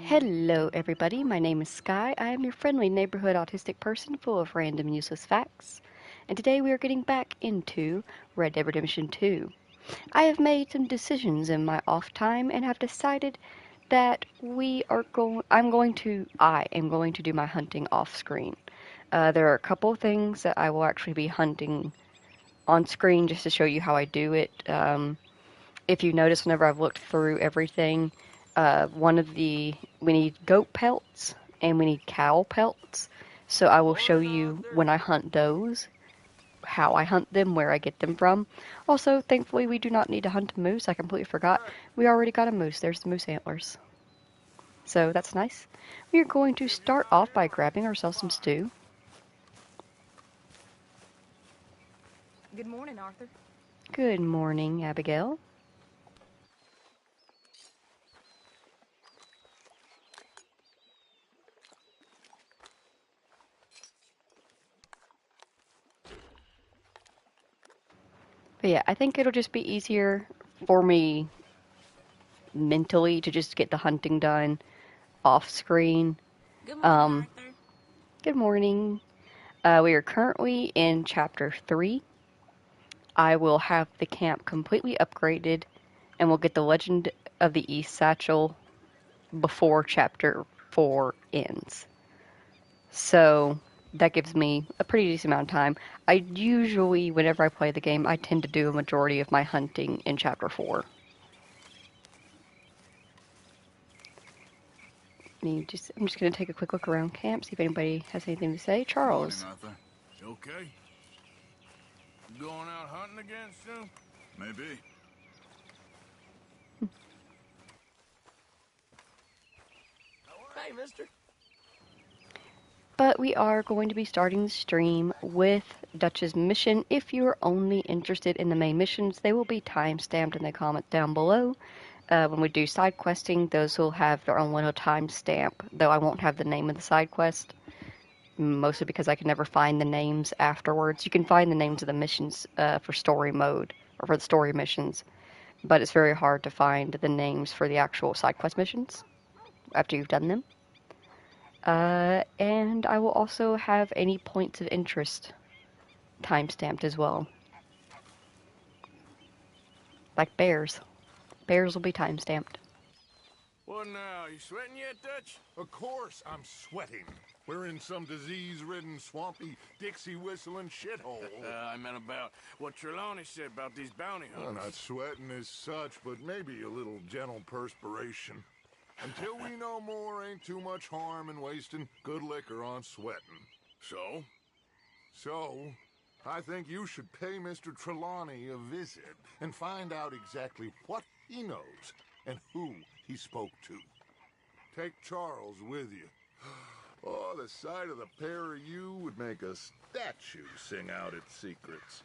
Hello, everybody. My name is Sky. I am your friendly neighborhood autistic person full of random useless facts. And today we are getting back into Red Dead Redemption 2. I have made some decisions in my off time and have decided that I am going to do my hunting off screen. There are a couple of things that I will actually be hunting on screen just to show you how I do it. If you notice, whenever I've looked through everything, we need goat pelts and we need cow pelts. So I will show you when I hunt those, how I hunt them, where I get them from. Also, thankfully, we do not need to hunt a moose. I completely forgot. We already got a moose. There's the moose antlers. So that's nice. We are going to start off by grabbing ourselves some stew. Good morning, Arthur. Good morning, Abigail. But yeah, I think it'll just be easier for me mentally to just get the hunting done off screen. Good morning, Um, Arthur. Good morning. We are currently in chapter 3. I will have the camp completely upgraded and we'll get the Legend of the East Satchel before chapter 4 ends. So that gives me a pretty decent amount of time. I usually, whenever I play the game, I tend to do a majority of my hunting in chapter 4. I'm just going to take a quick look around camp, see if anybody has anything to say. Charles. Morning, Arthur. You okay? You going out hunting again soon? Maybe. Hey, mister. But we are going to be starting the stream with Dutch's mission. If you are only interested in the main missions, they will be time-stamped in the comments down below. When we do side questing, those will have their own little timestamp, though I won't have the name of the side quest, mostly because I can never find the names afterwards. You can find the names of the missions for story mode, or for the story missions, but it's very hard to find the names for the actual side quest missions after you've done them. And I will also have any points of interest timestamped as well. Like bears. Bears will be timestamped. What now? You sweating yet, Dutch? Of course I'm sweating. We're in some disease-ridden, swampy, Dixie-whistling shithole. I meant about what Trelawney said about these bounty Well, hunters. not sweating as such, but maybe a little gentle perspiration. Until we know more, ain't too much harm in wasting good liquor on sweating. So? So, I think you should pay Mr. Trelawney a visit and find out exactly what he knows and who he spoke to. Take Charles with you. Oh, the sight of the pair of you would make a statue sing out its secrets.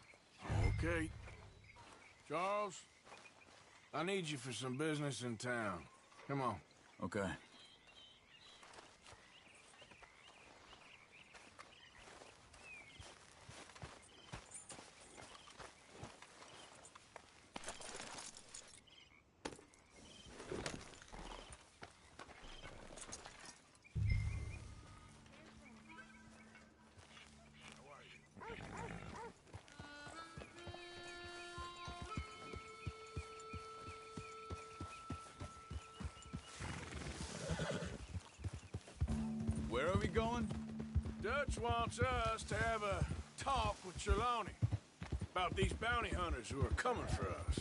Okay. Charles, I need you for some business in town. Come on. Okay. Where are we going? Dutch wants us to have a talk with Trelawney about these bounty hunters who are coming for us.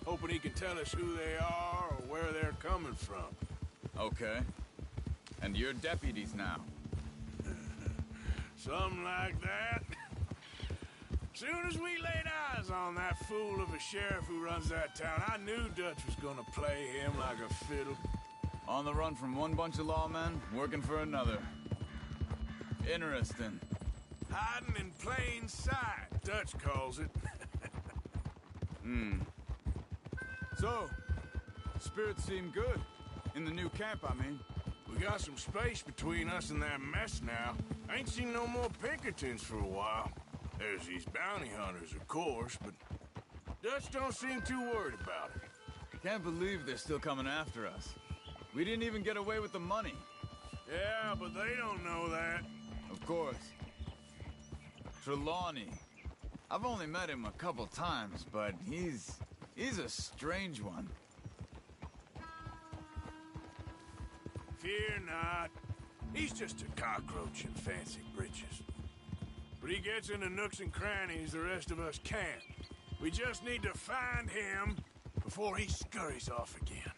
Hoping he can tell us who they are or where they're coming from. Okay. And you're deputies now. Something like that. Soon as we laid eyes on that fool of a sheriff who runs that town, I knew Dutch was gonna play him like a fiddle. On the run from one bunch of lawmen, working for another. Interesting. Hiding in plain sight, Dutch calls it. So, spirits seem good. In the new camp, I mean. We got some space between us and that mess now. I ain't seen no more Pinkertons for a while. There's these bounty hunters, of course, but Dutch don't seem too worried about it. Can't believe they're still coming after us. We didn't even get away with the money. Yeah, but they don't know that. Of course. Trelawney. I've only met him a couple times, but he's a strange one. Fear not. He's just a cockroach in fancy breeches. But he gets into nooks and crannies the rest of us can't. We just need to find him before he scurries off again.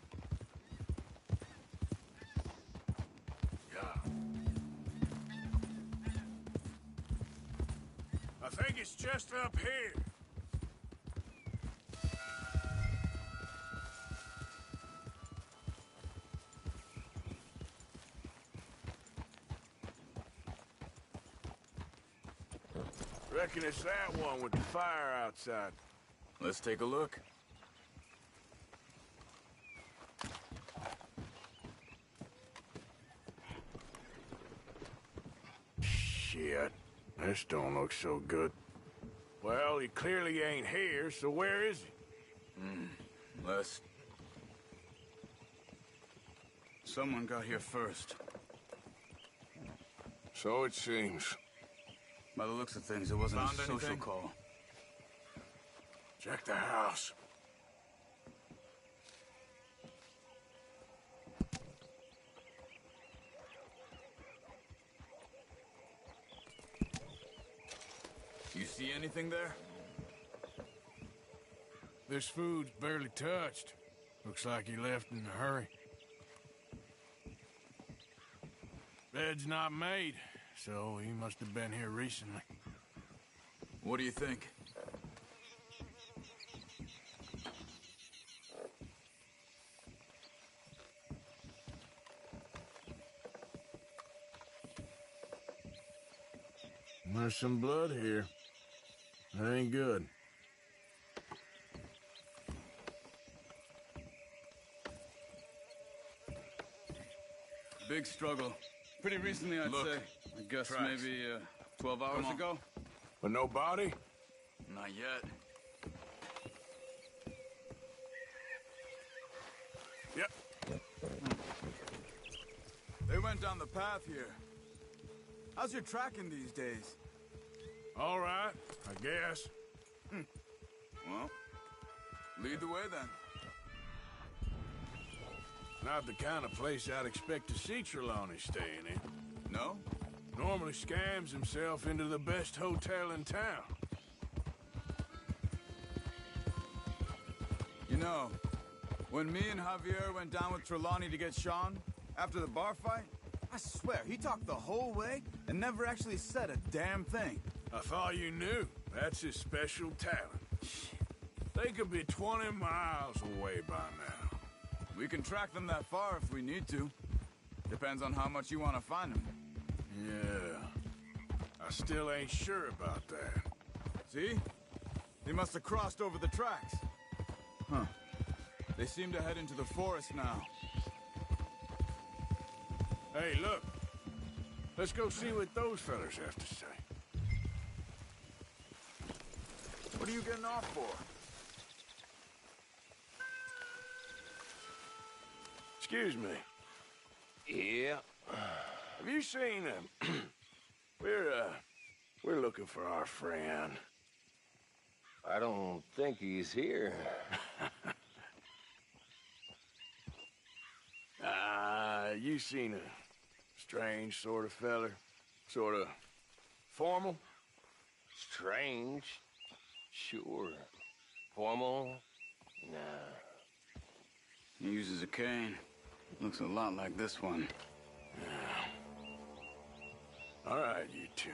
Yeah. I think it's just up here. Reckon it's that one with the fire outside. Let's take a look. Shit. This don't look so good. Well, he clearly ain't here, so where is he? Les. Someone got here first. So it seems. By the looks of things, it wasn't Found a social anything? call. Check the house. You see anything there? This food's barely touched. Looks like he left in a hurry. Bed's not made, so he must have been here recently. What do you think? There's some blood here. That ain't good. Big struggle. Pretty recently, I'd Look. say. I guess Tracks. maybe 12 hours Come on. ago? But no body? Not yet. Yep. They went down the path here. How's your tracking these days? All right, I guess. Well, lead the way then. Not the kind of place I'd expect to see Trelawney staying in. No? Normally scams himself into the best hotel in town. You know, when me and Javier went down with Trelawney to get Sean, after the bar fight, I swear, he talked the whole way and never actually said a damn thing. I thought you knew. That's his special talent. They could be 20 miles away by now. We can track them that far if we need to. Depends on how much you want to find them. Yeah. I still ain't sure about that. See? They must have crossed over the tracks. Huh. They seem to head into the forest now. Hey, look. Let's go see what those fellas have to say. What are you getting off for? Excuse me. Yeah. Have you seen him? We're looking for our friend. I don't think he's here. You seen a strange sort of feller? Sort of formal? Strange? Sure. Formal? Nah. He uses a cane. Looks a lot like this one. All right, you two.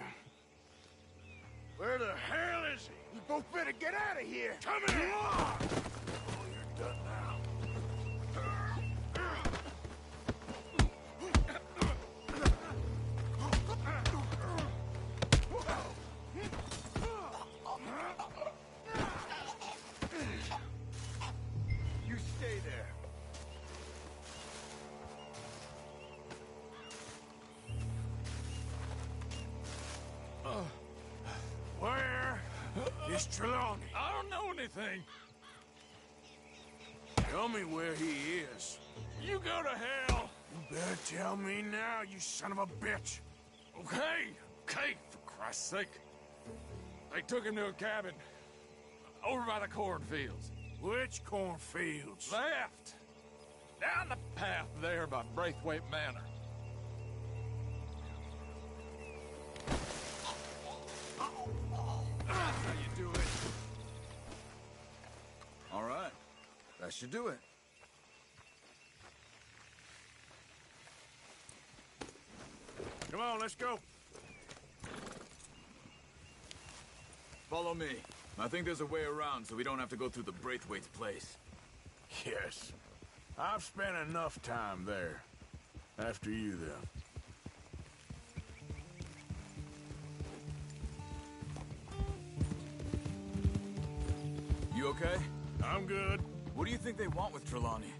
Where the hell is he? You both better get out of here! Come here! Oh, you're done now. You stay there. Where is Trelawney? I don't know anything. Tell me where he is. You go to hell! You better tell me now, you son of a bitch! Okay, for Christ's sake. They took him to a cabin over by the cornfields. Which cornfields? Left! Down the path there by Braithwaite Manor. That's how you do it. All right. That should do it. Come on, let's go. Follow me. I think there's a way around so we don't have to go through the Braithwaite's place. Yes. I've spent enough time there. After you, then. You okay? I'm good. What do you think they want with Trelawney?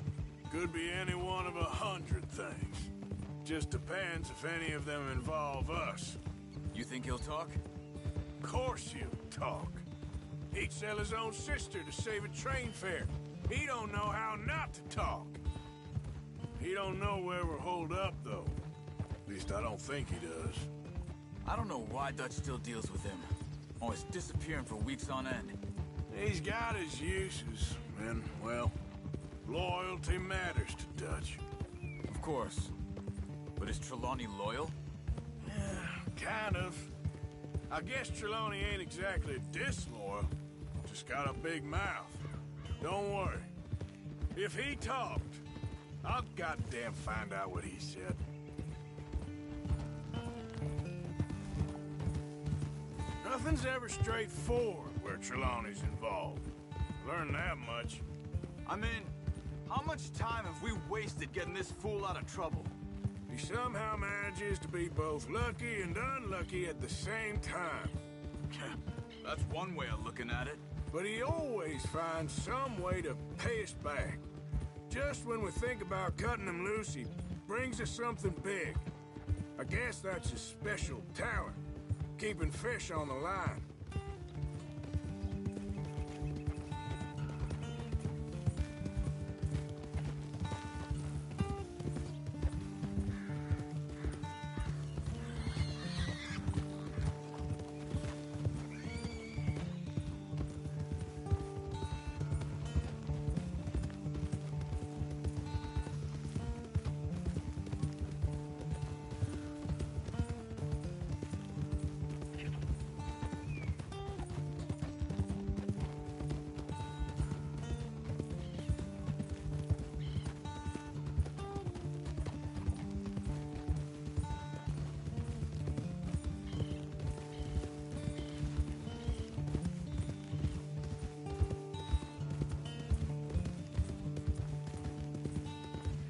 Could be any one of 100 things. Just depends if any of them involve us. You think he'll talk? Of course he'll talk. He'd sell his own sister to save a train fare. He don't know how not to talk. He don't know where we're holed up, though. At least I don't think he does. I don't know why Dutch still deals with him. Always disappearing for weeks on end. He's got his uses, and, well, loyalty matters to Dutch. Of course. But is Trelawney loyal? Kind of. I guess Trelawney ain't exactly disloyal. Just got a big mouth. Don't worry. If he talked, I'll goddamn find out what he said. Nothing's ever straightforward where Trelawney's involved. Learned that much. I mean, how much time have we wasted getting this fool out of trouble? He somehow manages to be both lucky and unlucky at the same time. That's one way of looking at it. But he always finds some way to pay us back. Just when we think about cutting him loose, he brings us something big. I guess that's his special talent, keeping fish on the line.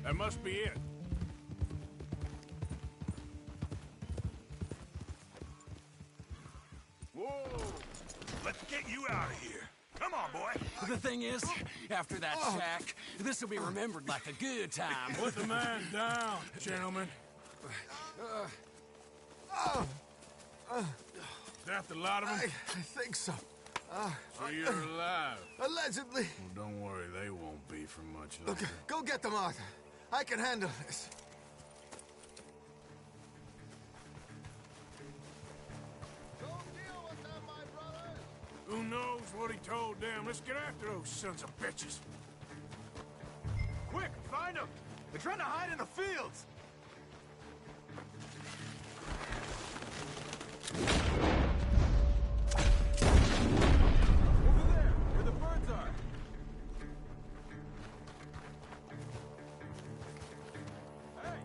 That must be it. Whoa! Let's get you out of here. Come on, boy. The thing is, after that shack, this will be remembered like a good time. Put the man down, gentlemen. Is that the lot of them? I think so. So you're alive. Allegedly. Well, don't worry, they won't be for much Look, longer. go get them, Arthur. I can handle this. Who knows what he told them? Let's get after those sons of bitches. Quick, find them! They're trying to hide in the fields! Over there, where the birds are! Hey,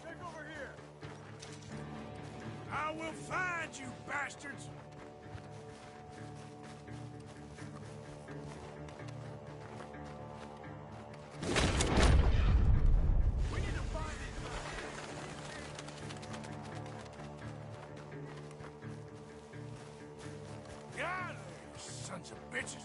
check over here! I will find you, bastards! We need to find these Get out of there, you sons of bitches!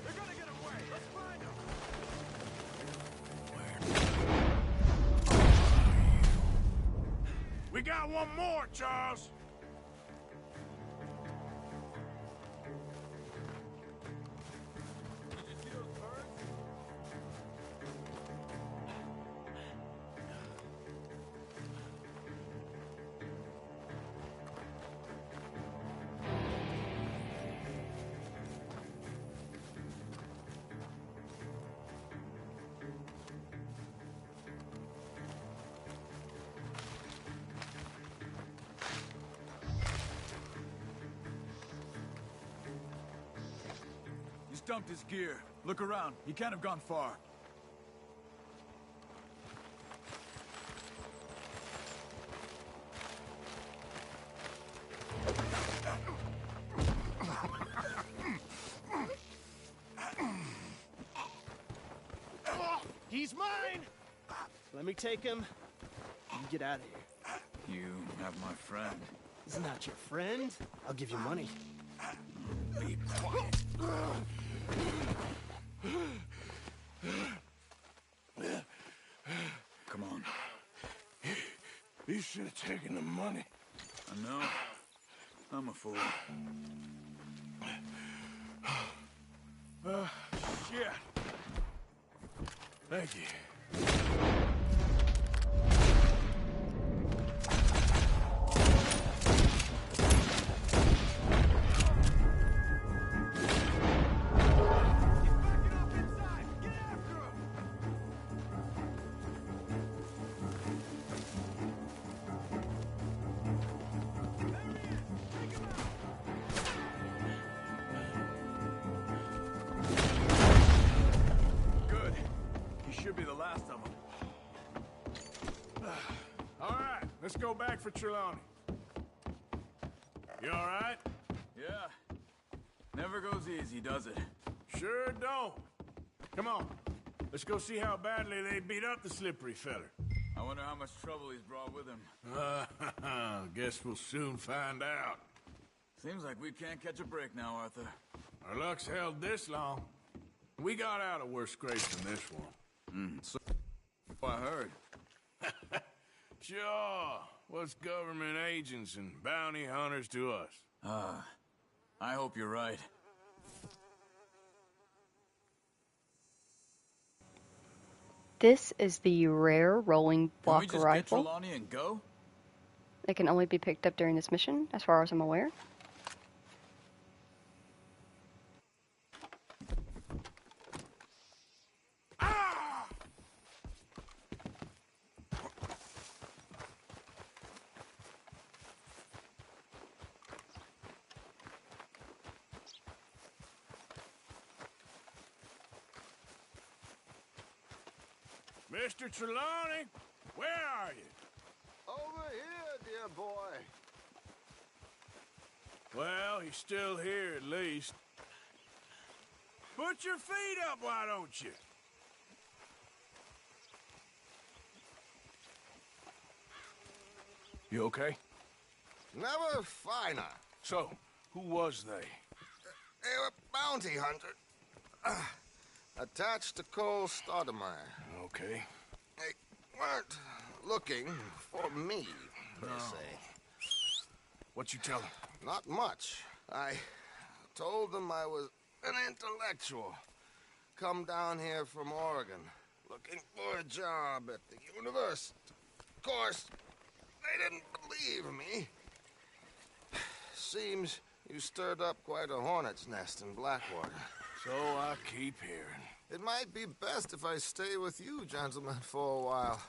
They're gonna get away! Let's find them! We got one more, Charles. He's dumped his gear. Look around. He can't have gone far. He's mine! Let me take him. You get out of here. You have my friend. He's not your friend. I'll give you money. Be quiet. Come on. You should have taken the money. I know. I'm a fool. Shit. Thank you. Good. He should be the last of them. All right, let's go back for Trelawney. You all right? Yeah. Never goes easy, does it? Sure don't. Come on. Let's go see how badly they beat up the slippery feller. I wonder how much trouble he's brought with him. Guess we'll soon find out. Seems like we can't catch a break now, Arthur. Our luck's held this long. We got out of worse scrapes than this one. So I heard. Sure. What's government agents and bounty hunters to us? I hope you're right. This is the rare rolling Can we block just get rifle. Trelawney and go? It can only be picked up during this mission, as far as I'm aware. Mr. Trelawney, where are you? Over here, dear boy. Well, he's still here at least. Put your feet up, why don't you? You okay? Never finer. So, who was they? They were bounty hunter. Attached to Cole Stoudemire. Okay. They weren't looking for me, per se. What you tell him? Not much. I told them I was an intellectual. Come down here from Oregon, looking for a job at the university. Of course, they didn't believe me. Seems you stirred up quite a hornet's nest in Blackwater. So I keep hearing. It might be best if I stay with you, gentlemen, for a while.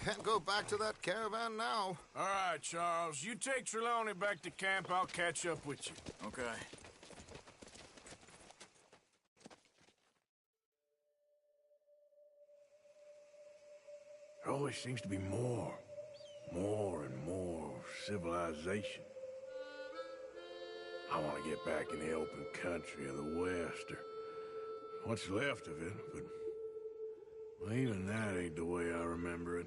Can't go back to that caravan now. All right, Charles. You take Trelawney back to camp. I'll catch up with you. Okay. There always seems to be more and more civilization. I want to get back in the open country of the West, or what's left of it, but well, even that ain't the way I remember it.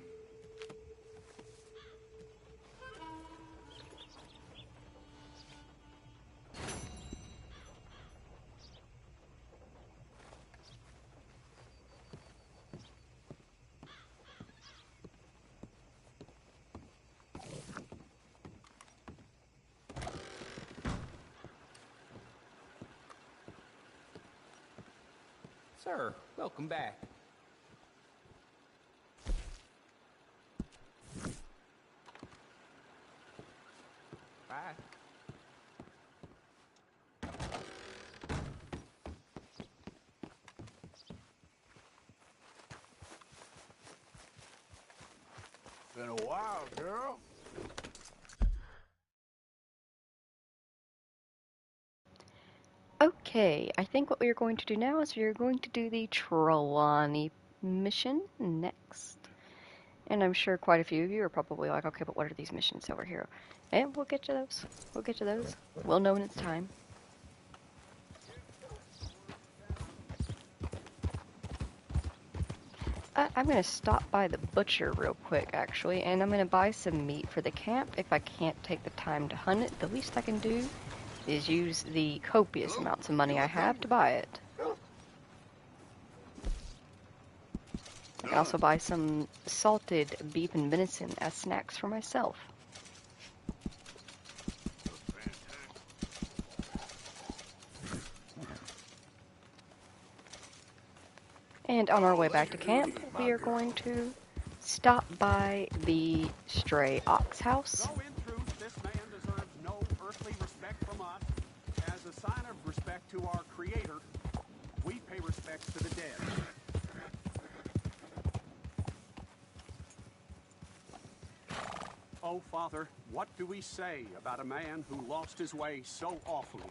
Sir, welcome back. Bye. Been a while, girl. Okay, I think what we are going to do now is we are going to do the Trelawney mission next. And I'm sure quite a few of you are probably like, okay, but what are these missions over here? And we'll get to those. We'll get to those. We'll know when it's time. I'm going to stop by the butcher real quick, actually, and I'm going to buy some meat for the camp. If I can't take the time to hunt it, the least I can do is use the copious amounts of money I have to buy it. I can also buy some salted beef and venison as snacks for myself. And on our way back to camp, we are going to stop by the stray ox house. So in truth, this man deserves no earthly respect from us. As a sign of respect to our Creator, we pay respects to the dead. Oh, Father, what do we say about a man who lost his way so awfully?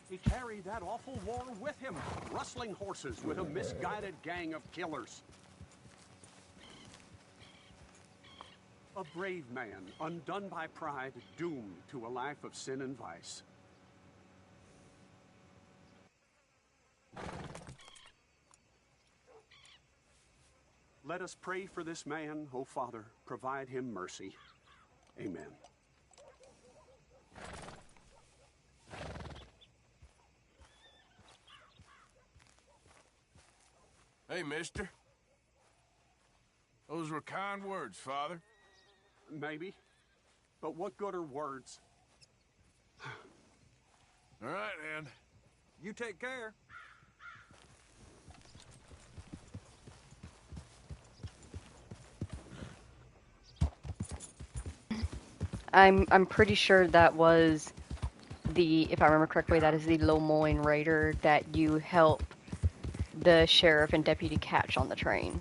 He carried that awful war with him, rustling horses with a misguided gang of killers. A brave man, undone by pride, doomed to a life of sin and vice. Let us pray for this man, O Father, provide him mercy. Amen. Hey, mister. Those were kind words, Father. Maybe. But what good are words? All right, then. You take care. I'm pretty sure that was the, if I remember correctly, that is the Lemoyne Raider that you help the sheriff and deputy catch on the train.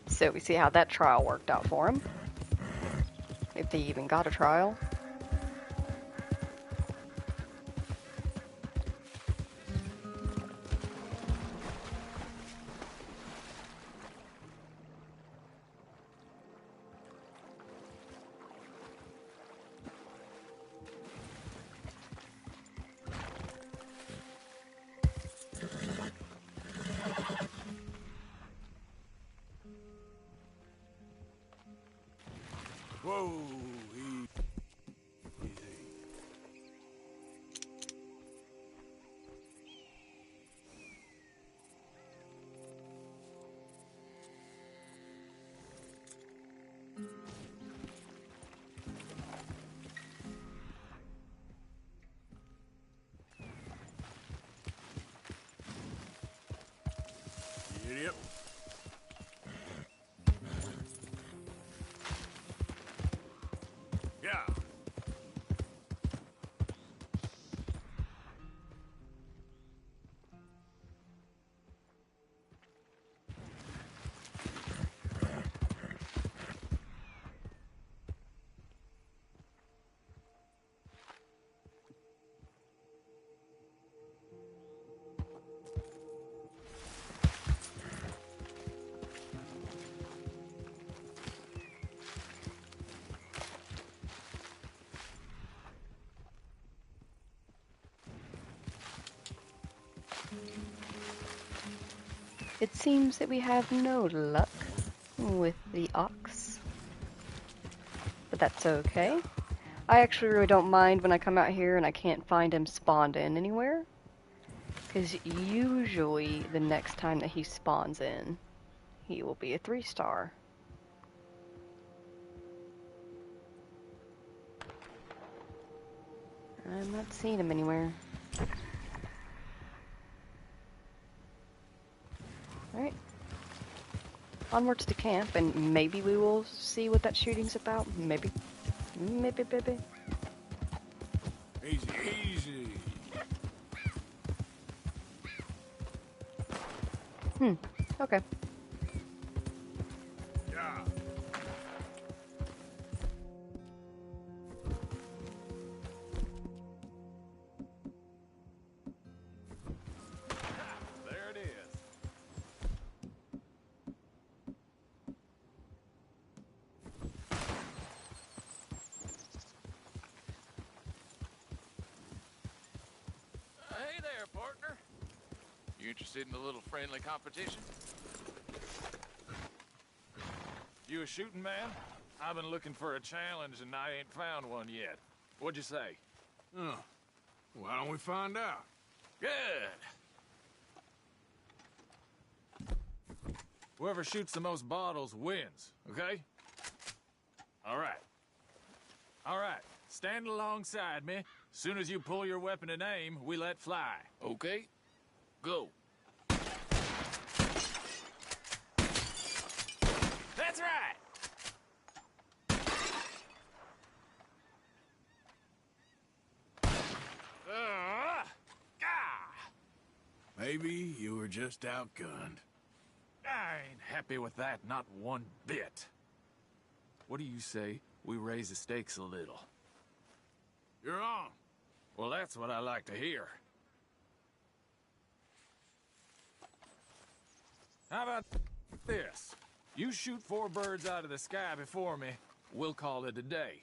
So we see how that trial worked out for him. If they even got a trial. Whoa, easy. Idiot. Yeah. It seems that we have no luck with the ox. But that's okay. I actually really don't mind when I come out here and I can't find him spawned in anywhere. Because usually the next time that he spawns in, he will be a 3-star. I'm not seeing him anywhere. Alright. Onwards to camp, and maybe we will see what that shooting's about. Maybe. Maybe, baby. Easy, easy. Okay. Yeah. There it is. Hey there, partner. You interested in a little friendly competition? You a shooting man? I've been looking for a challenge and I ain't found one yet. What'd you say? Oh. Why don't we find out? Good. Whoever shoots the most bottles wins, okay? All right. All right. Stand alongside me. Soon as you pull your weapon and aim, we let fly. Okay? Go. That's right! Maybe you were just outgunned. I ain't happy with that, not one bit. What do you say we raise the stakes a little? You're on. Well, that's what I like to hear. How about this? You shoot 4 birds out of the sky before me, we'll call it a day.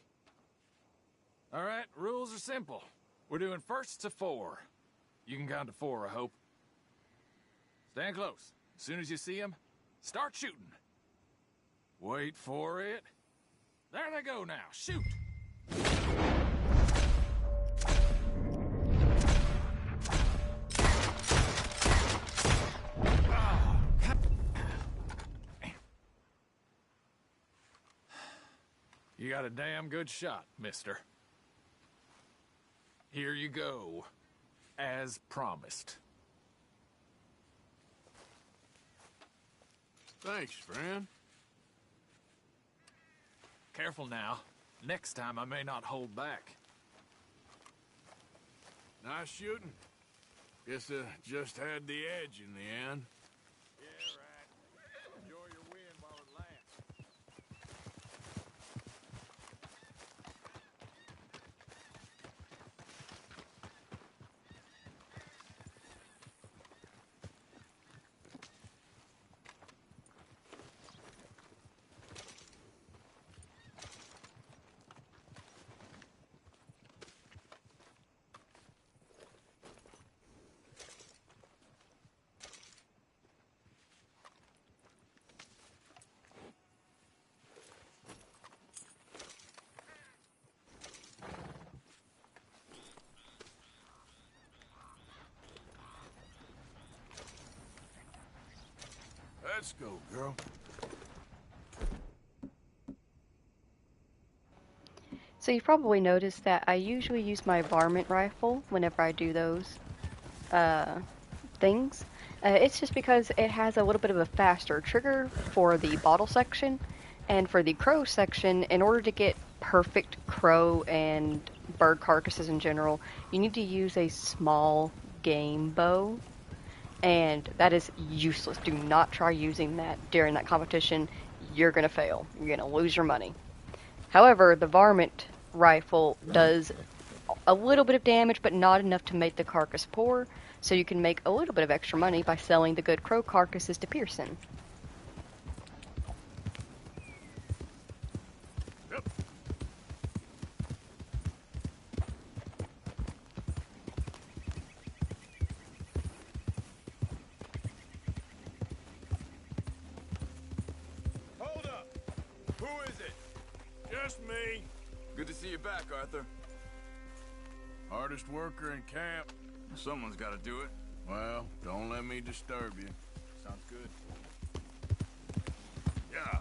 All right, rules are simple. We're doing firsts to 4. You can count to 4, I hope. Stand close. As soon as you see them, start shooting. Wait for it. There they go now. Shoot! You got a damn good shot, mister. Here you go. As promised. Thanks, friend. Careful now. Next time I may not hold back. Nice shooting. Guess I just had the edge in the end. Yeah, right. Enjoy your win while it lasts. Let's go, girl. So you've probably noticed that I usually use my varmint rifle whenever I do those things. It's just because it has a little bit of a faster trigger for the bottle section, and for the crow section, in order to get perfect crow and bird carcasses in general, you need to use a small game bow, and that is useless. Do not try using that during that competition. You're going to fail. You're going to lose your money. However, the varmint rifle does a little bit of damage, but not enough to make the carcass poor, so you can make a little bit of extra money by selling the good crow carcasses to Pearson. Yep. Hold up! Who is it? Just me. Good to see you back, Arthur. Hardest worker in camp. Someone's got to do it. Well, don't let me disturb you. Sounds good. Yeah.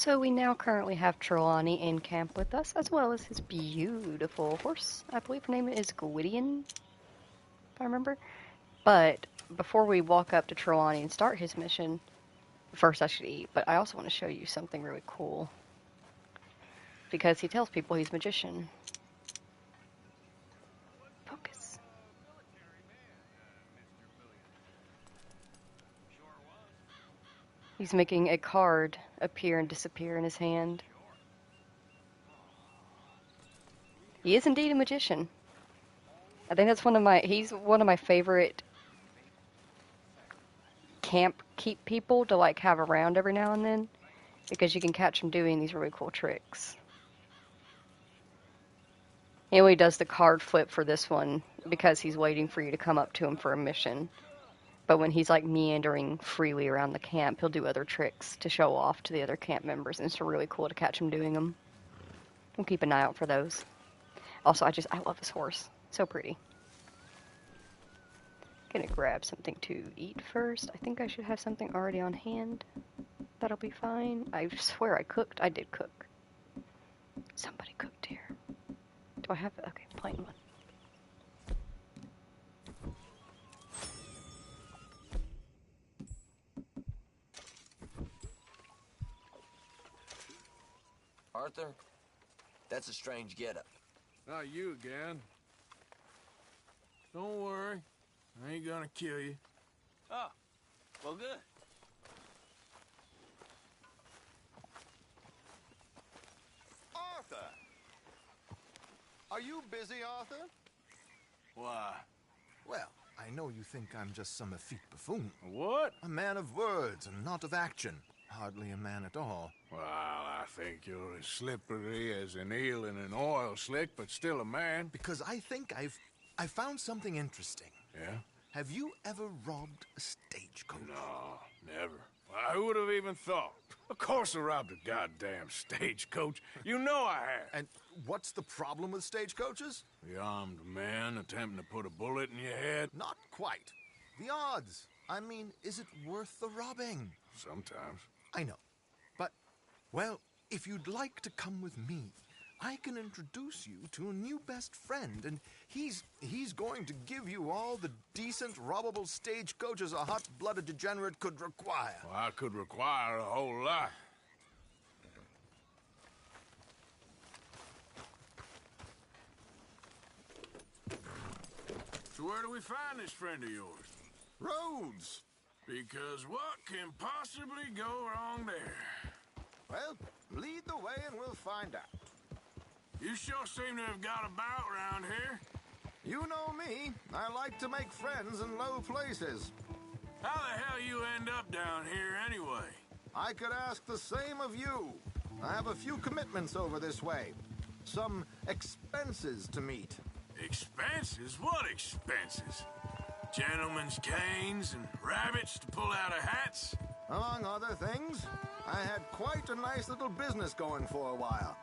So we now currently have Trelawney in camp with us, as well as his beautiful horse. I believe her name is Gwydion, if I remember. But before we walk up to Trelawney and start his mission, first I should eat, but I also want to show you something really cool. Because he tells people he's a magician. Focus. He's making a card appear and disappear in his hand. He is indeed a magician. I think that's he's one of my favorite camp keep people to like have around every now and then, because you can catch him doing these really cool tricks. He only does the card flip for this one because he's waiting for you to come up to him for a mission. But when he's like meandering freely around the camp, he'll do other tricks to show off to the other camp members, and it's really cool to catch him doing them. We'll keep an eye out for those. Also, I love his horse. So pretty. Gonna grab something to eat first. I think I should have something already on hand. That'll be fine. I swear I cooked. I did cook. Somebody cooked here. Do I have... Okay, plain one. Arthur, that's a strange getup. Not you again. Don't worry. I ain't gonna kill you. Oh, well, good. Arthur! Are you busy, Arthur? Why? Well, I know you think I'm just some effete buffoon. What? A man of words and not of action. Hardly a man at all. Well, I think you're as slippery as an eel in an oil slick, but still a man. Because I think I found something interesting. Yeah? Have you ever robbed a stagecoach? No, never. Who would have even thought? Of course I robbed a goddamn stagecoach. You know I have. And what's the problem with stagecoaches? The armed man attempting to put a bullet in your head? Not quite. The odds. I mean, is it worth the robbing? Sometimes. I know. But, well, if you'd like to come with me, I can introduce you to a new best friend, and he's going to give you all the decent, robbable stagecoaches a hot-blooded degenerate could require. Well, I could require a whole lot. So where do we find this friend of yours? Roads. Because what can possibly go wrong there? Well, lead the way and we'll find out. You sure seem to have got about around here. You know me. I like to make friends in low places. How the hell you end up down here anyway? I could ask the same of you. I have a few commitments over this way. Some expenses to meet. Expenses? What expenses? Gentlemen's canes and rabbits to pull out of hats? Among other things, I had quite a nice little business going for a while.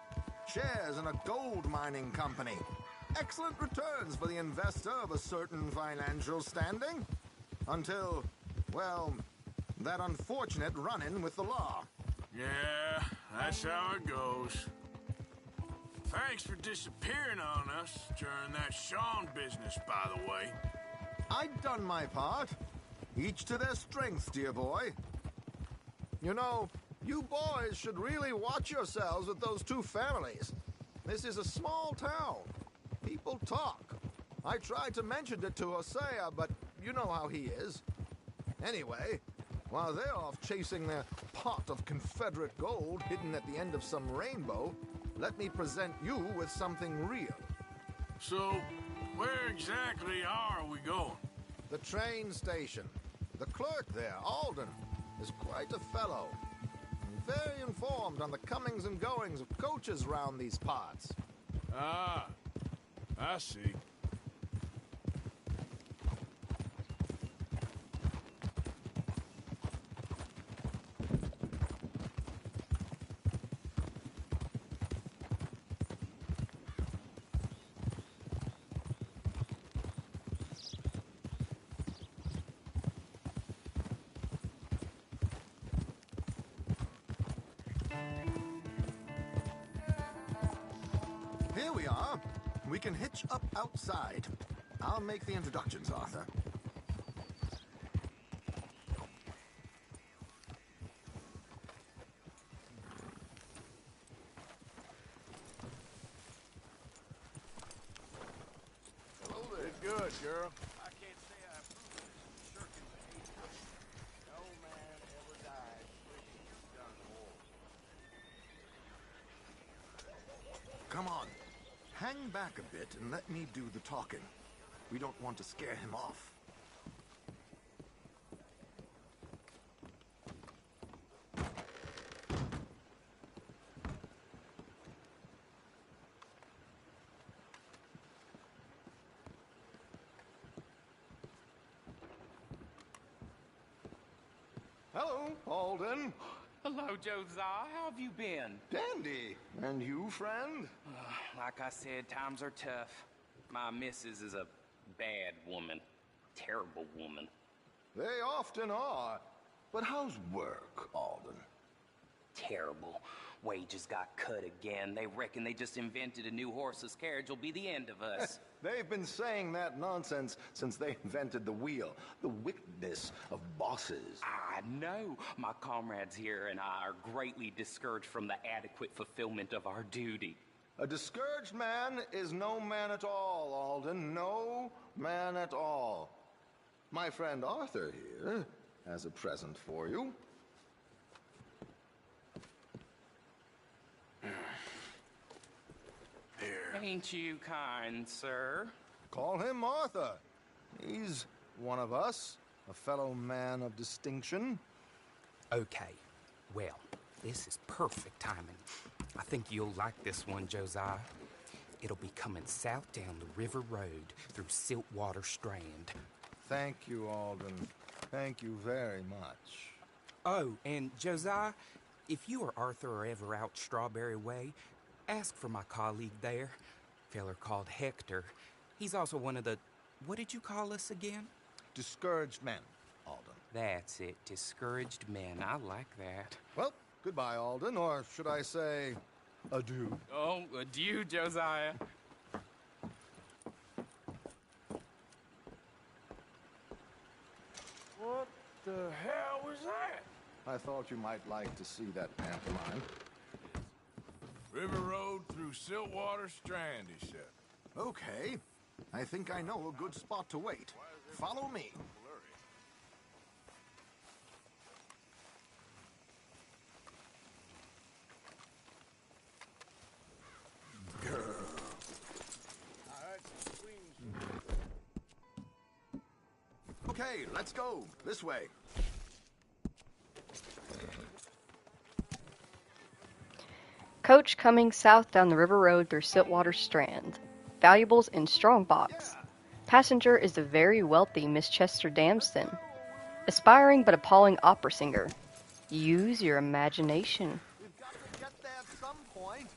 Shares in a gold mining company. Excellent returns for the investor of a certain financial standing. Until, well, that unfortunate run-in with the law. Yeah, that's how it goes. Thanks for disappearing on us during that Sean business, by the way. I'd done my part. Each to their strengths, dear boy. You know, you boys should really watch yourselves with those two families. This is a small town. People talk. I tried to mention it to Hosea, but you know how he is. Anyway, while they're off chasing their pot of Confederate gold hidden at the end of some rainbow, let me present you with something real. So, where exactly are we going? The train station. The clerk there, Alden, is quite a fellow. Very informed on the comings and goings of coaches round these parts. Ah, I see. Here we are. We can hitch up outside. I'll make the introductions, Arthur. Hello there. Did good, girl. I can't say I approve of this shirking behavior. No man ever died swinging his gun or. Come on. Hang back a bit and let me do the talking. We don't want to scare him off. Hello, Alden. Hello, Josiah. How have you been? Dandy. And you, friend? Like I said, times are tough. My missus is a bad woman. Terrible woman. They often are. But how's work, Alden? Terrible. Wages got cut again. They reckon they just invented a new horseless carriage will be the end of us. They've been saying that nonsense since they invented the wheel. The wickedness of bosses. I know. My comrades here and I are greatly discouraged from the adequate fulfillment of our duty. A discouraged man is no man at all, Alden. No man at all. My friend Arthur here has a present for you. Ain't you kind, sir? Call him Arthur. He's one of us, a fellow man of distinction. Okay. Well, this is perfect timing. I think you'll like this one, Josiah. It'll be coming south down the river road through Siltwater Strand. Thank you, Alden. Thank you very much. Oh, and Josiah, if you or Arthur are ever out Strawberry Way, ask for my colleague there, feller called Hector. He's also one of the, what did you call us again? Discouraged men, Alden. That's it, discouraged men. I like that. Well, goodbye, Alden, or should I say, adieu. Oh, adieu, Josiah. What the hell was that? I thought you might like to see that pantomime. River Road through Siltwater Strand, he said. Okay. I think I know a good spot to wait. Follow me. Okay, let's go. This way. Coach coming south down the river road through Siltwater Strand. Valuables in strong box. Passenger is the very wealthy Miss Chester Damston. Aspiring but appalling opera singer. Use your imagination. We've got to get there at some point.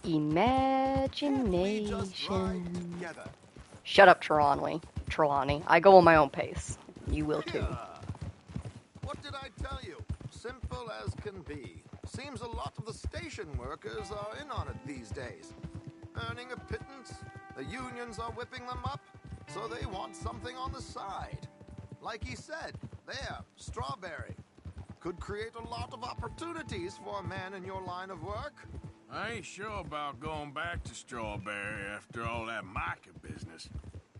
Imagination. Shut up, Trelawney. I go on my own pace. You will too. What did I tell you? Simple as can be. Seems a lot of the station workers are in on it these days. Earning a pittance, the unions are whipping them up, so they want something on the side. Like he said, there, Strawberry. Could create a lot of opportunities for a man in your line of work. I ain't sure about going back to Strawberry after all that Micah business.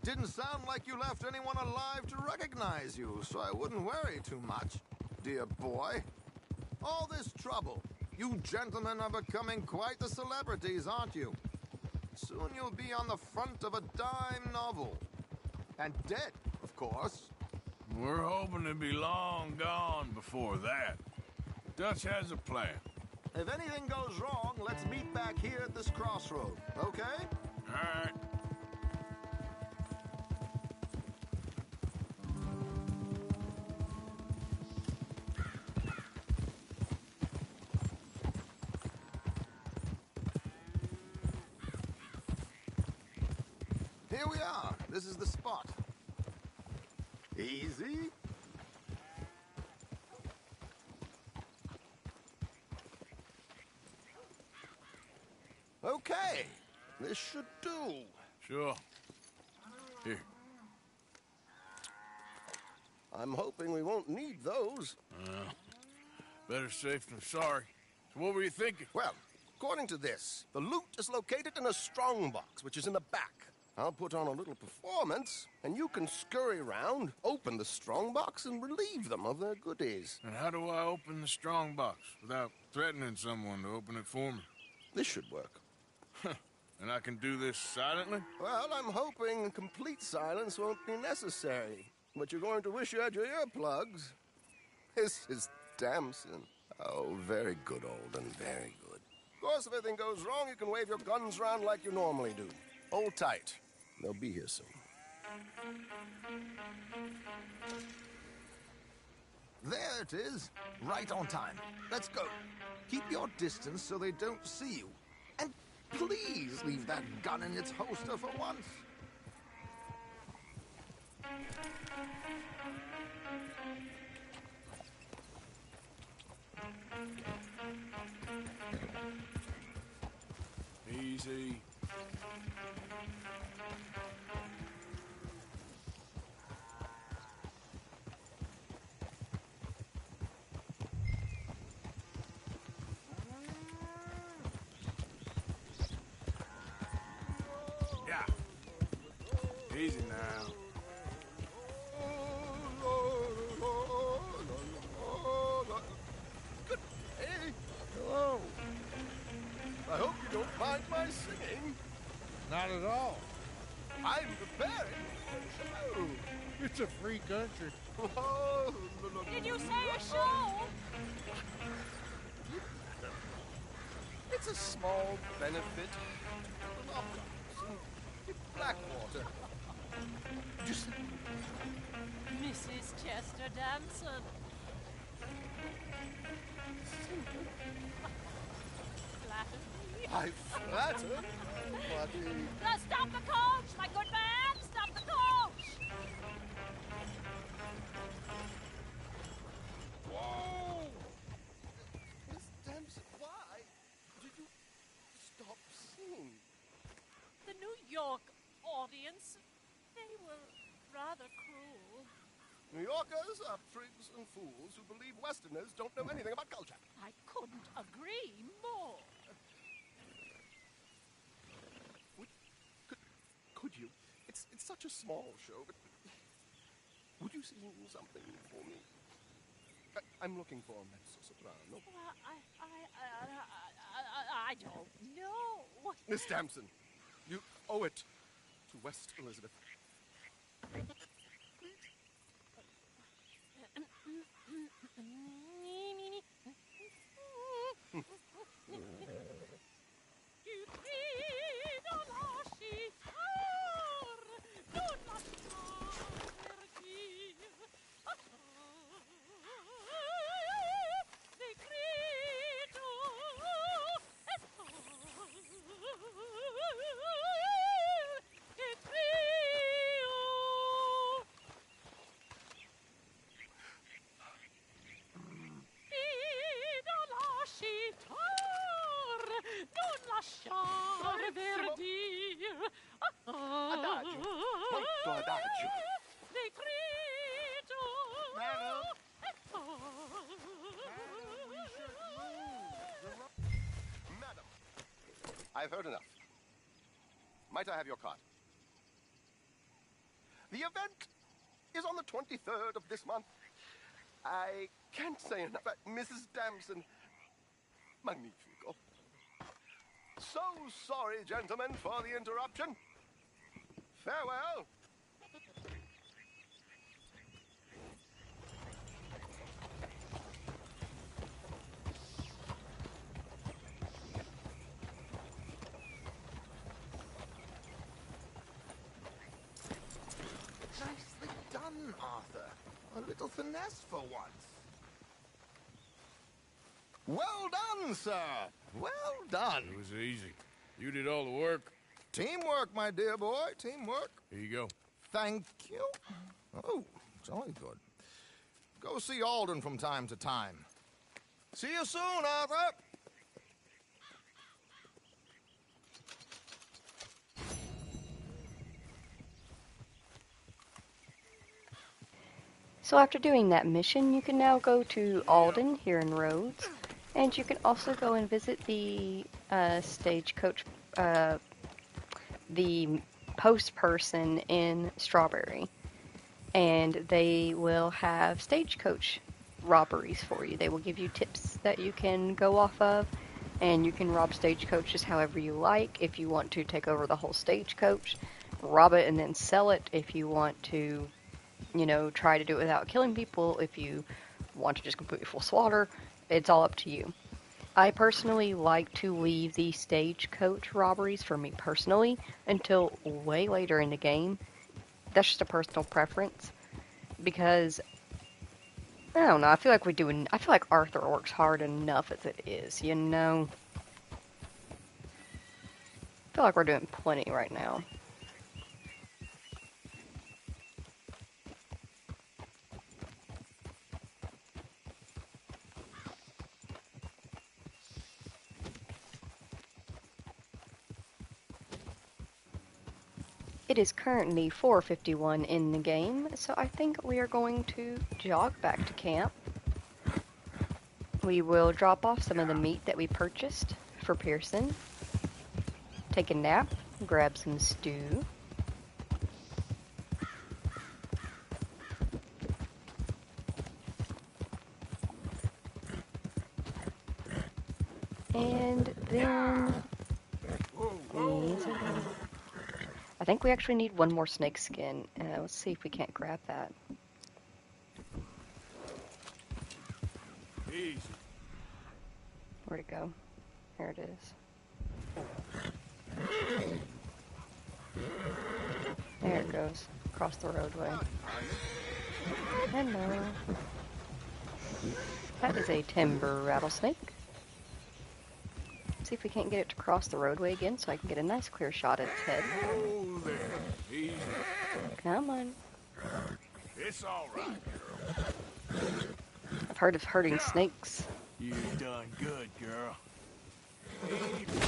Didn't sound like you left anyone alive to recognize you, so I wouldn't worry too much, dear boy. All this trouble. You gentlemen are becoming quite the celebrities, aren't you? Soon you'll be on the front of a dime novel. And dead, of course. We're hoping to be long gone before that. Dutch has a plan. If anything goes wrong, let's meet back here at this crossroad, okay? All right. Here we are. This is the spot. Easy. Okay, this should do. Sure. Here. I'm hoping we won't need those. Better safe than sorry. So what were you thinking? Well, according to this, the loot is located in a strongbox, which is in the back. I'll put on a little performance, and you can scurry around, open the strongbox, and relieve them of their goodies. And how do I open the strongbox without threatening someone to open it for me? This should work. And I can do this silently? Well, I'm hoping complete silence won't be necessary. But you're going to wish you had your earplugs. This is Damson. Oh, very good, Alden, very good. Of course, if anything goes wrong, you can wave your guns around like you normally do. Hold tight. They'll be here soon. There it is. Right on time. Let's go. Keep your distance so they don't see you. And please leave that gun in its holster for once. Easy. Yeah. Easy now. Good day. Hello. I hope you don't mind my singing. Not at all. I'm preparing for a show. It's a free country. Oh, Did you say a show? It's a small benefit. In Blackwater. Just Mrs. Chester Damson. Flattered me. I flatter. Buddy. Stop the coach, my good man! Stop the coach! Whoa! Miss Damson, why did you stop singing? The New York audience, they were rather cruel. New Yorkers are prigs and fools who believe Westerners don't know anything about culture. I couldn't agree more. Could you? It's such a small show, but would you sing something for me? I'm looking for a mezzo-soprano. Well, I don't know. Miss Damson, you owe it to West Elizabeth. Adagio. Molto adagio. Madam, I've heard enough. Might I have your card? The event is on the 23rd of this month. I can't say enough, but Mrs. Damson, magnifico. So sorry, gentlemen, for the interruption. Farewell. Nicely done, Arthur. A little finesse for once. Well done, sir. Well done. It was easy. You did all the work. Teamwork, my dear boy. Teamwork. Here you go. Thank you. Oh, jolly good. Go see Alden from time to time. See you soon, Arthur. So after doing that mission, you can now go to Alden here in Rhodes, and you can also go and visit the stagecoach, the post person in Strawberry, and they will have stagecoach robberies for you. They will give you tips that you can go off of, and you can rob stagecoaches however you like. If you want to take over the whole stagecoach, rob it and then sell it. If you want to, you know, try to do it without killing people, if you want to just completely full slaughter, it's all up to you. I personally like to leave the stagecoach robberies, for me personally, until way later in the game. That's just a personal preference, because I don't know, I feel like Arthur works hard enough as it is, you know? I feel like we're doing plenty right now. It is currently 4:51 in the game, so I think we are going to jog back to camp. We will drop off some of the meat that we purchased for Pearson, take a nap, grab some stew, and then I think we actually need one more snake skin. Let's see if we can't grab that. Easy. Where'd it go? There it is. There it goes. Across the roadway. Hello. That is a timber rattlesnake. See if we can't get it to cross the roadway again so I can get a nice clear shot at its head. Oh, there. Easy. Come on. It's all right, girl. I've heard of hurting snakes. You done good, girl. Ridiculous.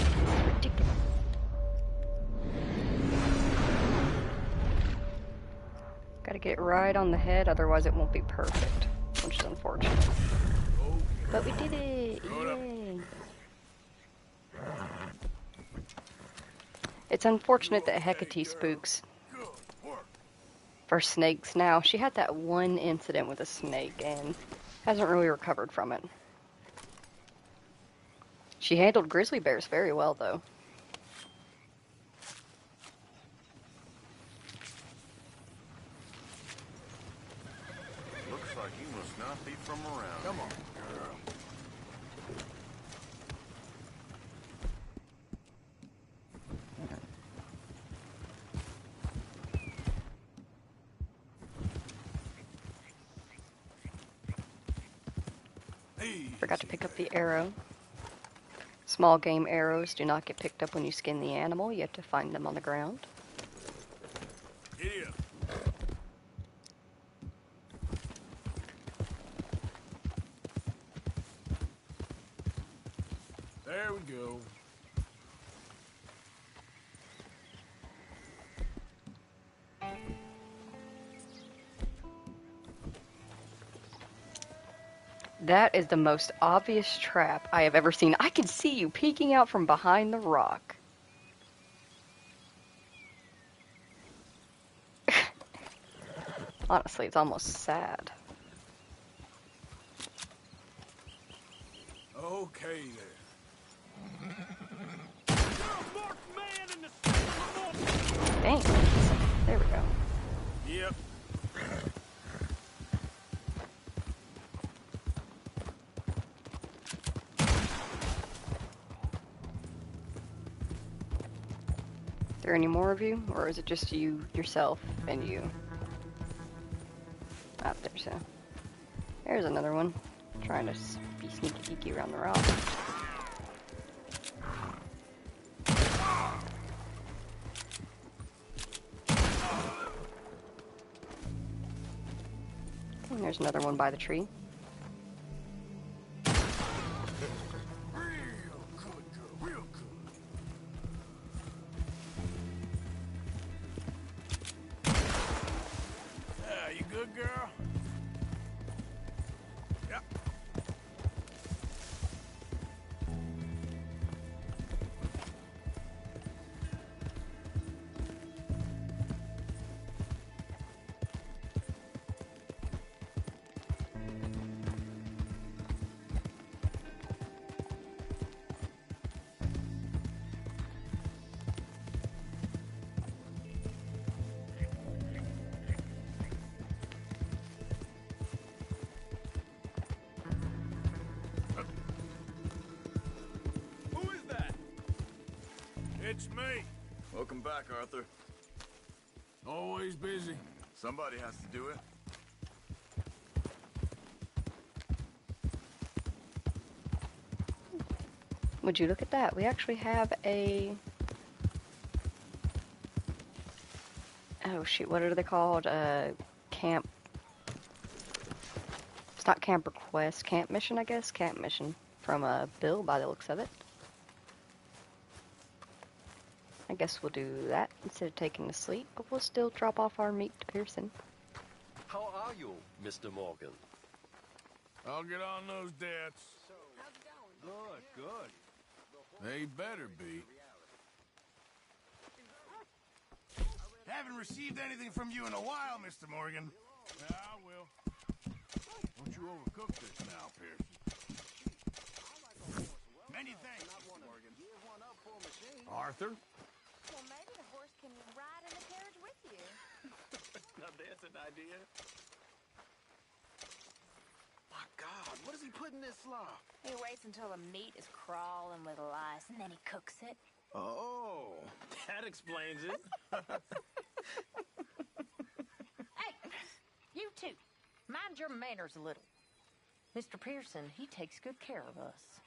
Gotta get it right on the head, otherwise it won't be perfect, which is unfortunate. But we did it! Yay! It's unfortunate that Hecate spooks for snakes now. She had that one incident with a snake and hasn't really recovered from it. She handled grizzly bears very well, though. Looks like he must not be from around. Come on, girl. Forgot to pick up the arrow. Small game arrows do not get picked up when you skin the animal. You have to find them on the ground. Giddy up. There we go. That is the most obvious trap I have ever seen. I can see you peeking out from behind the rock. Honestly, it's almost sad. Okay there. Dang. There we go. Yep. Are there any more of you, or is it just you, yourself, and you? Ah, there's another one. Trying to be sneaky peeky around the rock. And there's another one by the tree. You good, girl? It's me. Welcome back, Arthur. Always busy. Somebody has to do it. Would you look at that? We actually have a... Oh shoot, what are they called? Camp... It's not camp request, camp mission, I guess? Camp mission from Bill by the looks of it. I guess we'll do that instead of taking a sleep, but we'll still drop off our meat to Pearson. How are you, Mr. Morgan? I'll get on those debts. Good, good. They better be. Haven't received anything from you in a while, Mr. Morgan. Yeah, I will. Don't you overcook this now, Pearson. Many thanks, Mr. Morgan. Arthur? Well, maybe the horse can ride in the carriage with you. Now that's an idea. My God, what does he put in this slop? He waits until the meat is crawling with lice, and then he cooks it. Oh, that explains it. Hey, you two, mind your manners a little. Mr. Pearson, he takes good care of us.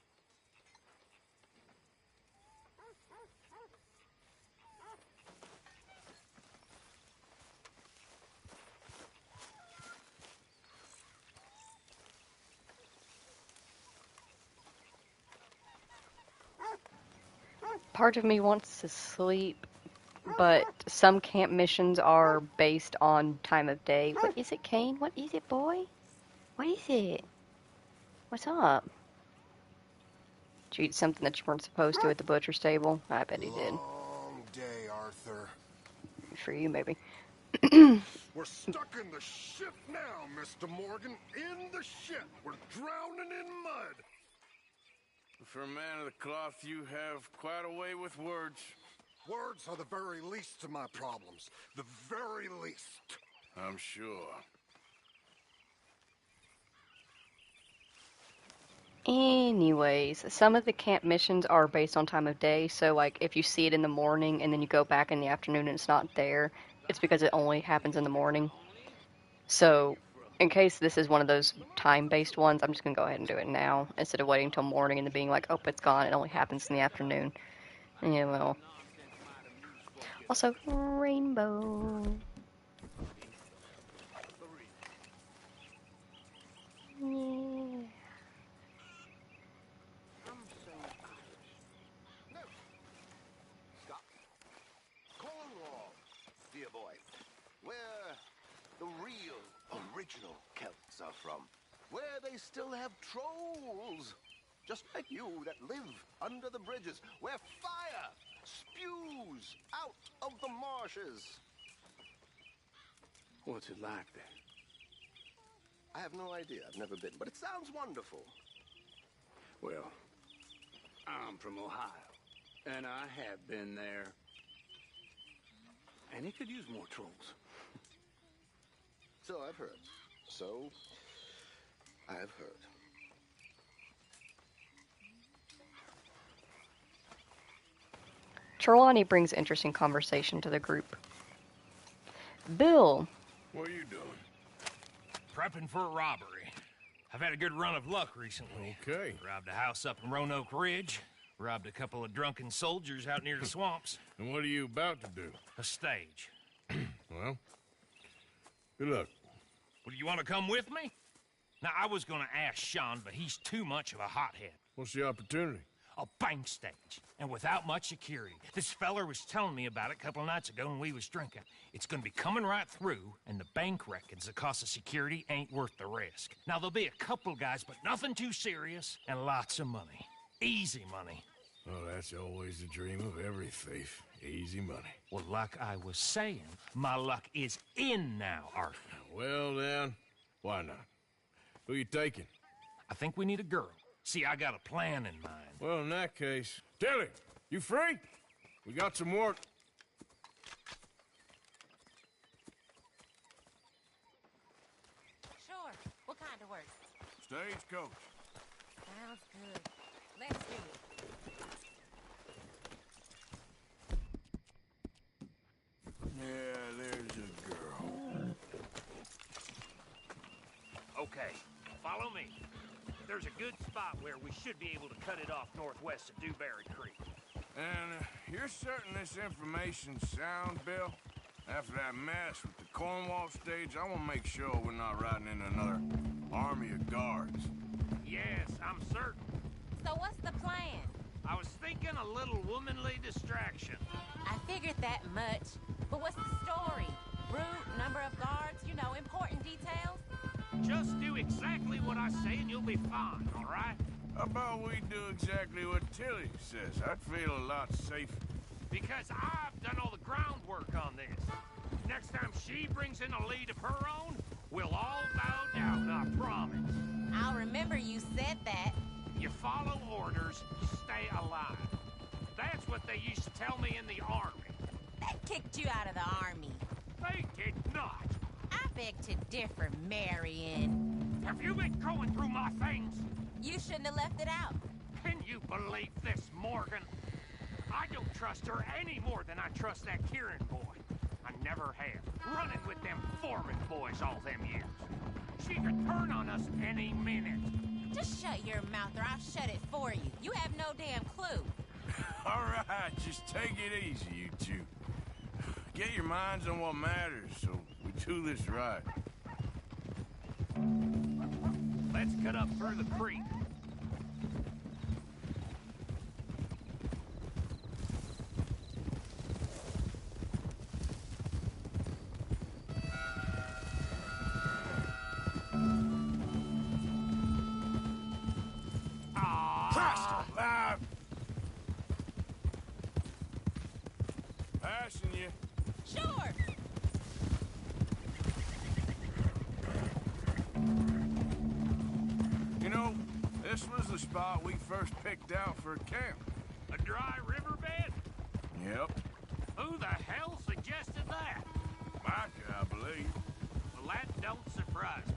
Part of me wants to sleep, but some camp missions are based on time of day. What is it, Kane? What is it, boy? What is it? What's up? Did you eat something that you weren't supposed to at the butcher's table? I bet he did. Long day, Arthur. For you, maybe. We're stuck in the shit now, Mr. Morgan. In the shit. We're drowning in mud. For a man of the cloth, you have quite a way with words. Words are the very least of my problems. The very least. I'm sure. Anyways, some of the camp missions are based on time of day, so like if you see it in the morning and then you go back in the afternoon and it's not there, it's because it only happens in the morning. So, in case this is one of those time-based ones, I'm just going to go ahead and do it now, instead of waiting until morning and then being like, oh, it's gone, it only happens in the afternoon. Yeah, well. Also, rainbow. Yeah. Stop. Cornwall, dear boy. Where the real, original Celts are from. Where they still have trolls. Just like you that live under the bridges. Where fire spews out of the marshes. What's it like there? I have no idea. I've never been, but it sounds wonderful. Well, I'm from Ohio, and I have been there. And it could use more trolls. So I've heard. So I've heard. Trelawney brings interesting conversation to the group. Bill. What are you doing? Prepping for a robbery. I've had a good run of luck recently. Okay. Robbed a house up in Roanoke Ridge. Robbed a couple of drunken soldiers out near the swamps. And what are you about to do? A stage. Well, good luck. Well, do you want to come with me? Now, I was going to ask Sean, but he's too much of a hothead. What's the opportunity? A bank stage, and without much security. This feller was telling me about it a couple of nights ago when we was drinking. It's gonna be coming right through, and the bank reckons the cost of security ain't worth the risk. Now, there'll be a couple guys, but nothing too serious, and lots of money. Easy money. Oh, that's always the dream of every thief. Easy money. Well, like I was saying, my luck is in now, Arthur. Well, then, why not? Who you taking? I think we need a girl. See, I got a plan in mind. Well, in that case, Tilly, you free? We got some work. Sure. What kind of work? Stagecoach. Sounds good. Let's do it. Yeah, there's a girl. Okay, follow me. There's a good spot where we should be able to cut it off northwest of Dewberry Creek. And you're certain this information's sound, Bill? After that mess with the Cornwall stage, I want to make sure we're not riding into another army of guards. Yes, I'm certain. So what's the plan? I was thinking a little womanly distraction. I figured that much. But what's the story? Route, number of guards, you know, important details? Just do exactly what I say and you'll be fine, all right? How about we do exactly what Tilly says? I'd feel a lot safer. Because I've done all the groundwork on this. Next time she brings in a lead of her own, we'll all bow down, I promise. I'll remember you said that. You follow orders, you stay alive. That's what they used to tell me in the army. That kicked you out of the army. They did not. I beg to differ, Marion. Have you been going through my things? You shouldn't have left it out. Can you believe this, Morgan? I don't trust her any more than I trust that Kieran boy. I never have. Running with them Foreman boys all them years. She could turn on us any minute. Just shut your mouth or I'll shut it for you. You have no damn clue. All right, just take it easy, you two. Get your minds on what matters so we do this right. Let's cut up through the creek. Passing you. Sure. You know, this was the spot we first picked out for a camp. A dry riverbed? Yep. Who the hell suggested that? Micah, I believe. Well, that don't surprise me.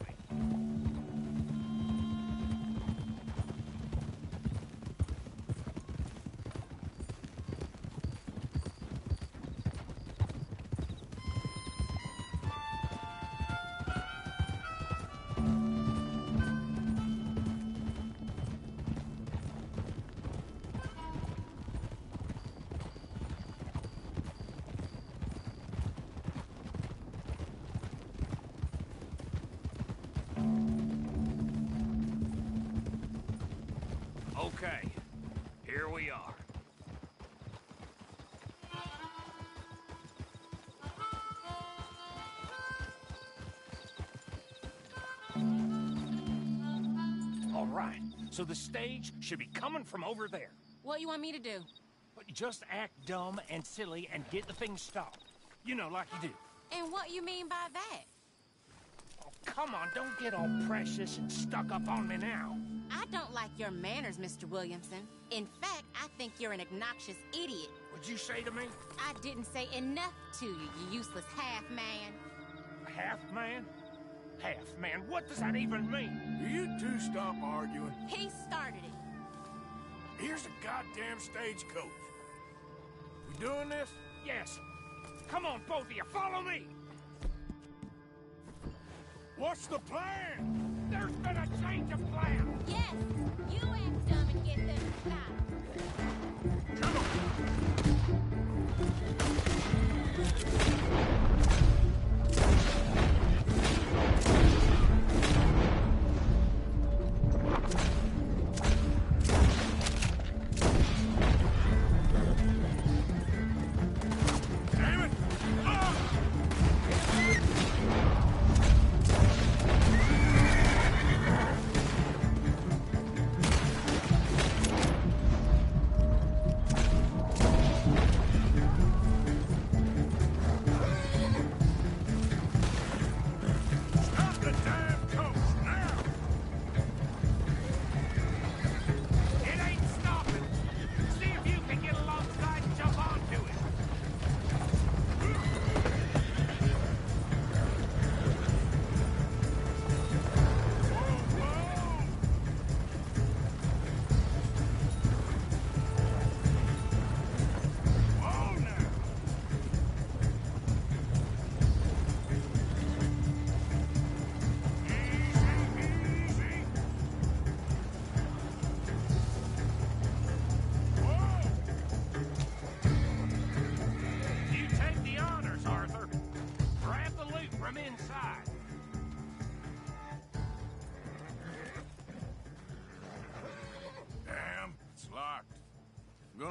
Okay, here we are. All right, so the stage should be coming from over there. What you want me to do? But just act dumb and silly and get the thing stopped. You know, like you do. And what you mean by that? Oh, come on, don't get all precious and stuck up on me now. I don't like your manners, Mr. Williamson. In fact, I think you're an obnoxious idiot. What'd you say to me? I didn't say enough to you, you useless half-man. Half-man? Half-man? What does that even mean? Do you two stop arguing? He started it. Here's a goddamn stagecoach. We doing this? Yes. Come on, both of you, follow me! What's the plan? There's been a change of plan! Yes! You act dumb and get them stopped. Come on!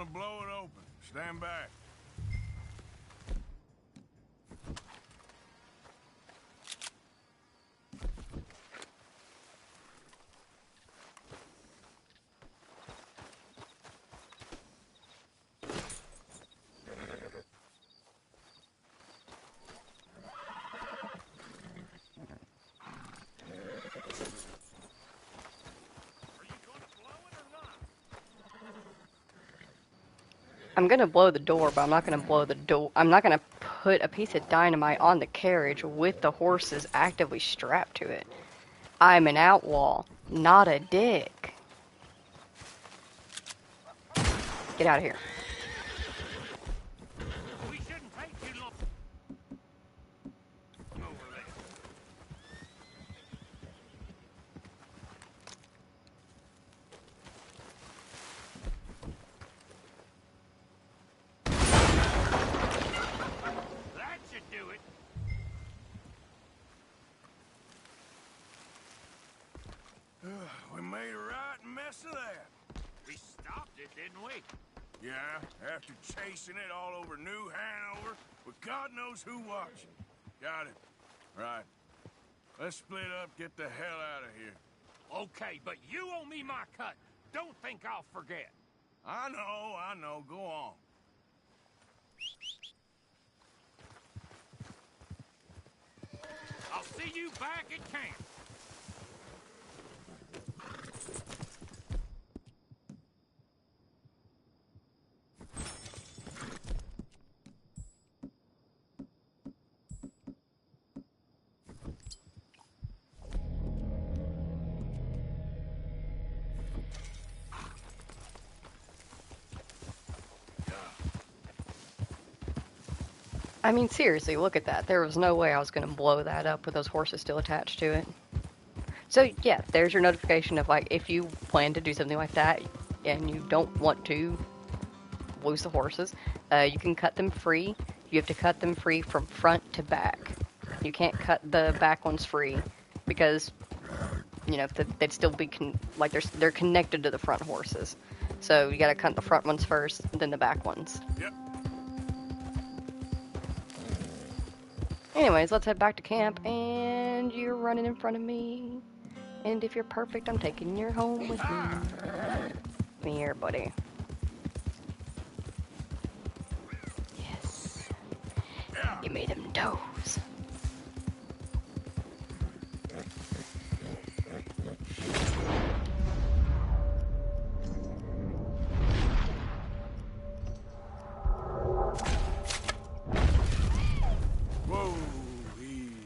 Gonna blow it open. Stand back. I'm gonna blow the door, but I'm not gonna blow the door. I'm not gonna put a piece of dynamite on the carriage with the horses actively strapped to it. I'm an outlaw, not a dick. Get out of here. We shouldn't take too long. Over there. That should do it. We made a right mess of that. We stopped it, didn't we? Yeah, after chasing it all over New Hanover, with God knows who watching. Got it. Right. Let's split up, get the hell out of here. Okay, but you owe me my cut. Don't think I'll forget. I know. Go on. I'll see you back at camp. I mean, seriously, look at that. There was no way I was gonna blow that up with those horses still attached to it. So yeah, there's your notification of like if you plan to do something like that and you don't want to lose the horses, you can cut them free. You have to cut them free from front to back. You can't cut the back ones free because you know they'd still be like they're connected to the front horses. So you gotta cut the front ones first, then the back ones. Yep. Anyways, let's head back to camp, and you're running in front of me. And if you're perfect, I'm taking you home with me. Come here, buddy. Yes. You made him doze. Whoa, easy.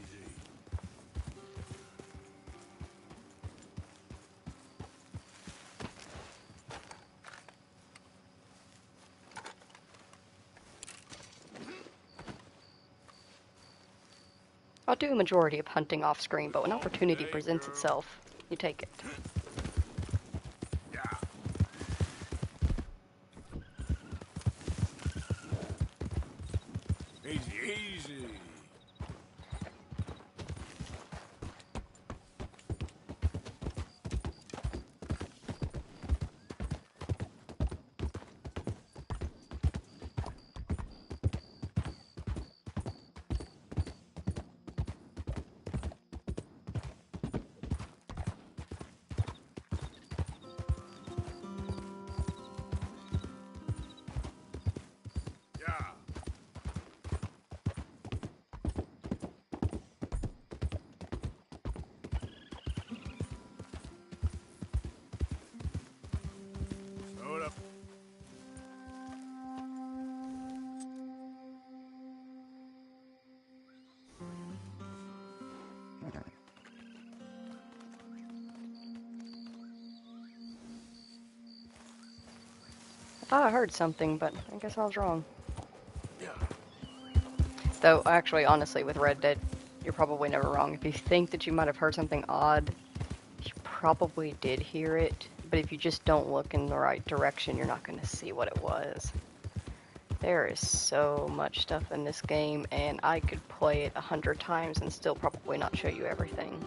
I'll do a majority of hunting off screen, but when opportunity presents itself, you take it. Easy. Hold up. I thought I heard something, but I guess I was wrong. Though, actually, honestly, with Red Dead, you're probably never wrong. If you think that you might have heard something odd, you probably did hear it. But if you just don't look in the right direction, you're not going to see what it was. There is so much stuff in this game, and I could play it 100 times and still probably not show you everything.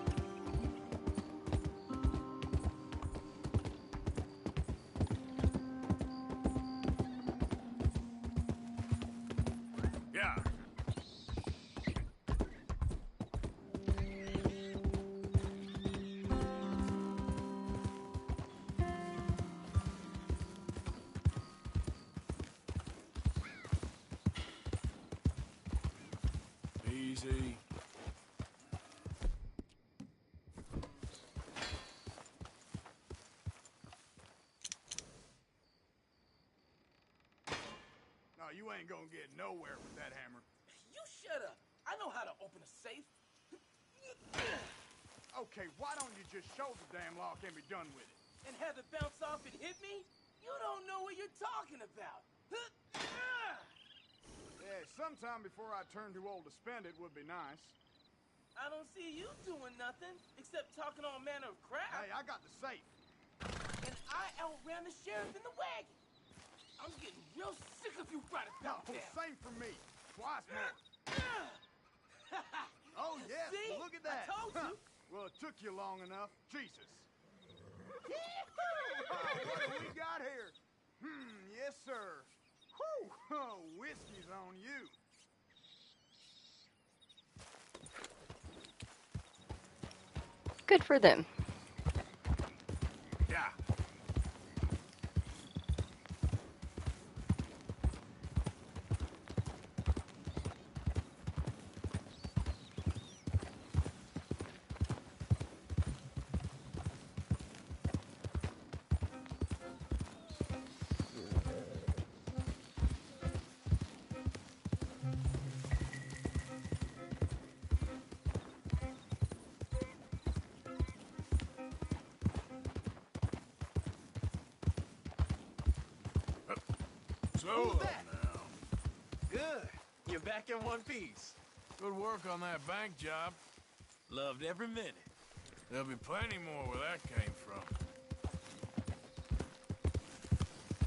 Easy. No, you ain't gonna get nowhere with that hammer. You shut up. I know how to open a safe. Okay, why don't you just show the damn lock and be done with it? And have it bounce off and hit me? You don't know what you're talking about. Yeah, sometime before I turn too old to spend it would be nice. I don't see you doing nothing except talking all manner of crap. Hey, I got the safe. And I outran the sheriff in the wagon. I'm getting real sick of you right about No, that. same for me. Twice more. Oh, yes, See? look at that. I told you. Well, it took you long enough. Jesus. What do we got here? Yes, sir. Whew, oh, whiskey's on you. Good for them. Yeah. So Who's that? now. Good. You're back in one piece. Good work on that bank job. Loved every minute. There'll be plenty more where that came from.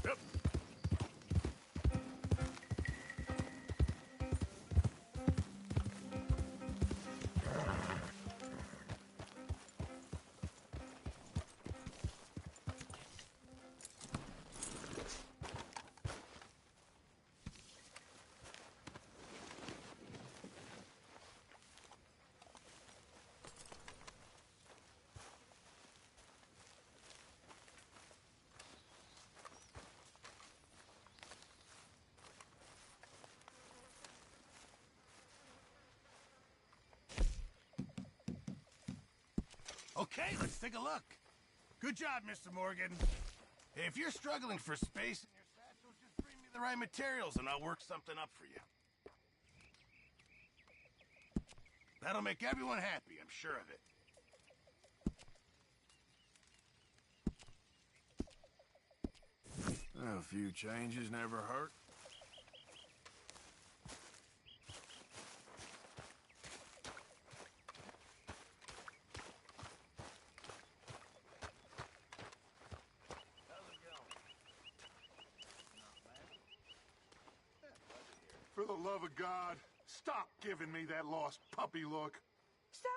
Yep. Okay, let's take a look. Good job, Mr. Morgan. If you're struggling for space in your satchels, just bring me the right materials and I'll work something up for you. That'll make everyone happy, I'm sure of it. A few changes never hurt. For the love of God, stop giving me that lost puppy look. So,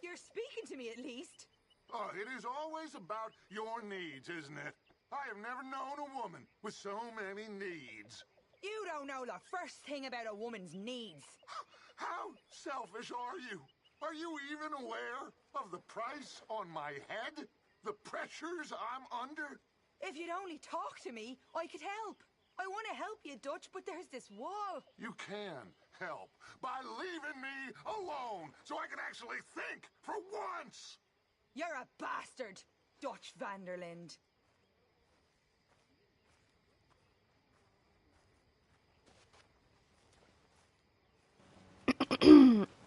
you're speaking to me at least? Oh, it is always about your needs, isn't it? I have never known a woman with so many needs. You don't know the first thing about a woman's needs. How selfish are you? Are you even aware of the price on my head? The pressures I'm under? If you'd only talk to me, I could help. I want to help you, Dutch, but there's this wall. You can help by leaving me alone so I can actually think for once. You're a bastard, Dutch Vanderlind.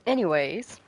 Anyways.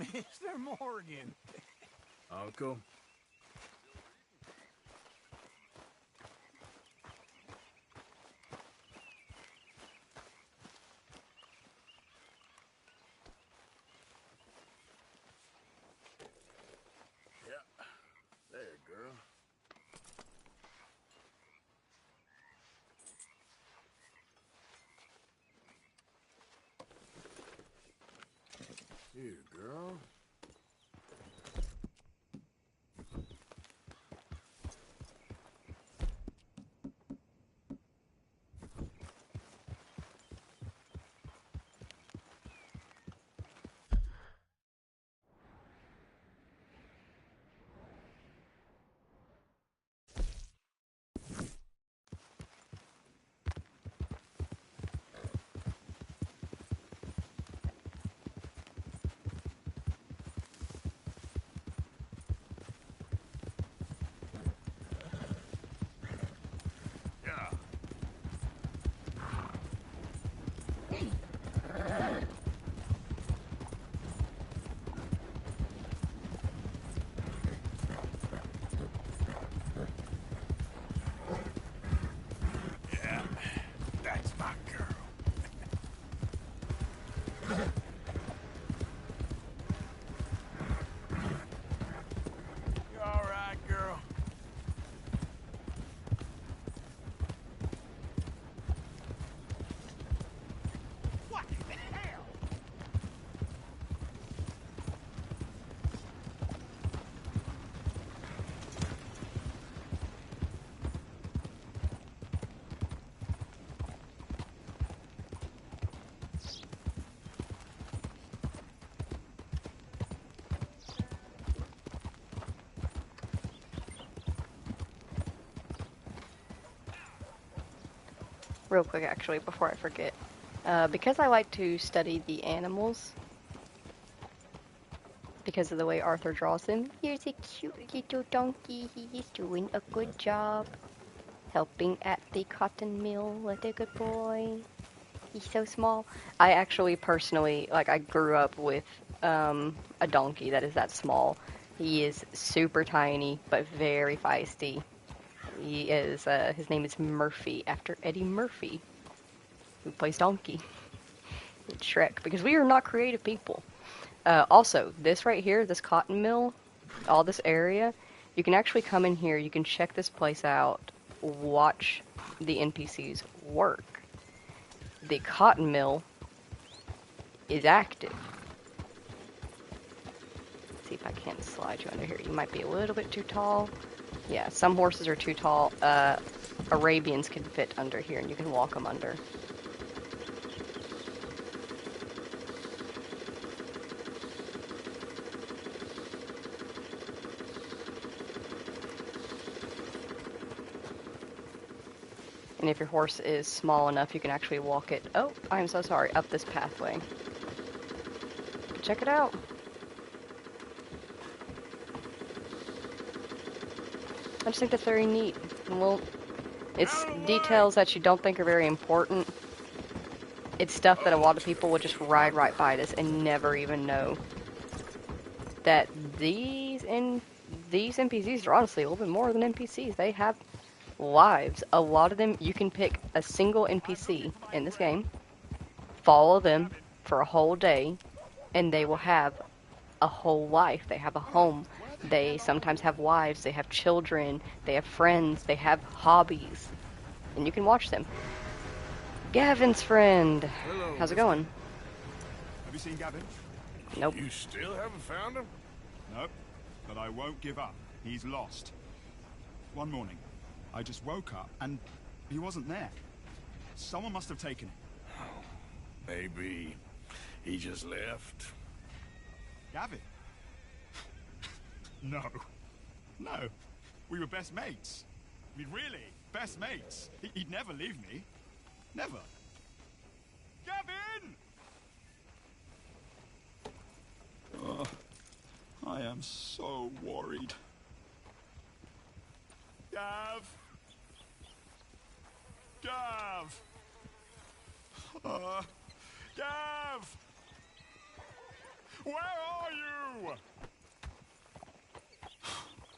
Mr. Morgan. Uncle. Yeah. There, girl. Here, girl. That's my girl. You all right, girl? What the hell? Real quick, actually, before I forget. Because I like to study the animals, because of the way Arthur draws them. Here's a cute little donkey. He is doing a good job. Helping at the cotton mill like a good boy. He's so small. I actually personally, like, I grew up with a donkey that is that small. He is super tiny, but very feisty. He is, his name is Murphy, after Eddie Murphy, who plays Donkey in Shrek, because we are not creative people. Also, this right here, this cotton mill, all this area, you can actually come in here, you can check this place out, watch the NPCs work. The cotton mill is active. Let's see if I can't slide you under here. You might be a little bit too tall. Yeah, some horses are too tall. Arabians can fit under here, and you can walk them under. And if your horse is small enough, you can actually walk it, oh, I'm so sorry, up this pathway. Check it out. I just think that's very neat. Well, it's details that you don't think are very important. It's stuff that a lot of people would just ride right by this and never even know that these NPCs are honestly a little bit more than NPCs. They have lives. A lot of them, you can pick a single NPC in this game, follow them for a whole day, and they will have a whole life. They have a home. They sometimes have wives, they have children, they have friends, they have hobbies, and you can watch them. Gavin's friend. Hello, How's it going? Have you seen Gavin? Nope. You still haven't found him? Nope, but I won't give up. He's lost. One morning, I just woke up and he wasn't there. Someone must have taken him. Maybe he just left. Gavin? No. No. We were best mates. I mean, really, best mates. He'd never leave me. Never. Gavin! Oh, I am so worried. Gav! Gav! Gav! Where are you?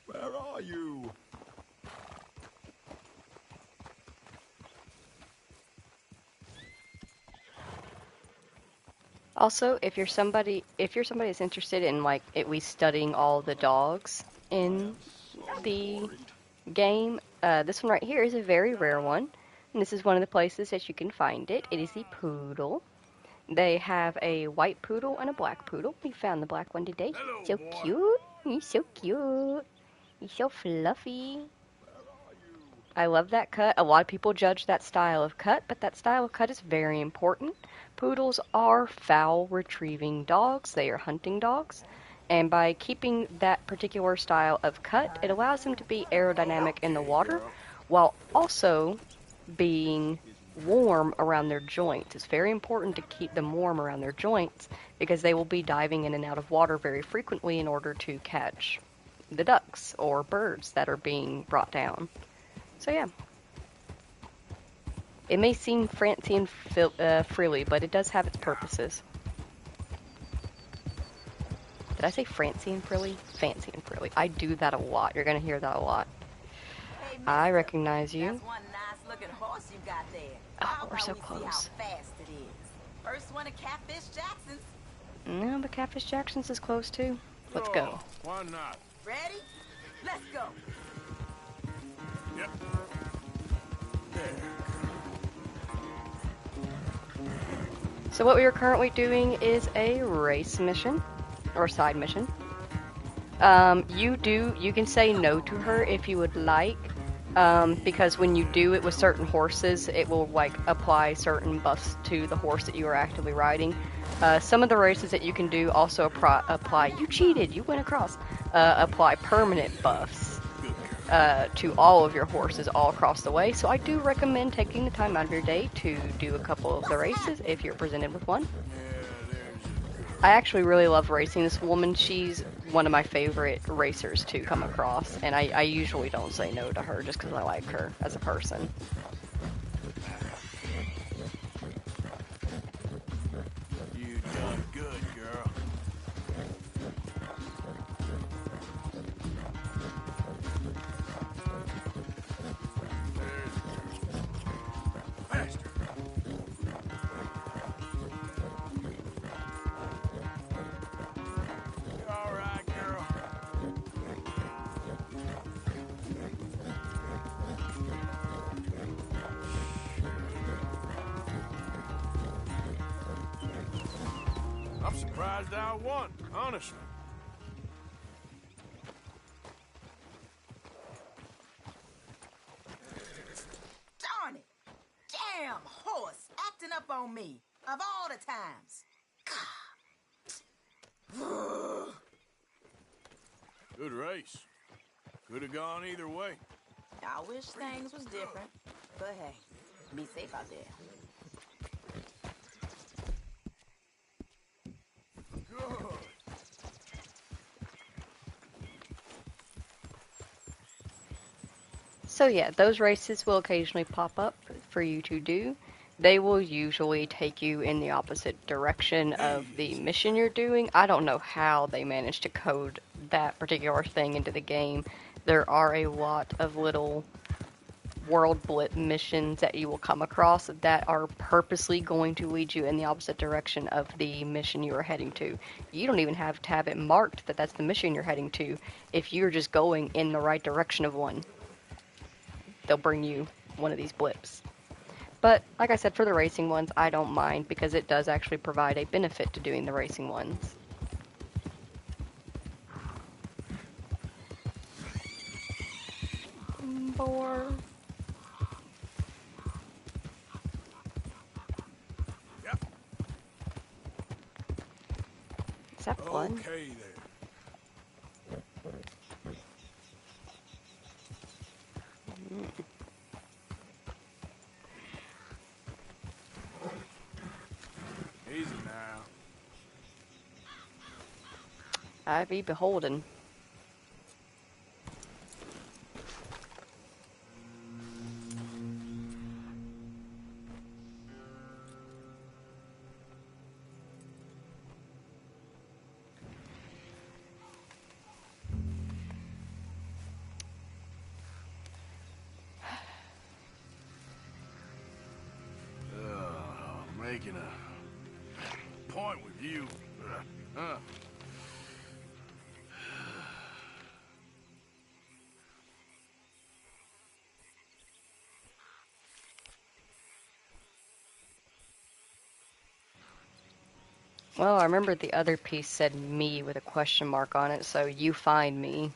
Where are you? Also, if you're somebody that's interested in like at least studying all the dogs in the game, this one right here is a very rare one, and this is one of the places that you can find it. It is the poodle. They have a white poodle and a black poodle. We found the black one today. He's so cute. He's so cute. He's so fluffy. I love that cut. A lot of people judge that style of cut, but that style of cut is very important. Poodles are fowl retrieving dogs. They are hunting dogs. And by keeping that particular style of cut, it allows them to be aerodynamic in the water while also being warm around their joints. It's very important to keep them warm around their joints because they will be diving in and out of water very frequently in order to catch the ducks or birds that are being brought down. So yeah. It may seem fancy and frilly, but it does have its purposes. Did I say fancy and frilly? Fancy and frilly. I do that a lot. You're going to hear that a lot. Hey, mister, I recognize you. That's one nice-looking horse you got there. Oh, we're so See close. how fast it is. First one at Catfish Jackson's. No, but Catfish Jackson's is close too. Let's go. Why not? Ready? Let's go. Yep. So what we are currently doing is a race mission, or side mission. You can say no to her if you would like, because when you do it with certain horses, it will like apply certain buffs to the horse that you are actively riding. Some of the races that you can do also apply. You cheated. You went across. Apply permanent buffs to all of your horses all across the way. So I do recommend taking the time out of your day to do a couple of the races if you're presented with one. I actually really love racing this woman. She's one of my favorite racers to come across, and I usually don't say no to her just because I like her as a person. You done good, girl. Faster. You all right, girl? I'm surprised I won, honestly. Darn it. Damn horse acting up on me. Of all the times. Good race. Could have gone either way. I wish things was different. But hey, be safe out there. Good. So yeah, those races will occasionally pop up for you to do. They will usually take you in the opposite direction of the mission you're doing. I don't know how they managed to code that particular thing into the game. There are a lot of little world blip missions that you will come across that are purposely going to lead you in the opposite direction of the mission you are heading to. You don't even have to have it marked that that's the mission you're heading to. If you're just going in the right direction of one, they'll bring you one of these blips. But, like I said, for the racing ones, I don't mind because it does actually provide a benefit to doing the racing ones. Boar. Yep. Is that blood? Okay there. Easy now. I be beholden. making a point with you. Well, I remember the other piece said me with a question mark on it, so you find me.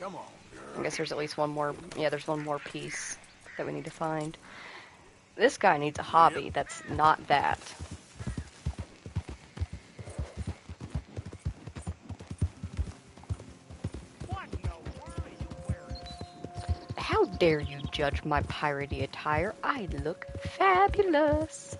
Come on, girl. I guess there's at least one more. Yeah, there's one more piece that we need to find. This guy needs a hobby that's not that. How dare you judge my piratey attire? I look fabulous.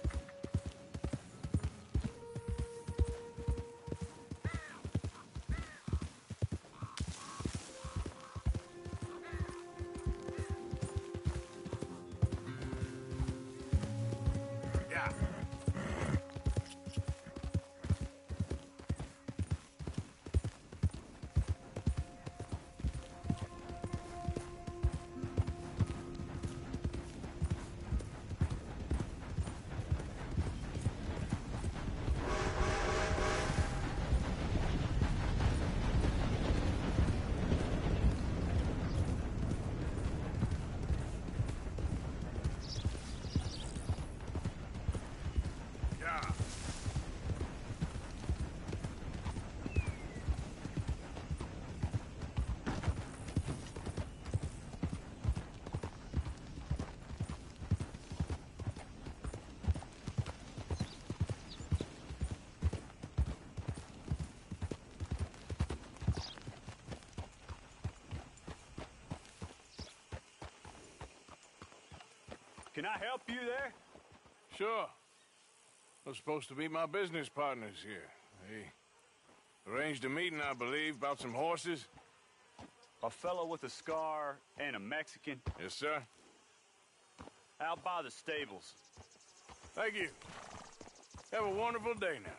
Can I help you there? Sure. They're supposed to be my business partners here. They arranged a meeting, I believe, about some horses. A fellow with a scar and a Mexican. Yes, sir. Out by the stables. Thank you. Have a wonderful day now.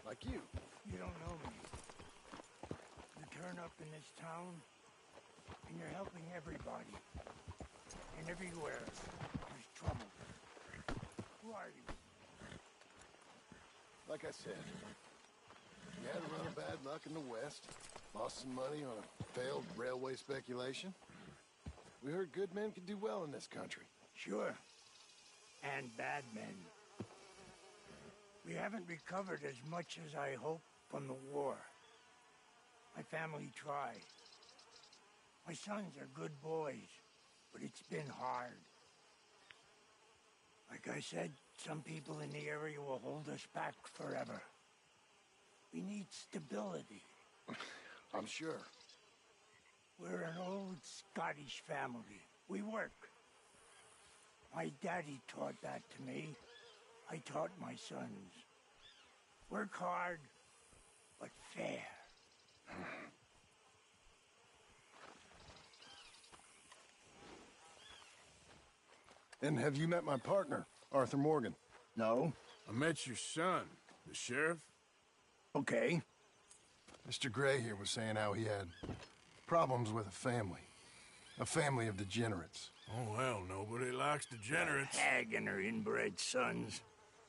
Like you. You don't know me. You turn up in this town, and you're helping everybody. And everywhere, there's trouble. Who are you? Like I said, you had a run of bad luck in the West, lost some money on a failed railway speculation. We heard good men could do well in this country. Sure. And bad men. We haven't recovered as much as I hoped from the war. My family tried. My sons are good boys, but it's been hard. Like I said, some people in the area will hold us back forever. We need stability. I'm sure. We're an old Scottish family. We work. My daddy taught that to me. I taught my sons. Work hard, but fair. And have you met my partner, Arthur Morgan? No. I met your son, the sheriff. Okay. Mr. Gray here was saying how he had problems with a family of degenerates. Oh, well, nobody likes degenerates. That hag and her inbred sons.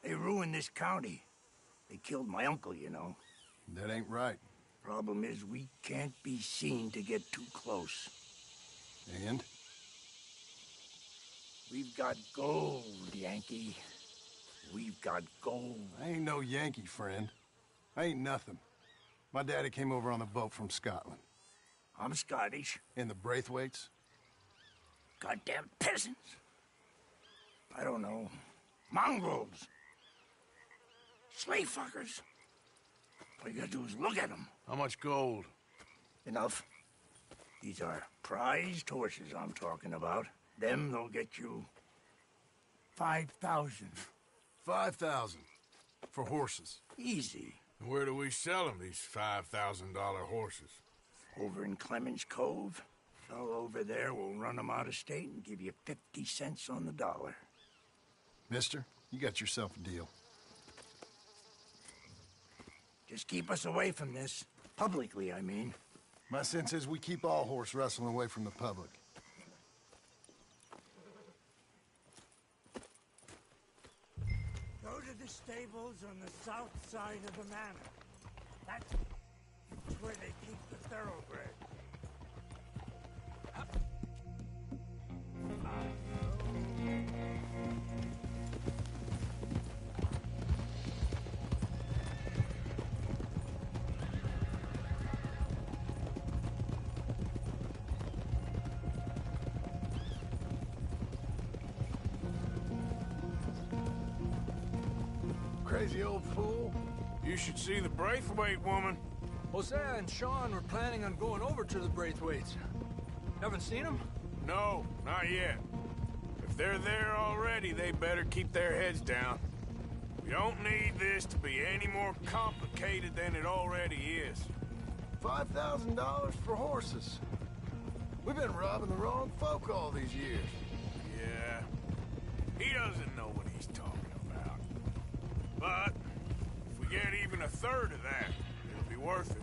They ruined this county. They killed my uncle, you know. That ain't right. Problem is, we can't be seen to get too close. And? We've got gold, Yankee. We've got gold. I ain't no Yankee, friend. I ain't nothing. My daddy came over on the boat from Scotland. I'm Scottish. And the Braithwaites? Goddamn peasants. I don't know. Mongrels. Slave fuckers. All you gotta do is look at them. How much gold? Enough. These are prized horses I'm talking about. Them, they'll get you 5,000. 5,000 for horses. Easy. And where do we sell them, these $5,000 horses? Over in Clemens Cove. Fellow over there will run them out of state and give you 50 cents on the dollar. Mister, you got yourself a deal. Just keep us away from this. Publicly, I mean. My sense is we keep all horse wrestling away from the public. Those are the stables on the south side of the manor. That's where they keep the thoroughbred. Crazy old fool. You should see the Braithwaite woman. Hosea and Sean were planning on going over to the Braithwaites. Haven't seen them? No, not yet. If they're there already, they better keep their heads down. We don't need this to be any more complicated than it already is. $5,000 for horses. We've been robbing the wrong folk all these years. Yeah. He doesn't know what he's talking about. But if we get even a third of that, it'll be worth it.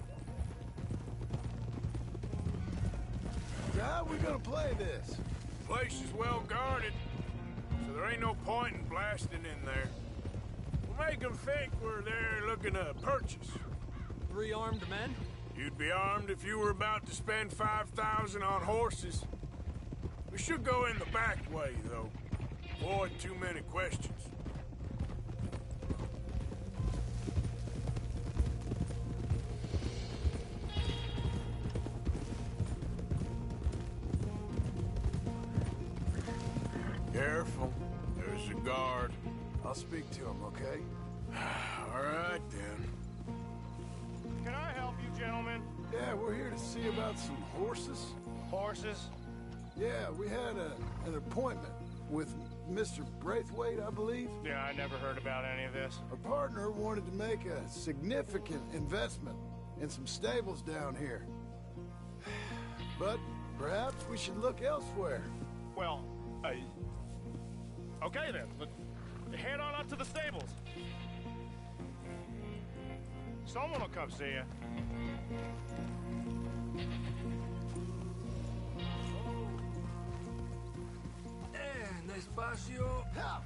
How are we gonna play this? The place is well guarded, so there ain't no point in blasting in there. We'll make them think we're there looking to purchase. 3 armed men? You'd be armed if you were about to spend 5,000 on horses. We should go in the back way, though. Avoid too many questions. Careful. There's a guard. I'll speak to him, okay? All right, then. Can I help you, gentlemen? Yeah, we're here to see about some horses. Horses? Yeah, we had an appointment with Mr. Braithwaite, I believe. Yeah, I never heard about any of this. Our partner wanted to make a significant investment in some stables down here. But perhaps we should look elsewhere. Well, okay then. Head on up to the stables. Someone will come see you. Despacio. Yeah.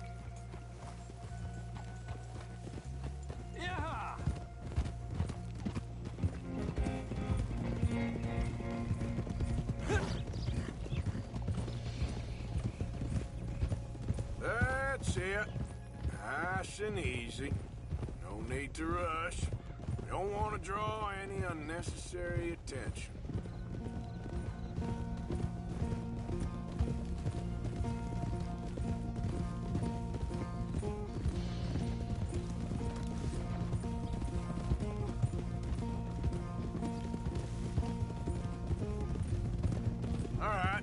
That's it. Nice and easy. No need to rush. We don't want to draw any unnecessary attention. All right.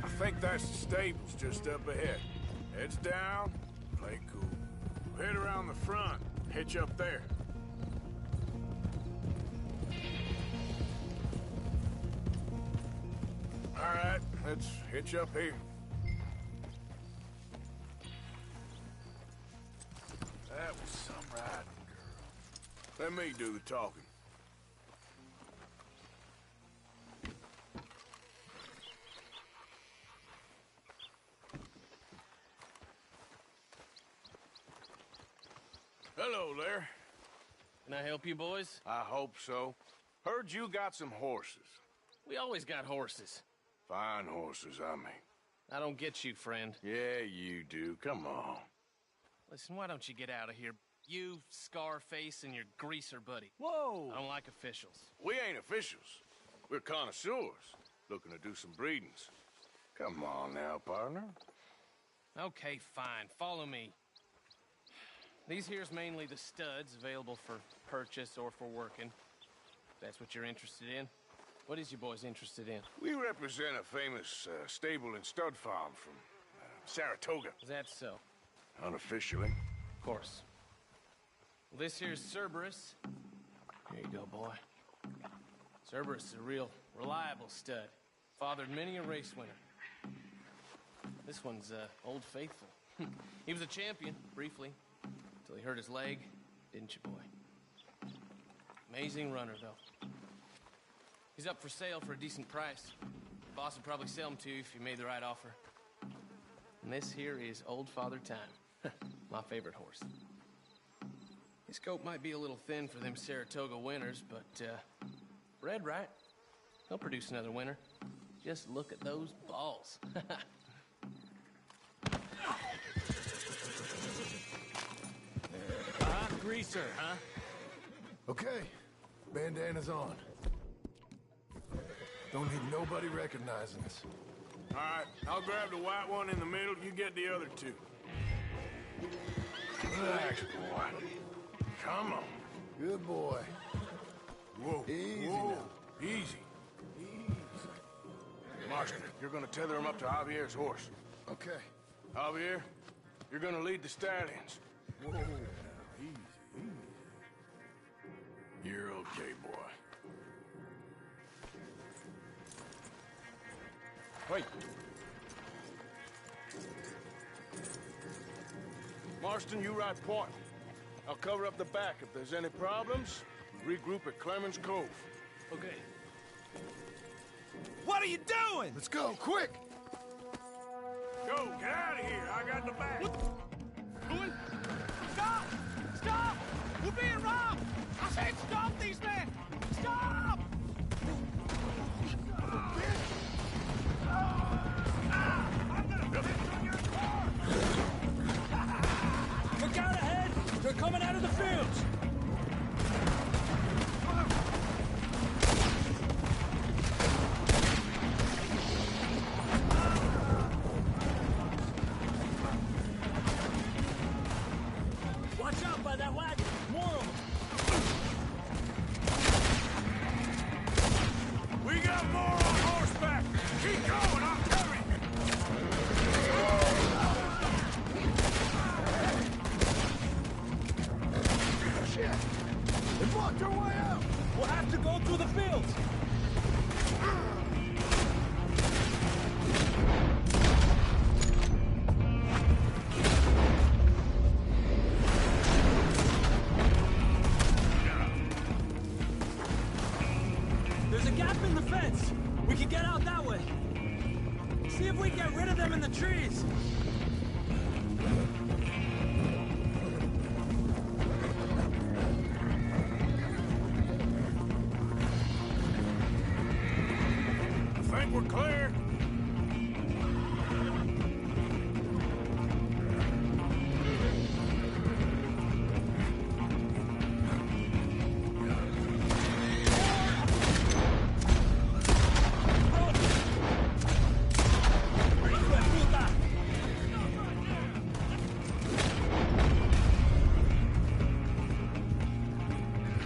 I think that's the stables just up ahead. Heads down, play cool. We'll head around the front, hitch up there. All right, let's hitch up here. That was some riding, girl. Let me do the talking. Hello there. Can I help you, boys? I hope so. Heard you got some horses. We always got horses. Fine horses, I mean. I don't get you, friend. Yeah, you do. Come on. Listen, why don't you get out of here? You, Scarface, and your greaser buddy. Whoa! I don't like officials. We ain't officials. We're connoisseurs, looking to do some breedings. Come on now, partner. Okay, fine. Follow me. These here's mainly the studs available for purchase or for working. If that's what you're interested in. What is you boys interested in? We represent a famous stable and stud farm from Saratoga. Is that so? Unofficially. Of course. Well, this here's Cerberus. Here you go, boy. Cerberus is a real reliable stud. Fathered many a race winner. This one's Old Faithful. He was a champion, briefly, until he hurt his leg, didn't you, boy? Amazing runner, though. He's up for sale for a decent price. Boss would probably sell him to you if you made the right offer. And this here is Old Father Time, my favorite horse. His coat might be a little thin for them Saratoga winters, but bred right, he'll produce another winter. Just look at those balls. Greaser, huh? Okay, bandana's on. Don't need nobody recognizing us. All right, I'll grab the white one in the middle. You get the other two. Relax, boy. Come on. Good boy. Whoa. Easy whoa. now. Easy. Marston, you're gonna tether him up to Javier's horse. Okay. Javier, you're gonna lead the stallions. Whoa. Easy. You're okay, boy. Wait. Marston, you ride point. I'll cover up the back. If there's any problems, regroup at Clemens Cove. Okay. What are you doing? Let's go, quick! Go, get out of here. I got the back. Going? Stop! Stop! We're being robbed! I said stop these men! Stop! Look out ahead! They're coming out of the fields! Watch out by that wagon! More of them! We got more on horseback. Keep going. I'll cover you. Shit! They blocked our way out! We'll have to go through the fields! There's a gap in the fence. We can get out that way. See if we can get rid of them in the trees. I think we're clear.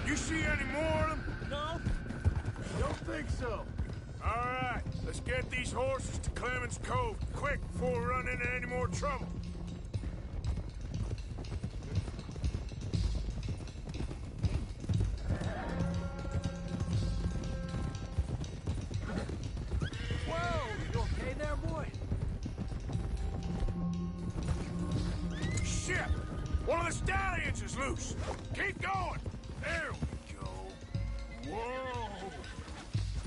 You see any more of them? No? Don't think so. All right, let's get these horses to Clemens Cove quick before we run into any more trouble. Whoa! You okay there, boy? Shit! One of the stallions is loose. Keep going. There we go. Whoa!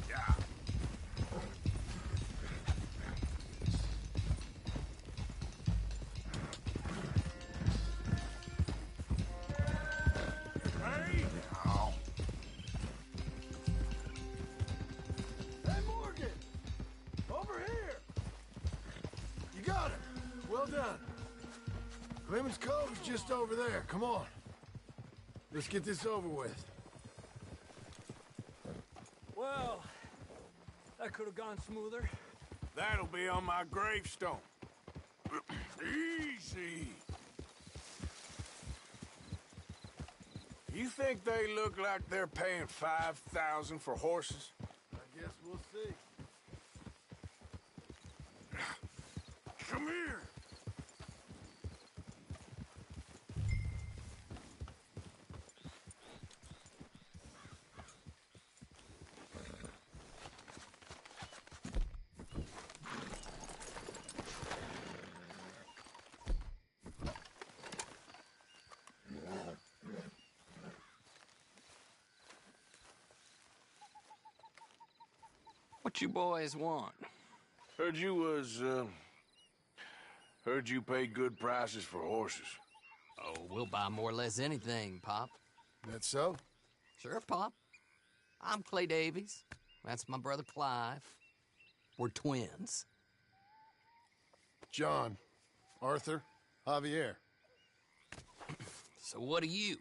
Yeah. Hey, now. Hey, Morgan! Over here! You got him. Well done. Clemens Cove's just over there. Come on. Let's get this over with. Well, that could have gone smoother. That'll be on my gravestone. Easy. You think they look like they're paying $5,000 for horses? I Guess we'll see. Come here! What you boys want? Heard you paid good prices for horses. Oh, we'll buy more or less anything, Pop. That so? Sure, Pop. I'm Clay Davies. That's my brother Clive. We're twins. John, Arthur, Javier. So what are you?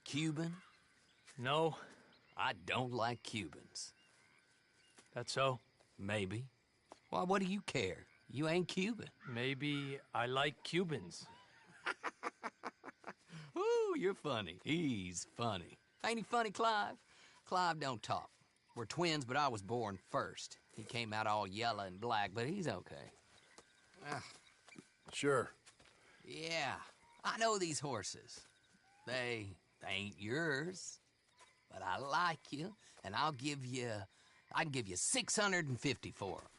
Cuban? No. I don't like Cubans. That so? Maybe. Why, what do you care? You ain't Cuban. Maybe I like Cubans. Ooh, you're funny. He's funny. Ain't he funny, Clive? Clive don't talk. We're twins, but I was born first. He came out all yellow and black, but he's okay. Sure. Yeah, I know these horses. They ain't yours, but I like you, and I can give you 650 for them.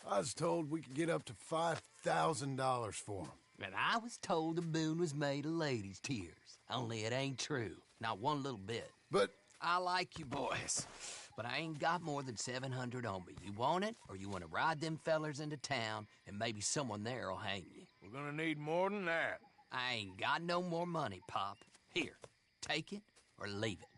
I was told we could get up to $5,000 for them. And I was told the moon was made of ladies' tears. Only it ain't true. Not one little bit. But I like you boys, but I ain't got more than 700 on me. You want it, or you want to ride them fellers into town, and maybe someone there'll hang you? We're gonna need more than that. I ain't got no more money, Pop. Here, take it or leave it.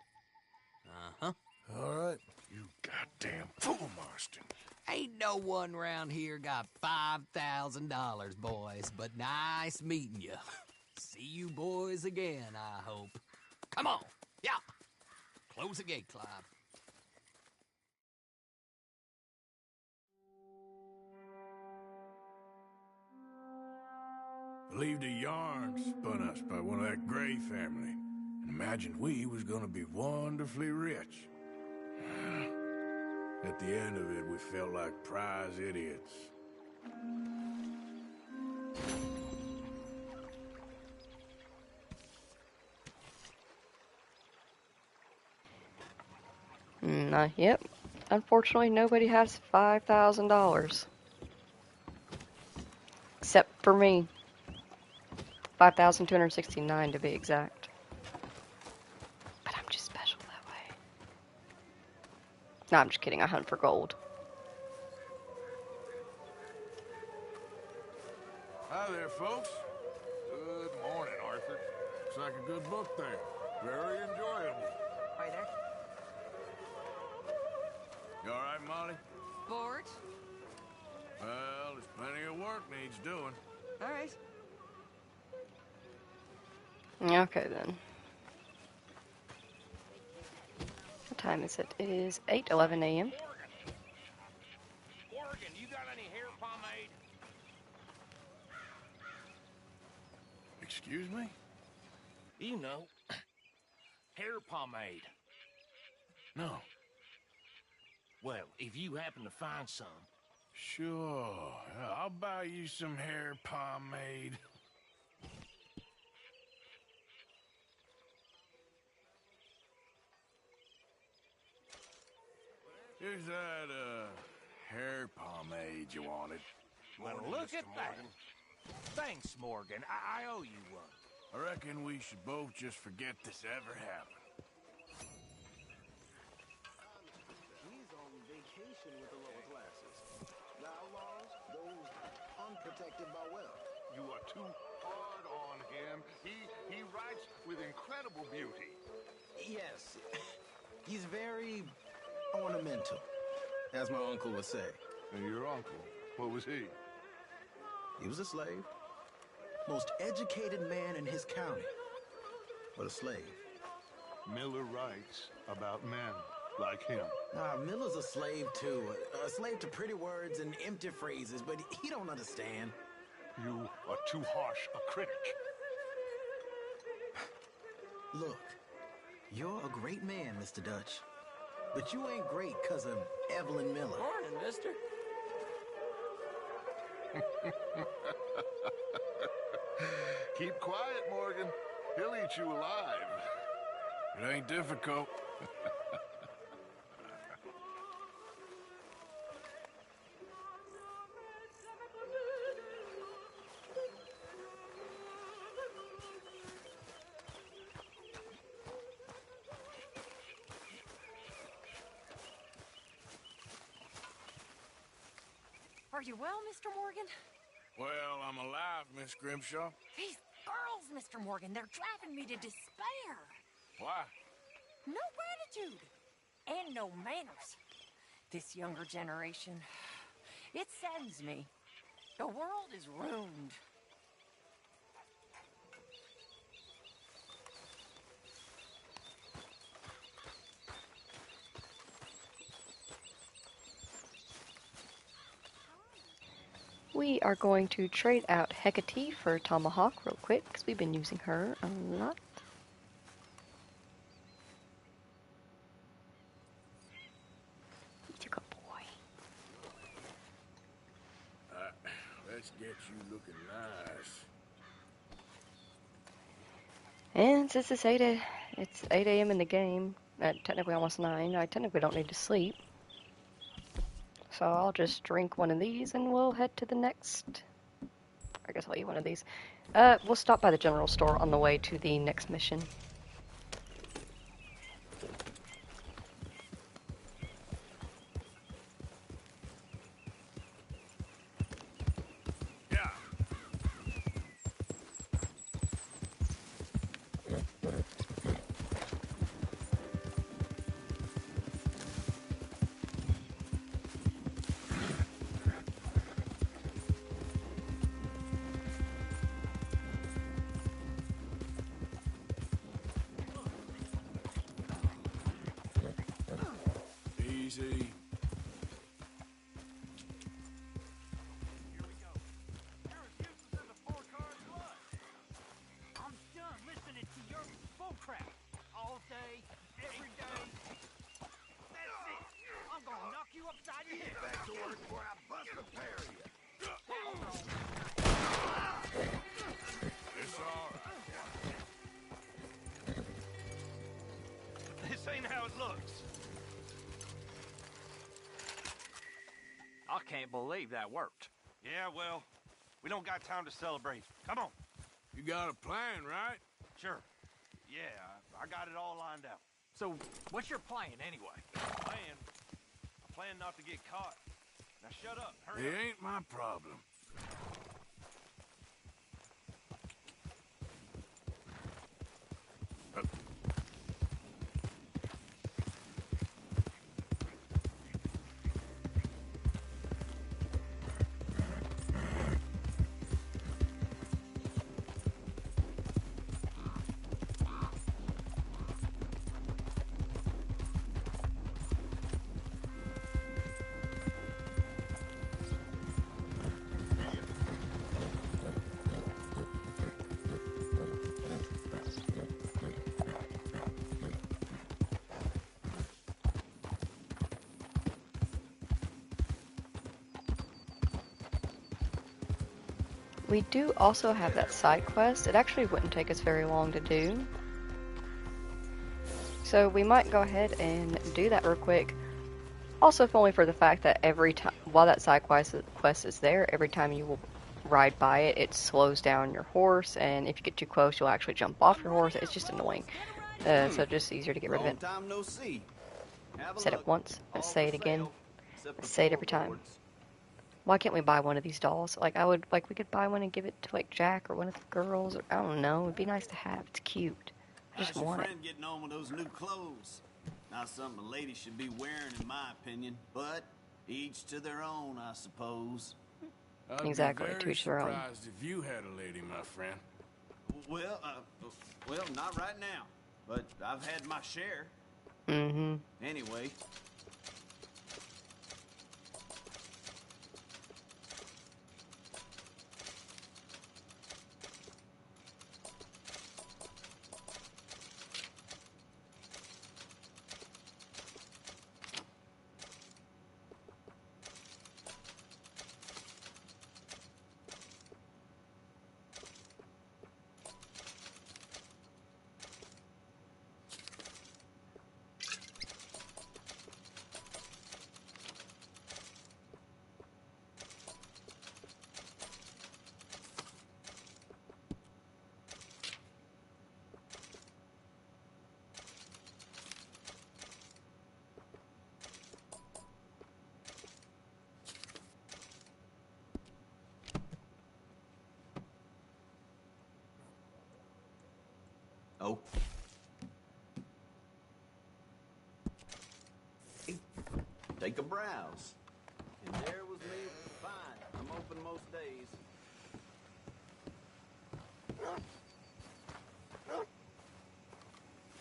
Uh-huh. All right. You goddamn fool, Marston. Ain't no one round here got $5,000, boys, but nice meeting you. See you boys again, I hope. Come on, yeah. Close the gate, Clive. Believed a yarn spun us by one of that Gray family, and imagined we was gonna be wonderfully rich. At the end of it, we felt like prize idiots. Yep. Unfortunately, nobody has $5,000. Except for me. 5,269 to be exact. But I'm just special that way. No, I'm just kidding. I hunt for gold. Hi there, folks. Good morning, Arthur. Looks like a good book there. Very enjoyable. Hi there. You all right, Molly? Bored? Well, there's plenty of work needs doing. All right. Okay, then. What time is it? It is 8:11 a.m. Morgan, you got any hair pomade? Excuse me? You know, hair pomade. No. Well, if you happen to find some. Sure. I'll buy you some hair pomade. Here's that, hair pomade you wanted. Well, look at that. Thanks, Morgan. I owe you one. I reckon we should both just forget this ever happened. He's on vacation with the lower classes. The outlaws, those unprotected by wealth. You are too hard on him. He writes with incredible beauty. Yes, he's very ornamental, as my uncle would say. And your uncle, what was he? He was a slave. Most educated man in his county, but a slave. Miller writes about men like him. Miller's a slave too. A slave to pretty words and empty phrases, but he don't understand. You are too harsh a critic. Look, you're a great man, Mr. Dutch. But you ain't great because of Evelyn Miller. Morning, mister. Keep quiet, Morgan. He'll eat you alive. It ain't difficult. Are you well, Mr. Morgan? Well, I'm alive, Miss Grimshaw. These girls, Mr. Morgan, they're driving me to despair. Why? No gratitude and no manners. This younger generation, it saddens me. The world is ruined. We are going to trade out Hecate for Tomahawk real quick, because we've been using her a lot. He's a good boy. Let's get you looking nice. And since it's 8 a.m. in the game, technically almost 9, I technically don't need to sleep. So I'll just drink one of these and we'll head to the next. I guess I'll eat one of these. We'll stop by the general store on the way to the next mission. Easy. I'm done listening to your bullcrap all day, every day. That's it. I'm gonna knock you upside your head. Back to work before I bust a pair of you. It's all right. This ain't how it looks. I can't believe that worked. Yeah, well, we don't got time to celebrate. Come on. You got a plan, right? Sure. Yeah, I got it all lined out. So, what's your plan anyway? Plan? I plan not to get caught. Now shut up. Hurry It up. ain't my problem. We do also have that side quest. It actually wouldn't take us very long to do. So we might go ahead and do that real quick. Also, if only for the fact that every time, while that side quest is there, every time you will ride by it, it slows down your horse, and if you get too close, you'll actually jump off your horse. It's just annoying. So just easier to get rid of it. Long time no see. Have a Said it look. once, let's All say for it again. sale, except the Say it every time. floorboards. Why can't we buy one of these dolls? Like, we could buy one and give it to, like, Jack or one of the girls, or, I don't know. It'd be nice to have. It's cute. I just How's your want it. friend getting on with those new clothes? Not something a lady should be wearing, in my opinion. But each to their own, I suppose. I'd Exactly, be to very each their own. surprised if you had a lady, my friend. Well, not right now. But I've had my share. Mm-hmm. Anyway. take a browse. And there was me fine. I'm open most days.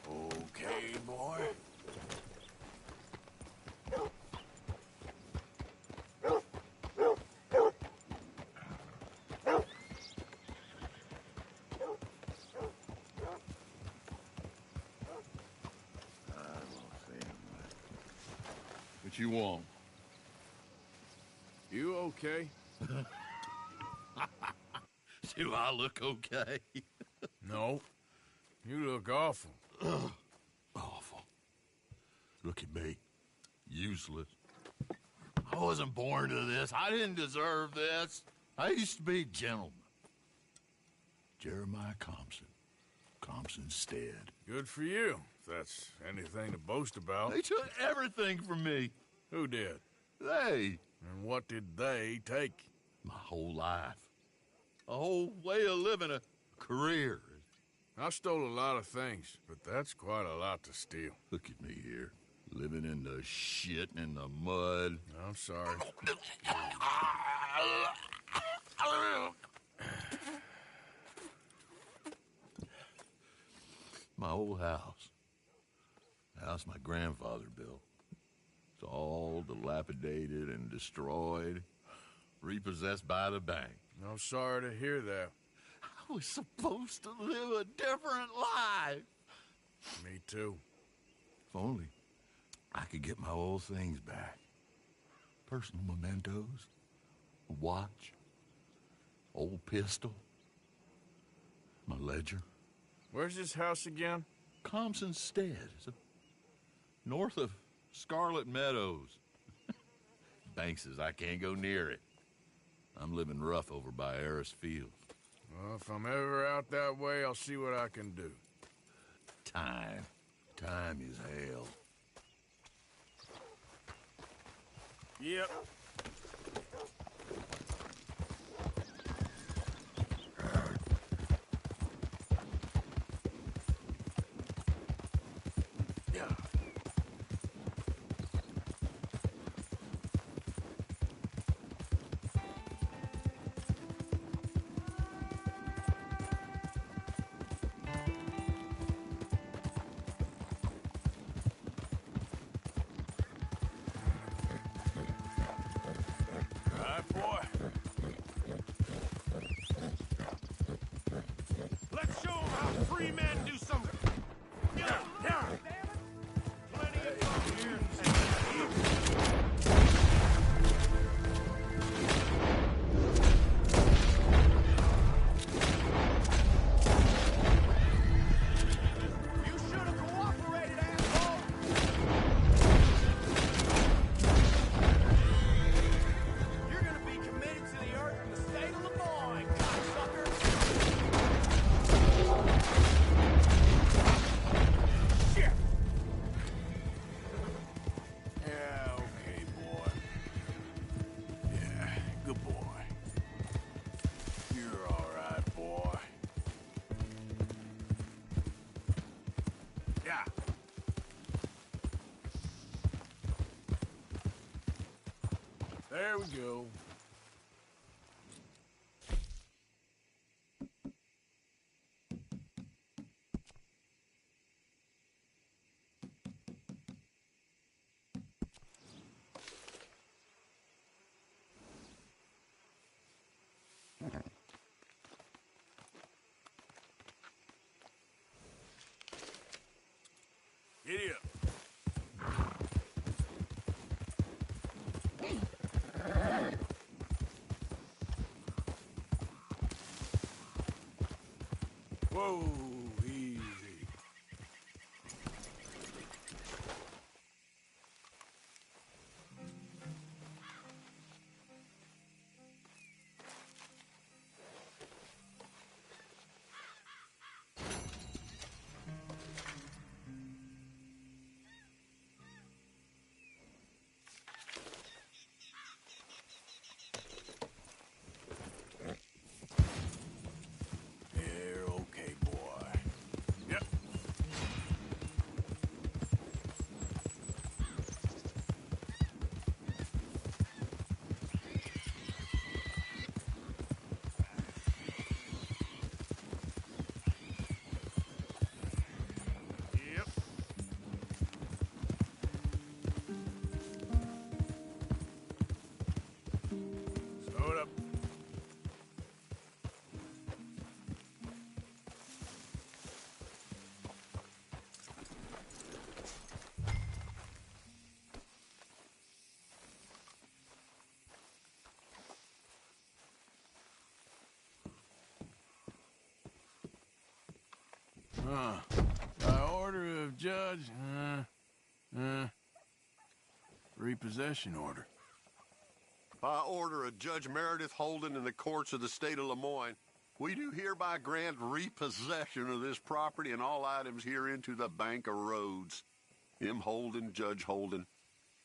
Okay, boy. What you want? You okay? Do I look okay? No. You look awful. Awful. Look at me. Useless. I wasn't born to this. I didn't deserve this. I used to be a gentleman. Jeremiah Compson. Compson Stead. Good for you, if that's anything to boast about. They took everything from me. Who did? They. And what did they take? My whole life. A whole way of living, a career. I stole a lot of things, but that's quite a lot to steal. Look at me here, living in the shit and in the mud. I'm sorry. My old house. The house my grandfather built. It's all dilapidated and destroyed, repossessed by the bank. I'm sorry to hear that. I was supposed to live a different life. Me too. If only I could get my old things back. Personal mementos, a watch, old pistol, my ledger. Where's this house again? Compson Stead. It's north of Scarlet Meadows. Bank says I can't go near it. I'm living rough over by Harris Field. Well, if I'm ever out that way, I'll see what I can do. Time. Time is hell. Yep. Let's show them how free men do something. Yeah. Plenty of fun here. You should have cooperated, asshole. You're gonna be committed to the earth in the state of Lemoyne, cocksucker. Shit! Yeah, okay, boy. Yeah, good boy. You're all right, boy. Yeah. There we go. Giddy up. Whoa, easy. You're okay, boy. By order of Judge... repossession order. By order of Judge Meredith Holden in the courts of the state of Lemoyne, we do hereby grant repossession of this property and all items herein to the Bank of Rhodes. M. Holden, Judge Holden,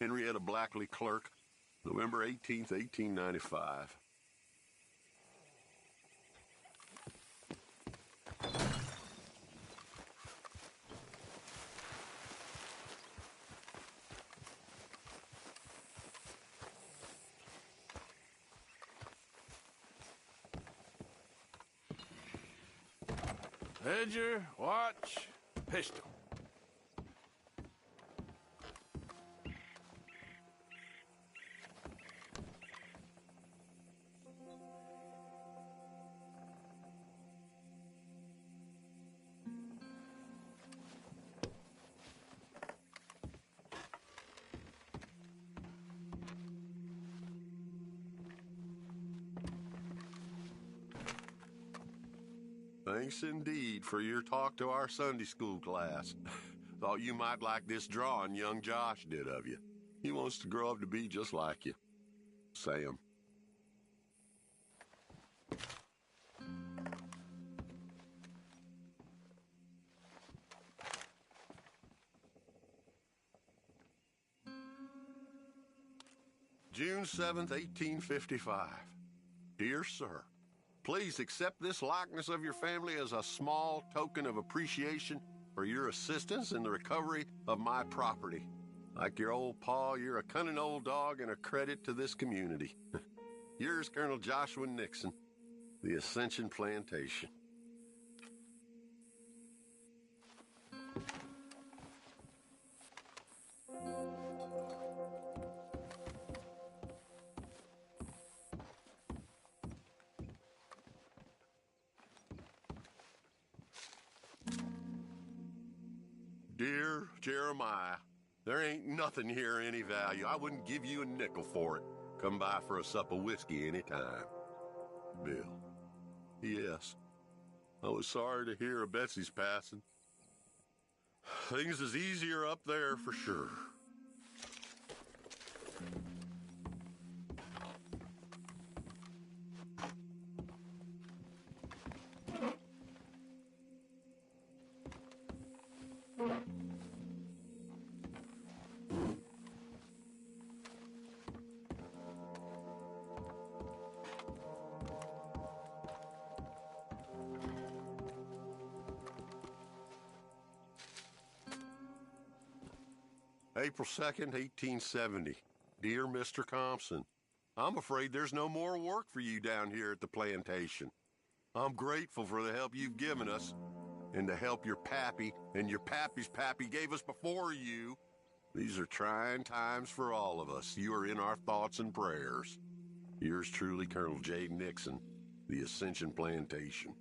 Henrietta Blackley, Clerk, November 18th, 1895. Ledger, watch, pistol. Thanks indeed for your talk to our Sunday school class. Thought you might like this drawing young Josh did of you. He wants to grow up to be just like you. Sam. June 7th, 1855. Dear Sir, please accept this likeness of your family as a small token of appreciation for your assistance in the recovery of my property. Like your old pa, you're a cunning old dog and a credit to this community. Yours, Colonel Joshua Nixon, the Ascension Plantation. Dear Jeremiah, there ain't nothing here any value. I wouldn't give you a nickel for it. Come by for a sup of whiskey anytime. Bill. Yes. I was sorry to hear of Betsy's passing. Things is easier up there for sure. April 2nd, 1870. Dear Mr. Compson, I'm afraid there's no more work for you down here at the plantation. I'm grateful for the help you've given us, and the help your pappy and your pappy's pappy gave us before you. These are trying times for all of us. You are in our thoughts and prayers. Yours truly, Colonel J. Nixon, the Ascension Plantation.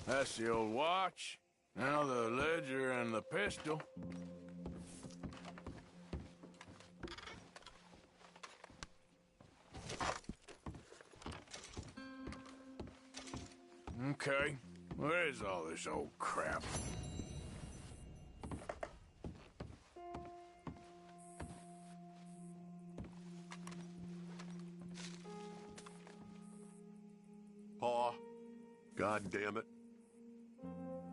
That's the old watch. Now the ledger and the pistol. Okay, where is all this old crap? Pa, God damn it.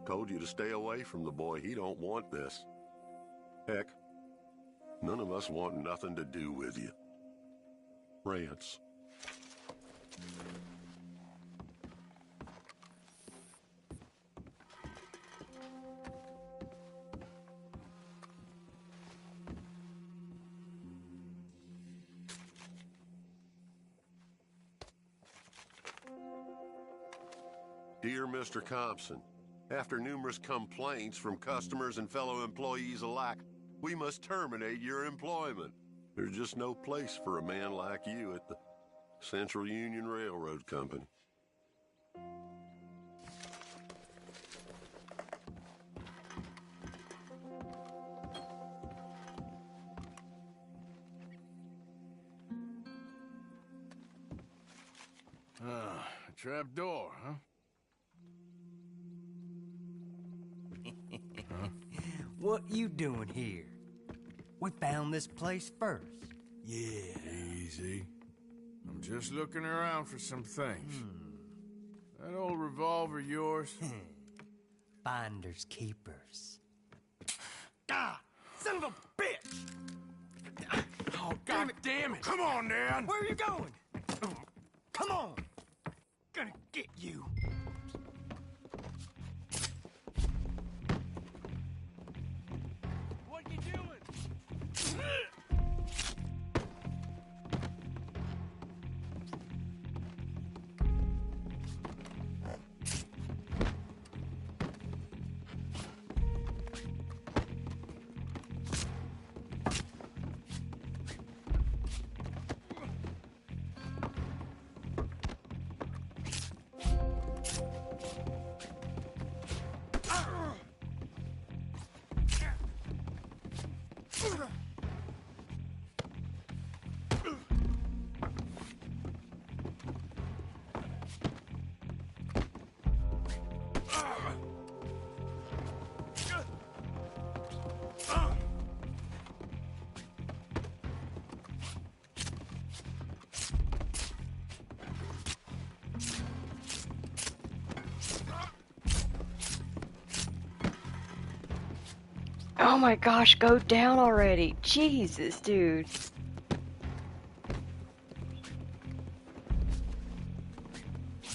Told you to stay away from the boy. He don't want this. Heck, none of us want nothing to do with you. Rance. Dear Mr. Compson, after numerous complaints from customers and fellow employees alike, we must terminate your employment. There's just no place for a man like you at the Central Union Railroad Company. trap door, huh? What you doing here? We found this place first. Yeah. Easy. I'm just looking around for some things. That old revolver yours? Finders keepers. Ah! Son of a bitch! Oh, God damn it! Come on, Dan! Where are you going? Come on! Gonna get you. What you doing? Oh my gosh, go down already. Jesus, dude.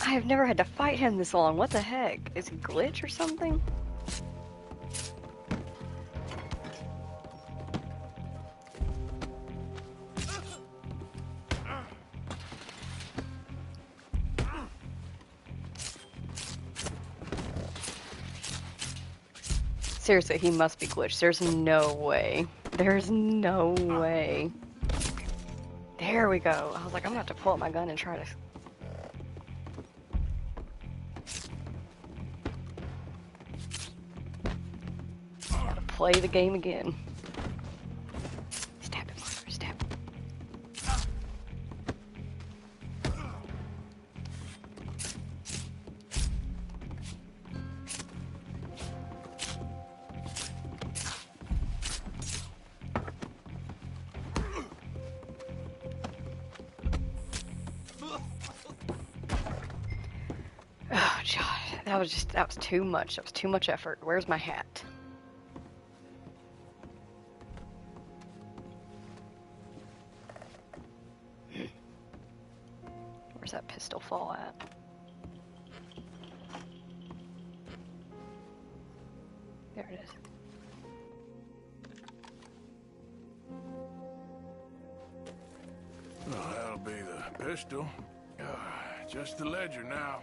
I have never had to fight him this long. What the heck? Is it a glitch or something? Seriously, he must be glitched. There's no way. There's no way. There we go. I was like, I'm gonna have to pull out my gun and try to... Gotta play the game again. Stab him, Arthur, stab him. Oh, God. That was too much. That was too much effort. Where's my hat? Where's that pistol fall at? There it is. Well, that'll be the pistol. Just the ledger now.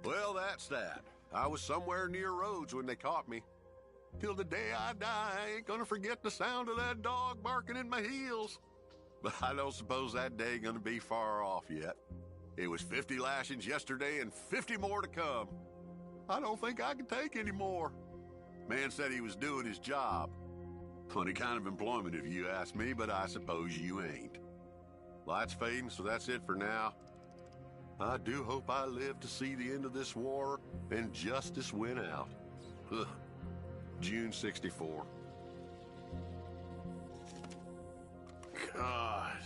Well, that's that. I was somewhere near Rhodes when they caught me. Till the day I die, I ain't gonna forget the sound of that dog barking in my heels. But I don't suppose that day gonna be far off yet. It was 50 lashings yesterday and 50 more to come. I don't think I can take any more. Man said he was doing his job. Funny kind of employment if you ask me, but I suppose you ain't. Light's fading, so that's it for now. I do hope I live to see the end of this war and justice win out. Ugh. June 64. God.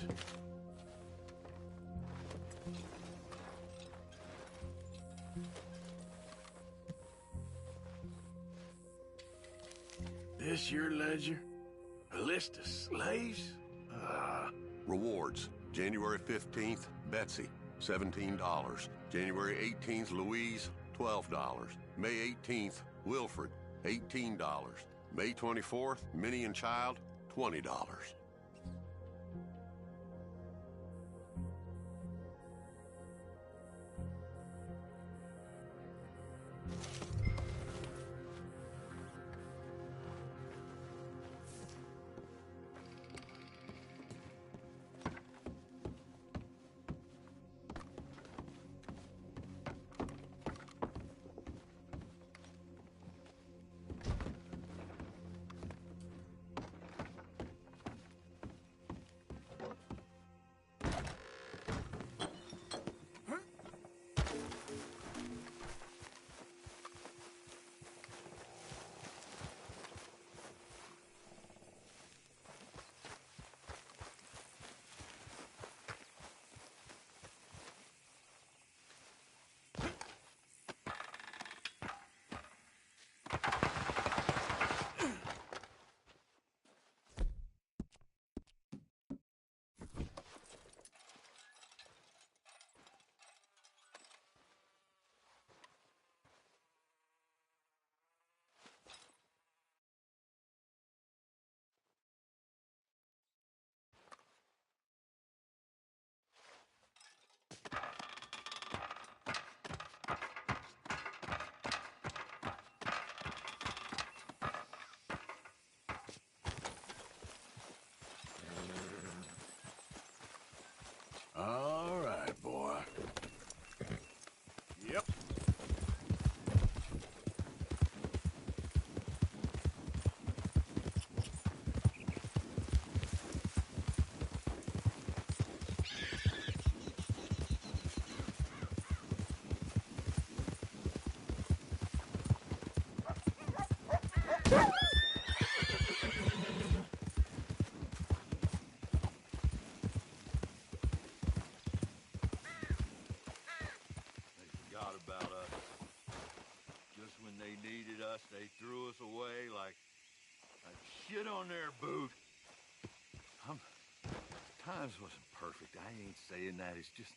This your ledger? A list of slaves? Rewards. January 15th, Betsy, $17. January 18th, Louise, $12. May 18th, Wilfred, $18. May 24th, Minnie and Child, $20. All right, boy. Yep. Forgot about us. Just when they needed us, they threw us away like shit on their boot. Times wasn't perfect. I ain't saying that. It's just...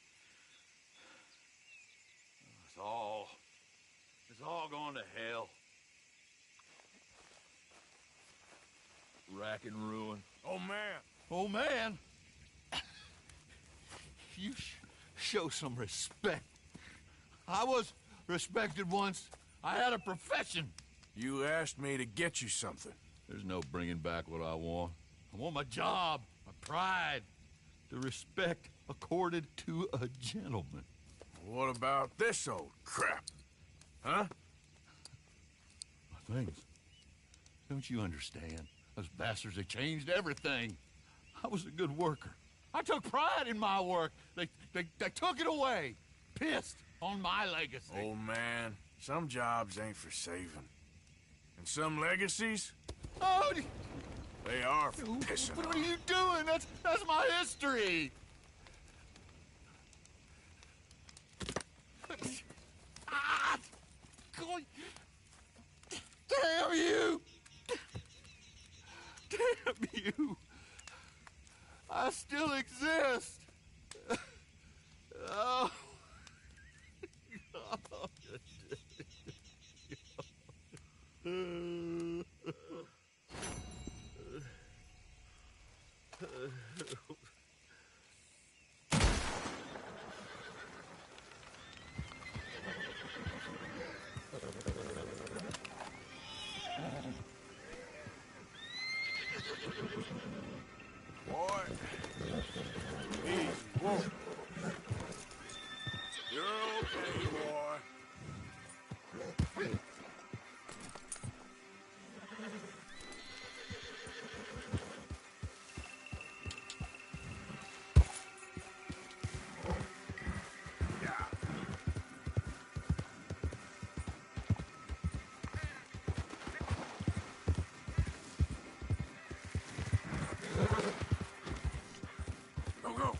It's all gone to hell. Rack and ruin. Oh, man. Oh, man. You show some respect. I was respected once. I had a profession. You asked me to get you something. There's no bringing back what I want. I want my job, my pride, the respect accorded to a gentleman. What about this old crap? Huh? My things. Don't you understand? Those bastards, they changed everything. I was a good worker. I took pride in my work. They took it away. Pissed on my legacy. Oh, man. Some jobs ain't for saving. And some legacies? Oh, they are for pissing what on. are you doing? That's my history. Ah! God. Damn you! Damn you! I still exist. Oh. Boy. Easy. Whoa. You're okay, boy. Go, go.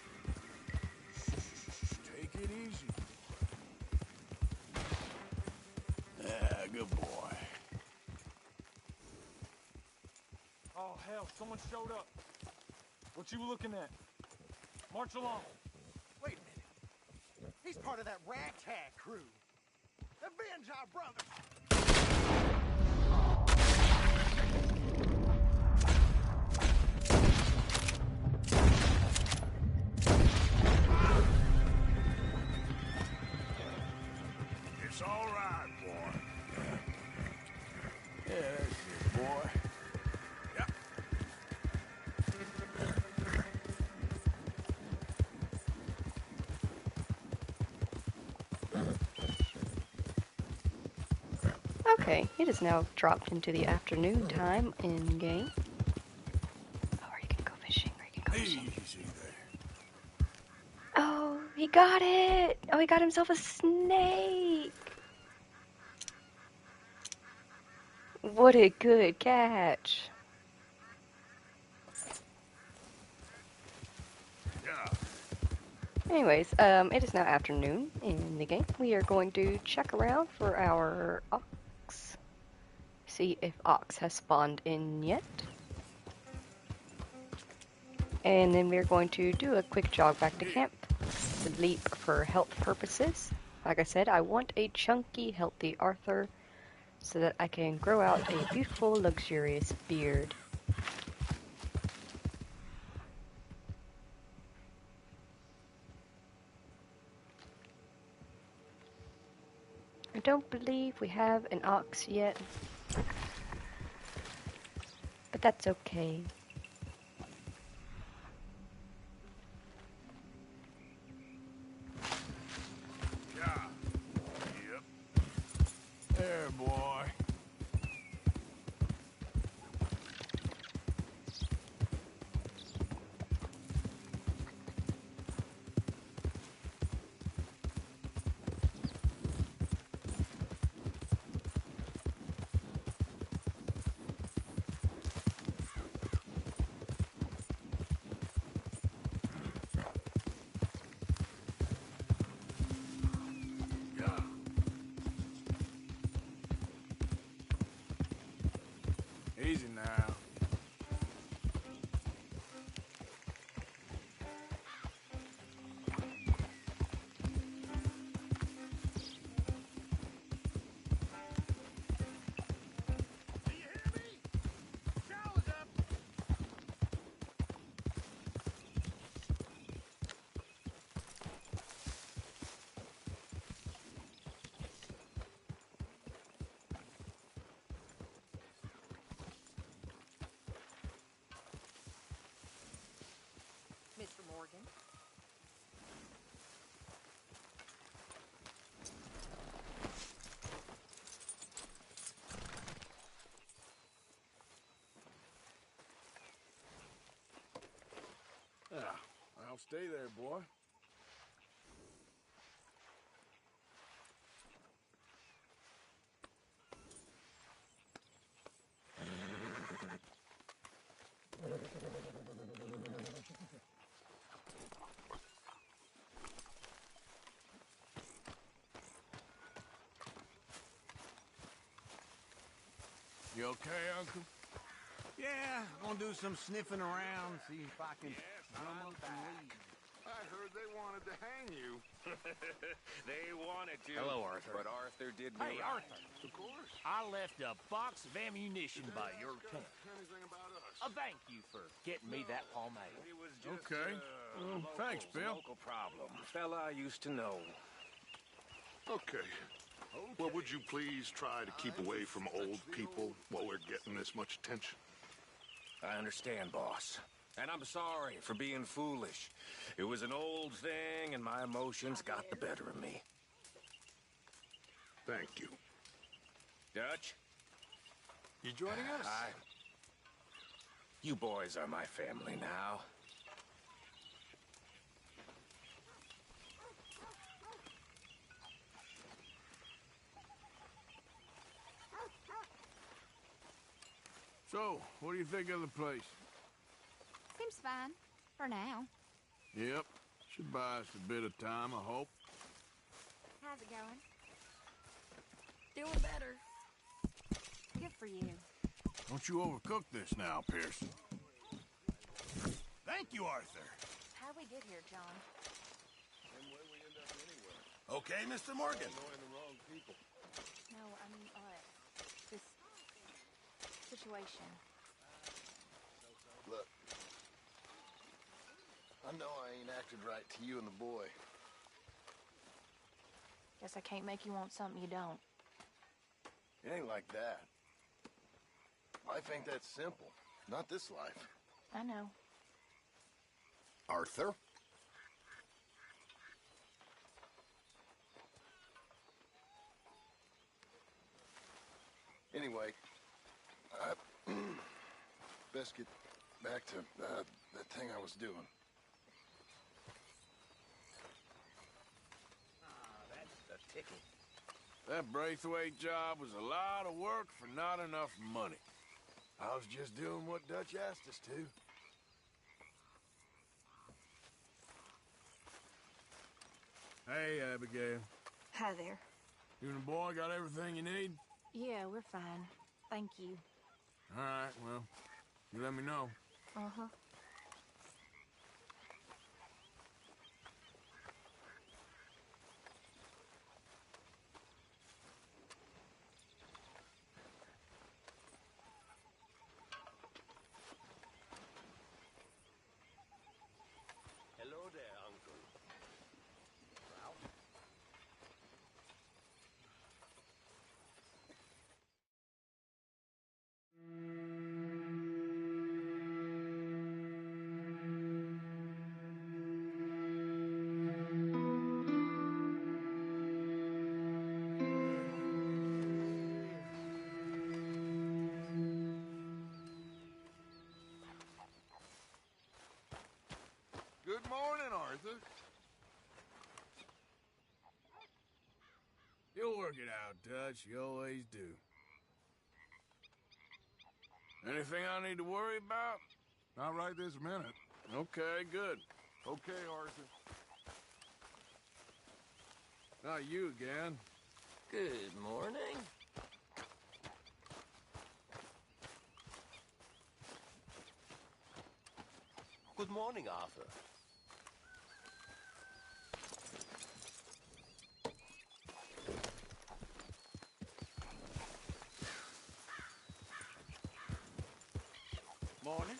Take it easy. Yeah, good boy. Oh, hell, someone showed up. What you looking at? March along. Wait a minute. He's part of that ragtag crew. Avenge our brother! It's all right, boy. Yeah, that's it, boy. Okay, it is now dropped into the afternoon time in game. Oh, or you can go fishing, or you can go fishing. Easy there. Oh, he got it! Oh, he got himself a snake! What a good catch. Yeah. Anyways, it is now afternoon in the game. We are going to check around for our ox. See if ox has spawned in yet. And then we're going to do a quick jog back to camp. Sleep for health purposes. Like I said, I want a chunky, healthy Arthur so that I can grow out a beautiful, luxurious beard. I don't believe we have an ox yet, but that's okay. Yeah. Yep. There, boy. Easy now. Mr. Morgan. Yeah. I'll stay there, boy. You okay, Uncle? Yeah, gonna do some sniffing around, see if I can drum up some leads. I heard they wanted to hang you. They wanted to. Hello, Arthur. But Arthur did me Hey, right. Arthur. Of course. I left a box of ammunition by your tent. Anything about us? A thank you for getting me that pomade. It was just Okay. a Thanks, Bill. local problem. Fella I used to know. Okay. Well, would you please try to keep away from old people while we're getting this much attention? I understand, boss. And I'm sorry for being foolish. It was an old thing, and my emotions got the better of me. Thank you. Dutch? You joining us? You boys are my family now. So, what do you think of the place? Seems fine. For now. Yep. Should buy us a bit of time, I hope. How's it going? Doing better. Good for you. Don't you overcook this now, Pearson. Thank you, Arthur. How'd we get here, John? Okay, Mr. Morgan? No, I mean this situation. Look, I know I ain't acted right to you and the boy. Guess I can't make you want something you don't. It ain't like that. Life ain't that simple. Not this life. I know. Arthur? Anyway, best get back to that thing I was doing. That's a ticket. That Braithwaite job was a lot of work for not enough money. I was just doing what Dutch asked us to. Hey, Abigail. Hi there. You and the boy got everything you need? Yeah, we're fine. Thank you. All right, well, you let me know. Uh-huh. Hello there, Uncle. Good morning, Arthur. You'll work it out, Dutch. You always do. Anything I need to worry about? Not right this minute. Okay, good. Okay, Arthur. Not you again. Good morning. Good morning, Arthur. Morning.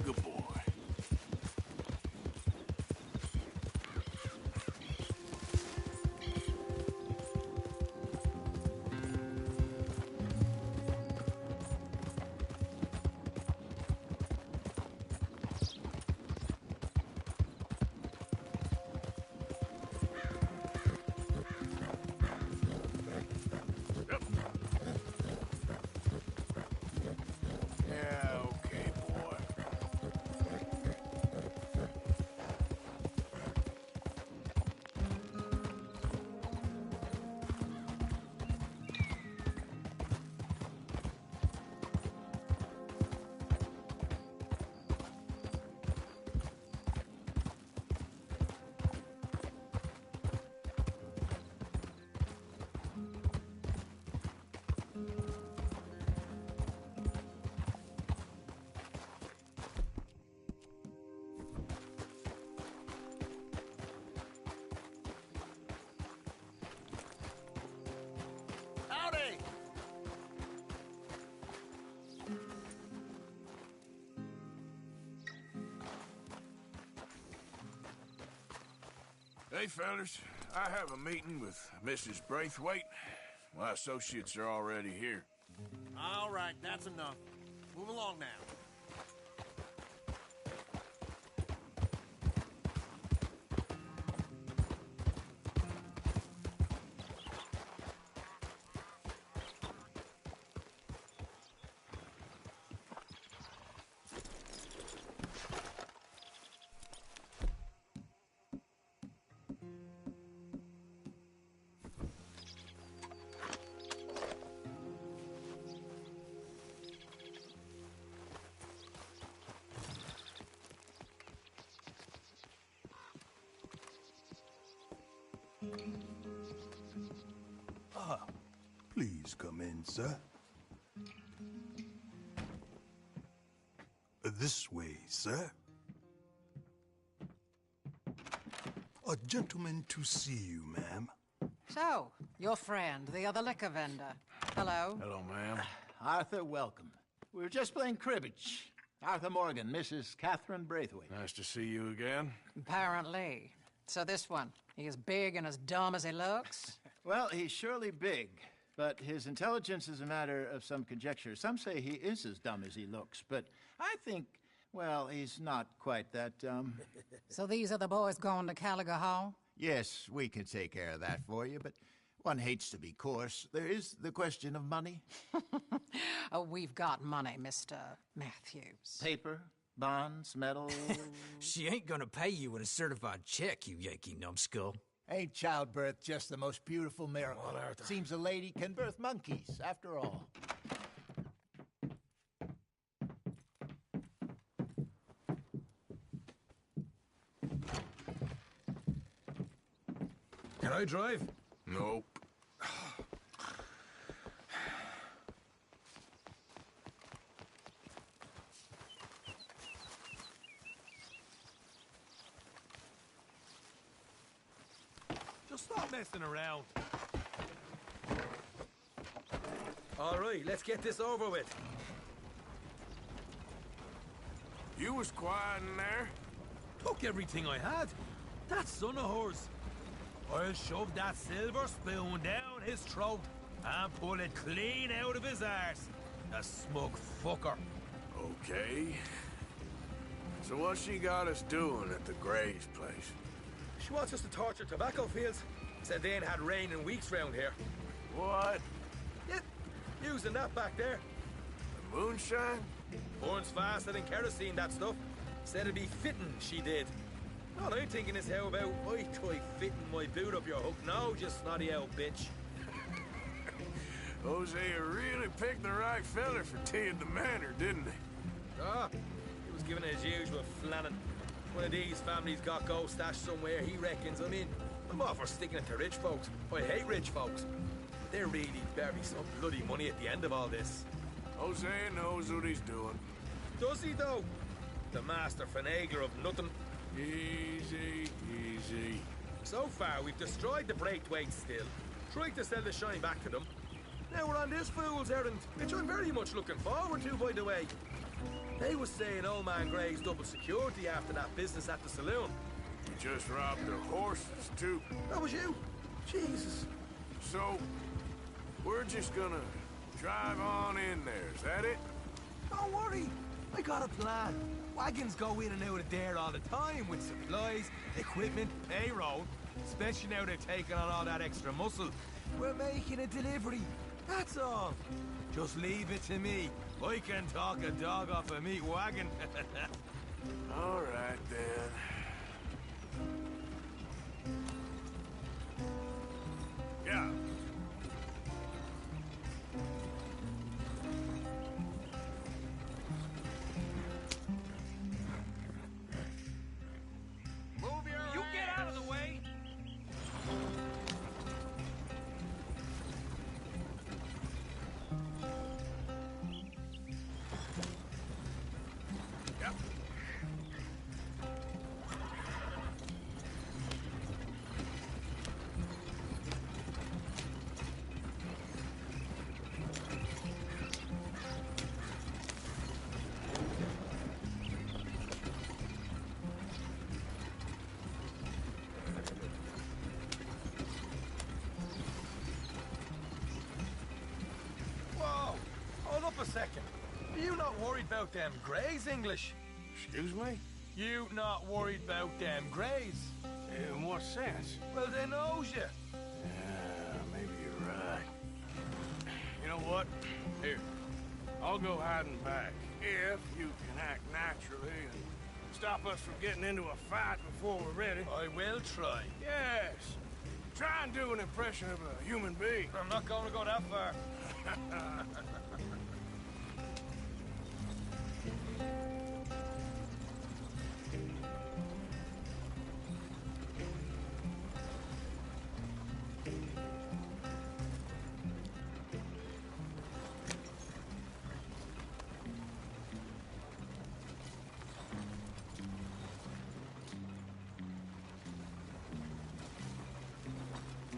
Good boy. Yeah, okay, boy. Howdy! Hey, fellas. I have a meeting with Mrs. Braithwaite. My associates are already here. All right, that's enough. Move along now. Please come in, sir. This way, sir. A gentleman to see you, ma'am. So, your friend, the other liquor vendor. Hello. Hello, ma'am. Arthur, welcome. We were just playing cribbage. Arthur Morgan, Mrs. Catherine Braithwaite. Nice to see you again. Apparently. So this one, he is big and as dumb as he looks? Well, he's surely big, but his intelligence is a matter of some conjecture. Some say he is as dumb as he looks, but I think, well, he's not quite that dumb. So these are the boys going to Caliga Hall? Yes, we can take care of that for you, but one hates to be coarse. There is the question of money. Oh, we've got money, Mr. Matthews. Paper, bonds, metal. She ain't gonna pay you in a certified check, you Yankee numbskull. Ain't childbirth just the most beautiful miracle? Well, seems a lady can birth monkeys, after all. Can I drive? Nope. Just stop messing around. All right, let's get this over with. You was quiet in there. Took everything I had. That son of hers. I'll shove that silver spoon down his throat and pull it clean out of his arse. The smug fucker. Okay. So what she got us doing at the Gray's place? She wants us to torture tobacco fields. Said they ain't had rain in weeks round here. What? Yeah, using that back there. The moonshine? Burns faster than kerosene, that stuff. Said it'd be fitting, she did. All I'm thinking is how about I try fitting my boot up your hook now, you snotty old bitch. Hosea really picked the right feller for tea at the manor, didn't he? Ah, he was giving it his usual flannin'. One of these families got gold stashed somewhere, he reckons I'm in. I'm all for sticking it to rich folks. I hate rich folks. But there really better be some bloody money at the end of all this. Hosea knows what he's doing. Does he, though? The master finagler of nothing. Easy, easy. So far, we've destroyed the Braithwaites still, tried to sell the shine back to them. Now we're on this fool's errand, which I'm very much looking forward to, by the way. They was saying old man Gray's double security after that business at the saloon. You just robbed their horses, too. That was you? Jesus. So, we're just gonna drive on in there, is that it? Don't worry, I got a plan. Wagons go in and out of there all the time with supplies, equipment, payroll. Especially now they've taken on all that extra muscle. We're making a delivery, that's all. Just leave it to me. I can talk a dog off a meat wagon. All right, then. Yeah. You get out of the way! Yep. second. You not worried about them Greys, English? Excuse me? You not worried about them Greys? In what sense? Well, they knows you. Yeah, maybe you're right. You know what? Here, I'll go hiding back. If you can act naturally and stop us from getting into a fight before we're ready. I will try. Yes. Try and do an impression of a human being. I'm not going to go that far.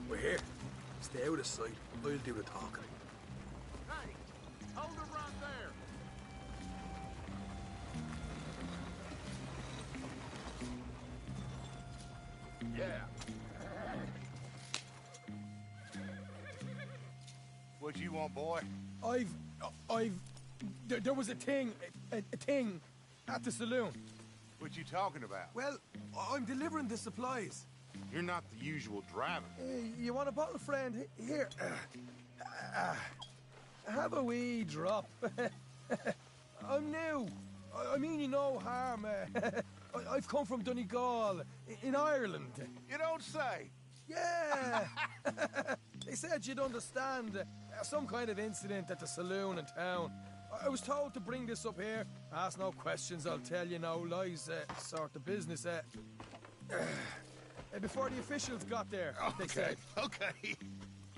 We're here. Stay out of sight. I'll do the talking. Hey, hold it right there. Yeah. What you want, boy? There was a thing at the saloon. What you talking about? Well, I'm delivering the supplies. You're not the usual driver. You want a bottle, friend? Here. Have a wee drop. I'm new. I mean you no harm. I've come from Donegal, in Ireland. You don't say. Yeah. They said you'd understand. Some kind of incident at the saloon in town. I was told to bring this up here. Ask no questions, I'll tell you no lies. Sort of business. Before the officials got there, they said. Okay.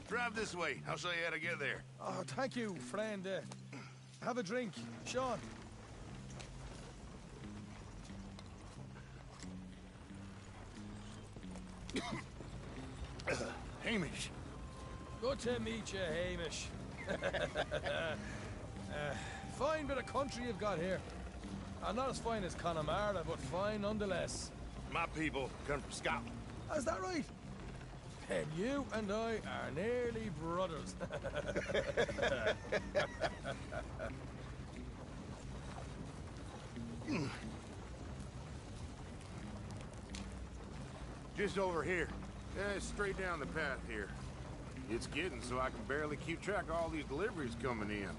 Drive this way. I'll show you how to get there. Oh, thank you, friend. Have a drink. Sean. Hamish. Good to meet you, Hamish. Fine bit of country you've got here. Not as fine as Connemara, but fine nonetheless. My people come from Scotland. Is that right? And you and I are nearly brothers. Just over here. Yeah, straight down the path here. It's getting so I can barely keep track of all these deliveries coming in.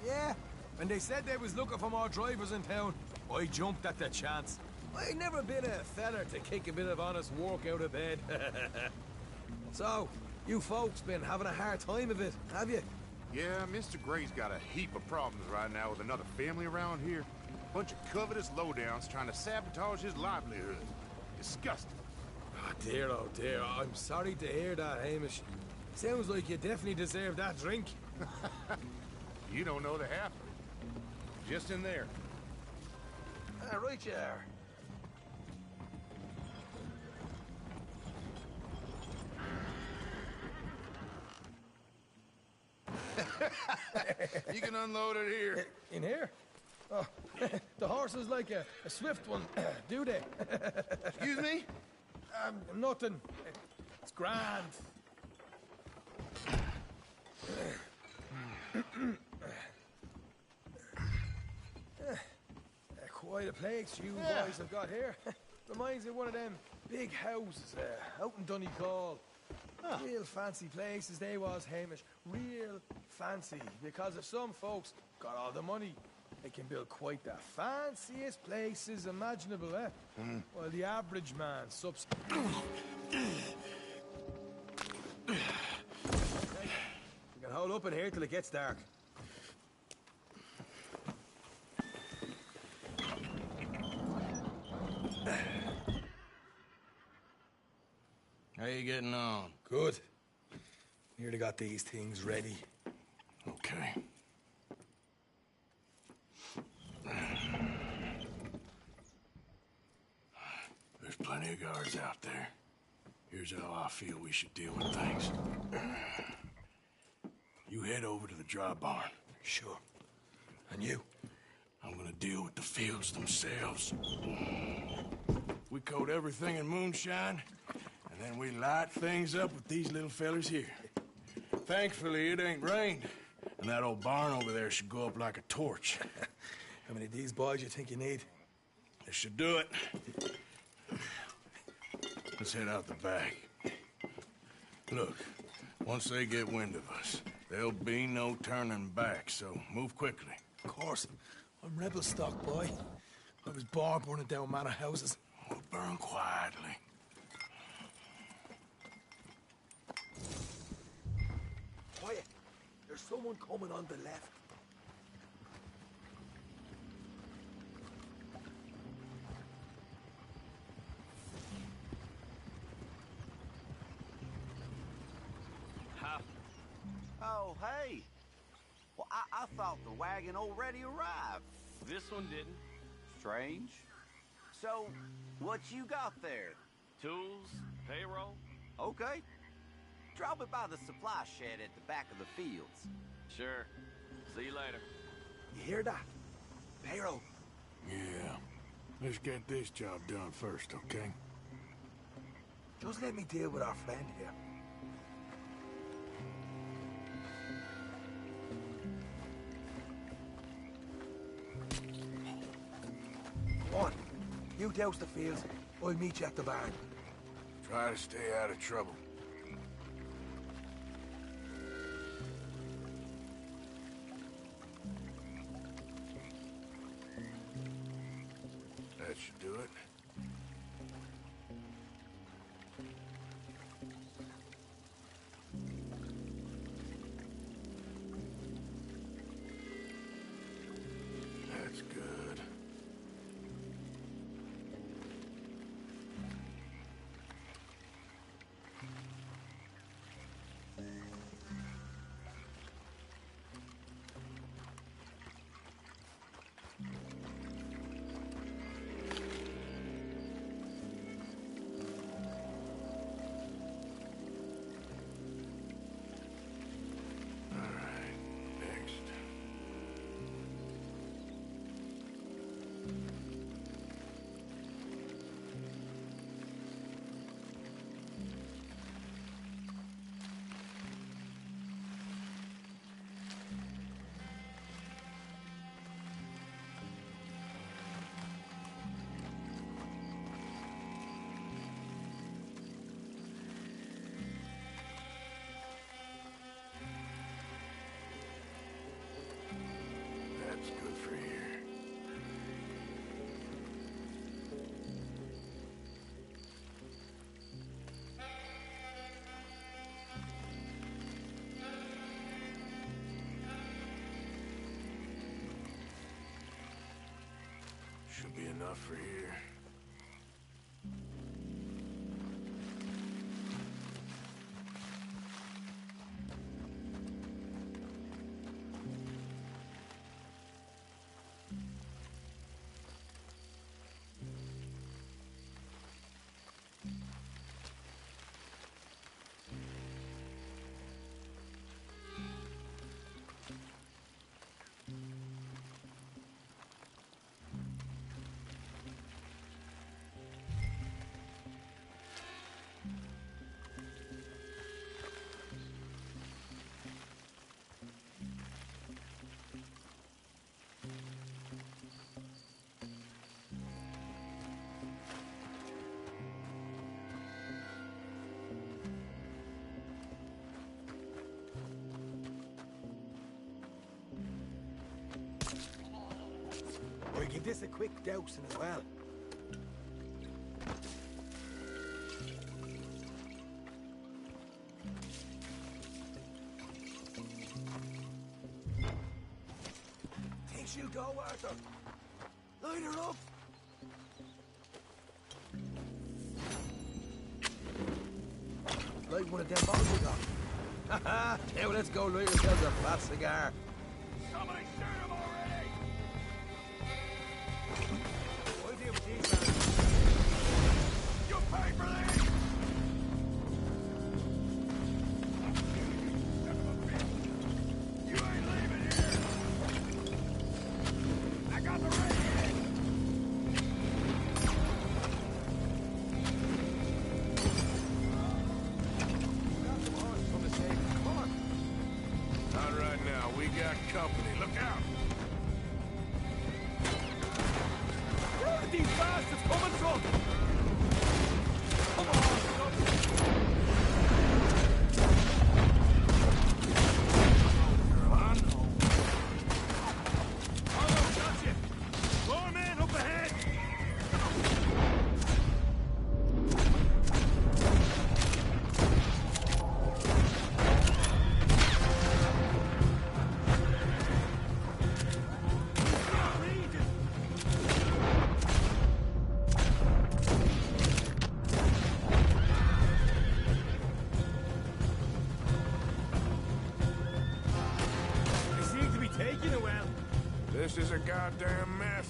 Yeah, and they said they was looking for more drivers in town. I jumped at the chance. I never been a feller to kick a bit of honest work out of bed. So, you folks been having a hard time of it, have you? Yeah, Mr. Gray's got a heap of problems right now with another family around here. Bunch of covetous lowdowns trying to sabotage his livelihood. Disgusting. Oh dear, I'm sorry to hear that, Hamish. Sounds like you definitely deserve that drink. You don't know the half of it. Just in there. Right you are. You can unload it here. In here? Oh, the horse is like a swift one, do they? Excuse me? Nothing. It's grand. Quite a place you boys have got here. Reminds me of one of them big houses out in Donegal. Real fancy places they was, Hamish. Real fancy. Because if some folks got all the money, they can build quite the fanciest places imaginable, While the average man subs... Okay. We can hold up in here till it gets dark. How you getting on? Good. Nearly got these things ready. Okay. There's plenty of guards out there. Here's how I feel we should deal with things. You head over to the dry barn. Sure. And you? I'm gonna deal with the fields themselves. We coat everything in moonshine, and then we light things up with these little fellers here. Thankfully, it ain't rained, And that old barn over there should go up like a torch. How many of these boys you think you need? This should do it. Let's head out the back. Look, once they get wind of us, there'll be no turning back, so move quickly. Of course. I'm rebel stock, boy. I was born burning down manor houses. We'll burn quietly. Quiet. There's someone coming on the left. Oh, hey. Well, I thought the wagon already arrived. This one didn't. Strange. So, what you got there? Tools, payroll. Okay. Drop it by the supply shed at the back of the fields. Sure. See you later. You hear that? Payroll. Yeah. Let's get this job done first, okay? Just let me deal with our friend here. Come on. You douse the fields. I'll meet you at the barn. Try to stay out of trouble. That should do it. That's good. That's good for here. Should be enough for here. Or give this a quick dousing as well. Think she'll go, Arthur? Light her up! Like one of them bottles we got. Haha! Now let's go light ourselves a fat cigar. Somebody shoot him already! I'll deal with these guys. You pay for this! You ain't leaving here! I got the red head! Grab some horse from the stable. Come on. Not right now. now. We got company. Look out! Where are these bastards coming from? Come on! This is a goddamn mess.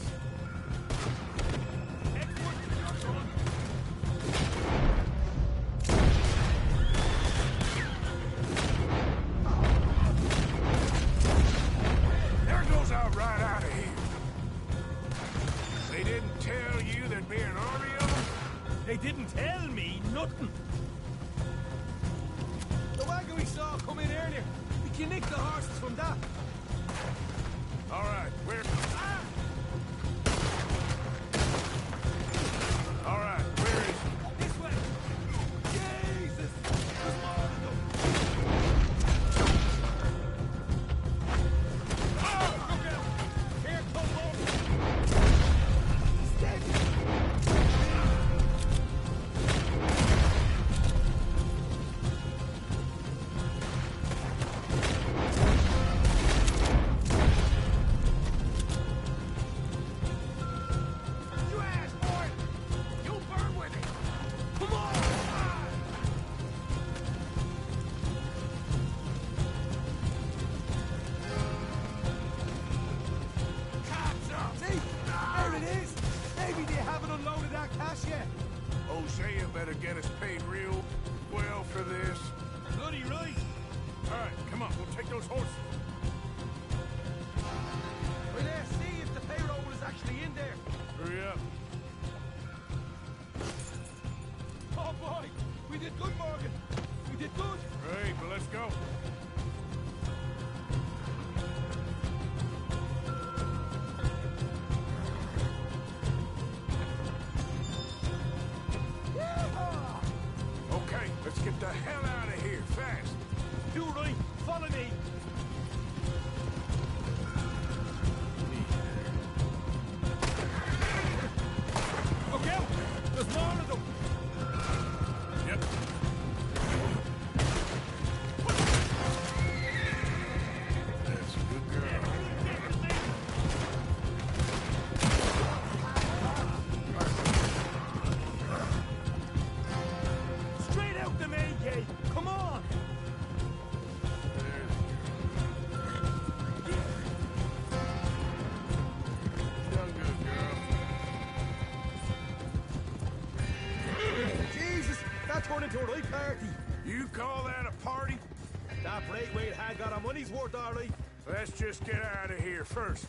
There goes out right out of here. They didn't tell you there'd be an army of them? They didn't tell me nothing. The wagon we saw come in earlier. We can nick the horses from that. All right, we're... All right, where is he? This way! Jesus! There's more of them! Oh, look out! Here come more! Hosea better get us paid real well for this. Bloody right! All right, come on, we'll take those horses. Well, let's see if the payroll is actually in there. Hurry up. Oh boy! We did good, Morgan! We did good! Great, but let's go. Okay, let's get the hell out of here, fast. You right, follow me. Look out! There's more of them! Yep. That's a good girl. Straight out the main gate! Come on! Done good, girl. Jesus! That turned into a right party! You call that a party? That Braithwaite had got our money's worth, all right. Let's just get out of here first.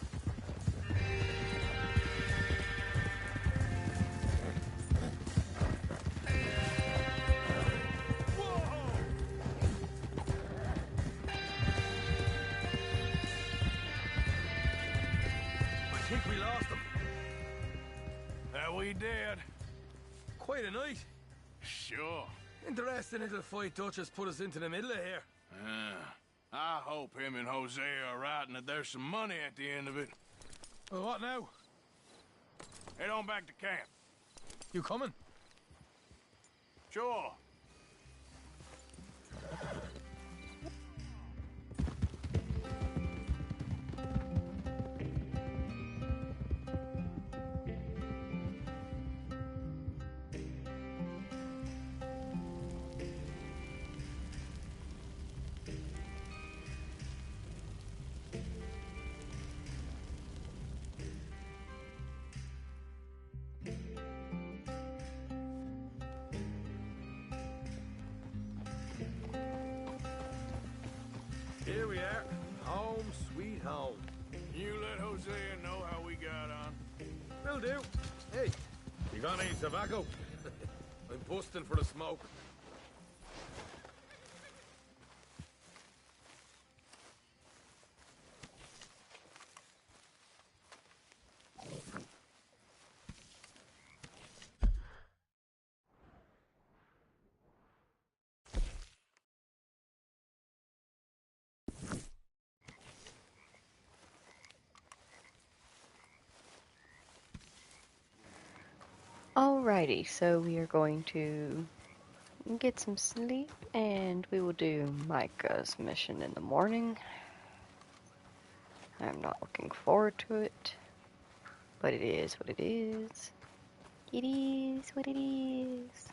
I think we lost them. That we did. Quite a night. Sure. Interesting little fight Dutch has put us into the middle of here. I hope him and Hosea are right and that there's some money at the end of it. Well, what now? Head on back to camp. You coming? Sure. Here we are. Home sweet home. You let Hosea know how we got on. Will do. Hey, you got any tobacco? I'm busting for the smoke. Alrighty, so we are going to get some sleep, and we will do Micah's mission in the morning. I'm not looking forward to it, but it is what it is. It is what it is.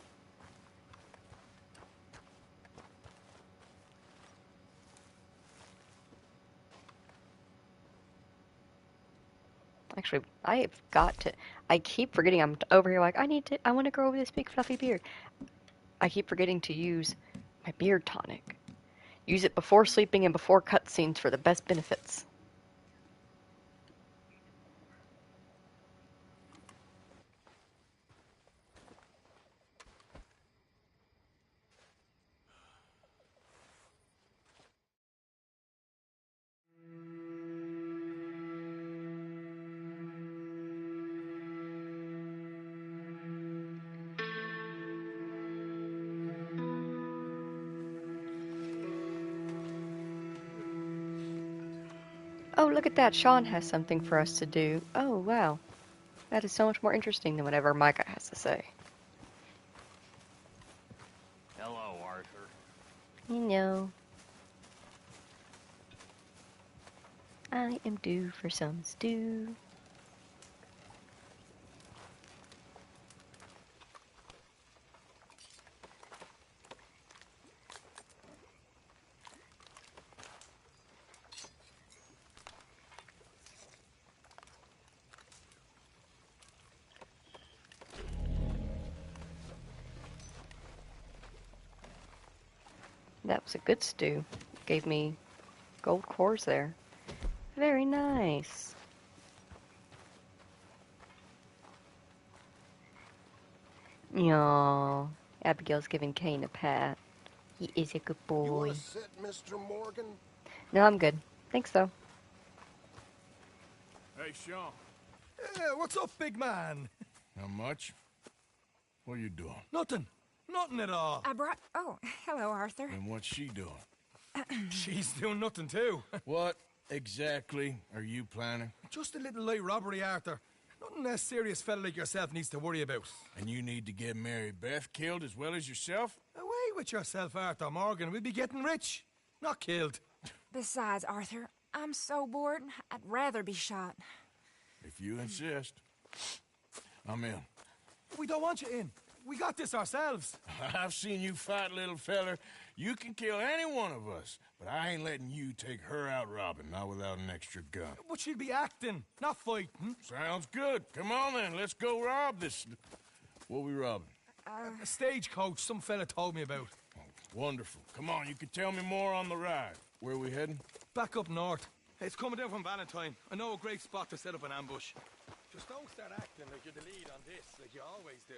Actually, I keep forgetting I'm over here like, I want to grow this big fluffy beard. I keep forgetting to use my beard tonic. Use it before sleeping and before cutscenes for the best benefits. Oh, look at that. Sean has something for us to do. Oh, wow. That is so much more interesting than whatever Micah has to say. Hello, Arthur. You know, I am due for some stew. That was a good stew. Gave me gold cores there. Very nice. Aww. Abigail's giving Kane a pat. He is a good boy. You want to sit, Mr. Morgan? No, I'm good. Thanks, though. Hey, Sean. Yeah, what's up, big man? Not much. What are you doing? Nothing. Nothing at all. I brought... Oh, hello, Arthur. And what's she doing? She's doing nothing, too. What exactly are you planning? Just a little light robbery, Arthur. Nothing a serious fella like yourself needs to worry about. And you need to get Mary Beth killed as well as yourself? Away with yourself, Arthur Morgan. We'll be getting rich, not killed. Besides, Arthur, I'm so bored, I'd rather be shot. If you insist. I'm in. We don't want you in. We got this ourselves. I've seen you fight, little feller. You can kill any one of us, but I ain't letting you take her out robbing, not without an extra gun. But she'll be acting, not fighting. Sounds good. Come on, then. Let's go rob this... What we robbing? A stagecoach some fella told me about. Oh, wonderful. Come on, you can tell me more on the ride. Where are we heading? Back up north. It's coming down from Valentine. I know a great spot to set up an ambush. Just don't start acting like you're the lead on this, like you always do.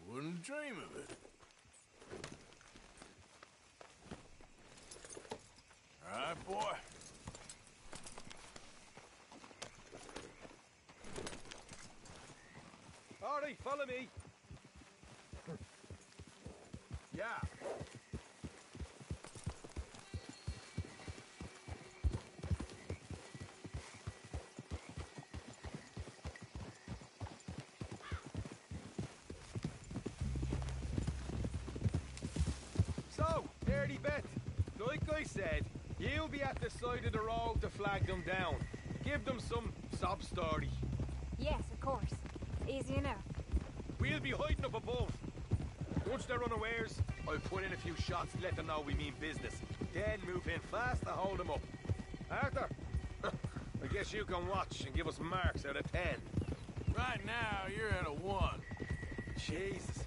Wouldn't dream of it. All right, boy. Artie, follow me. Yeah. So, Early Bet, like I said, you'll be at the side of the road to flag them down. Give them some sob story. Yes, of course. Easy enough. We'll be hiding up above. Once they're unawares, I'll put in a few shots to let them know we mean business. Then move in fast to hold them up. Arthur, I guess you can watch and give us marks out of 10. Right now, you're at a 1. Jesus.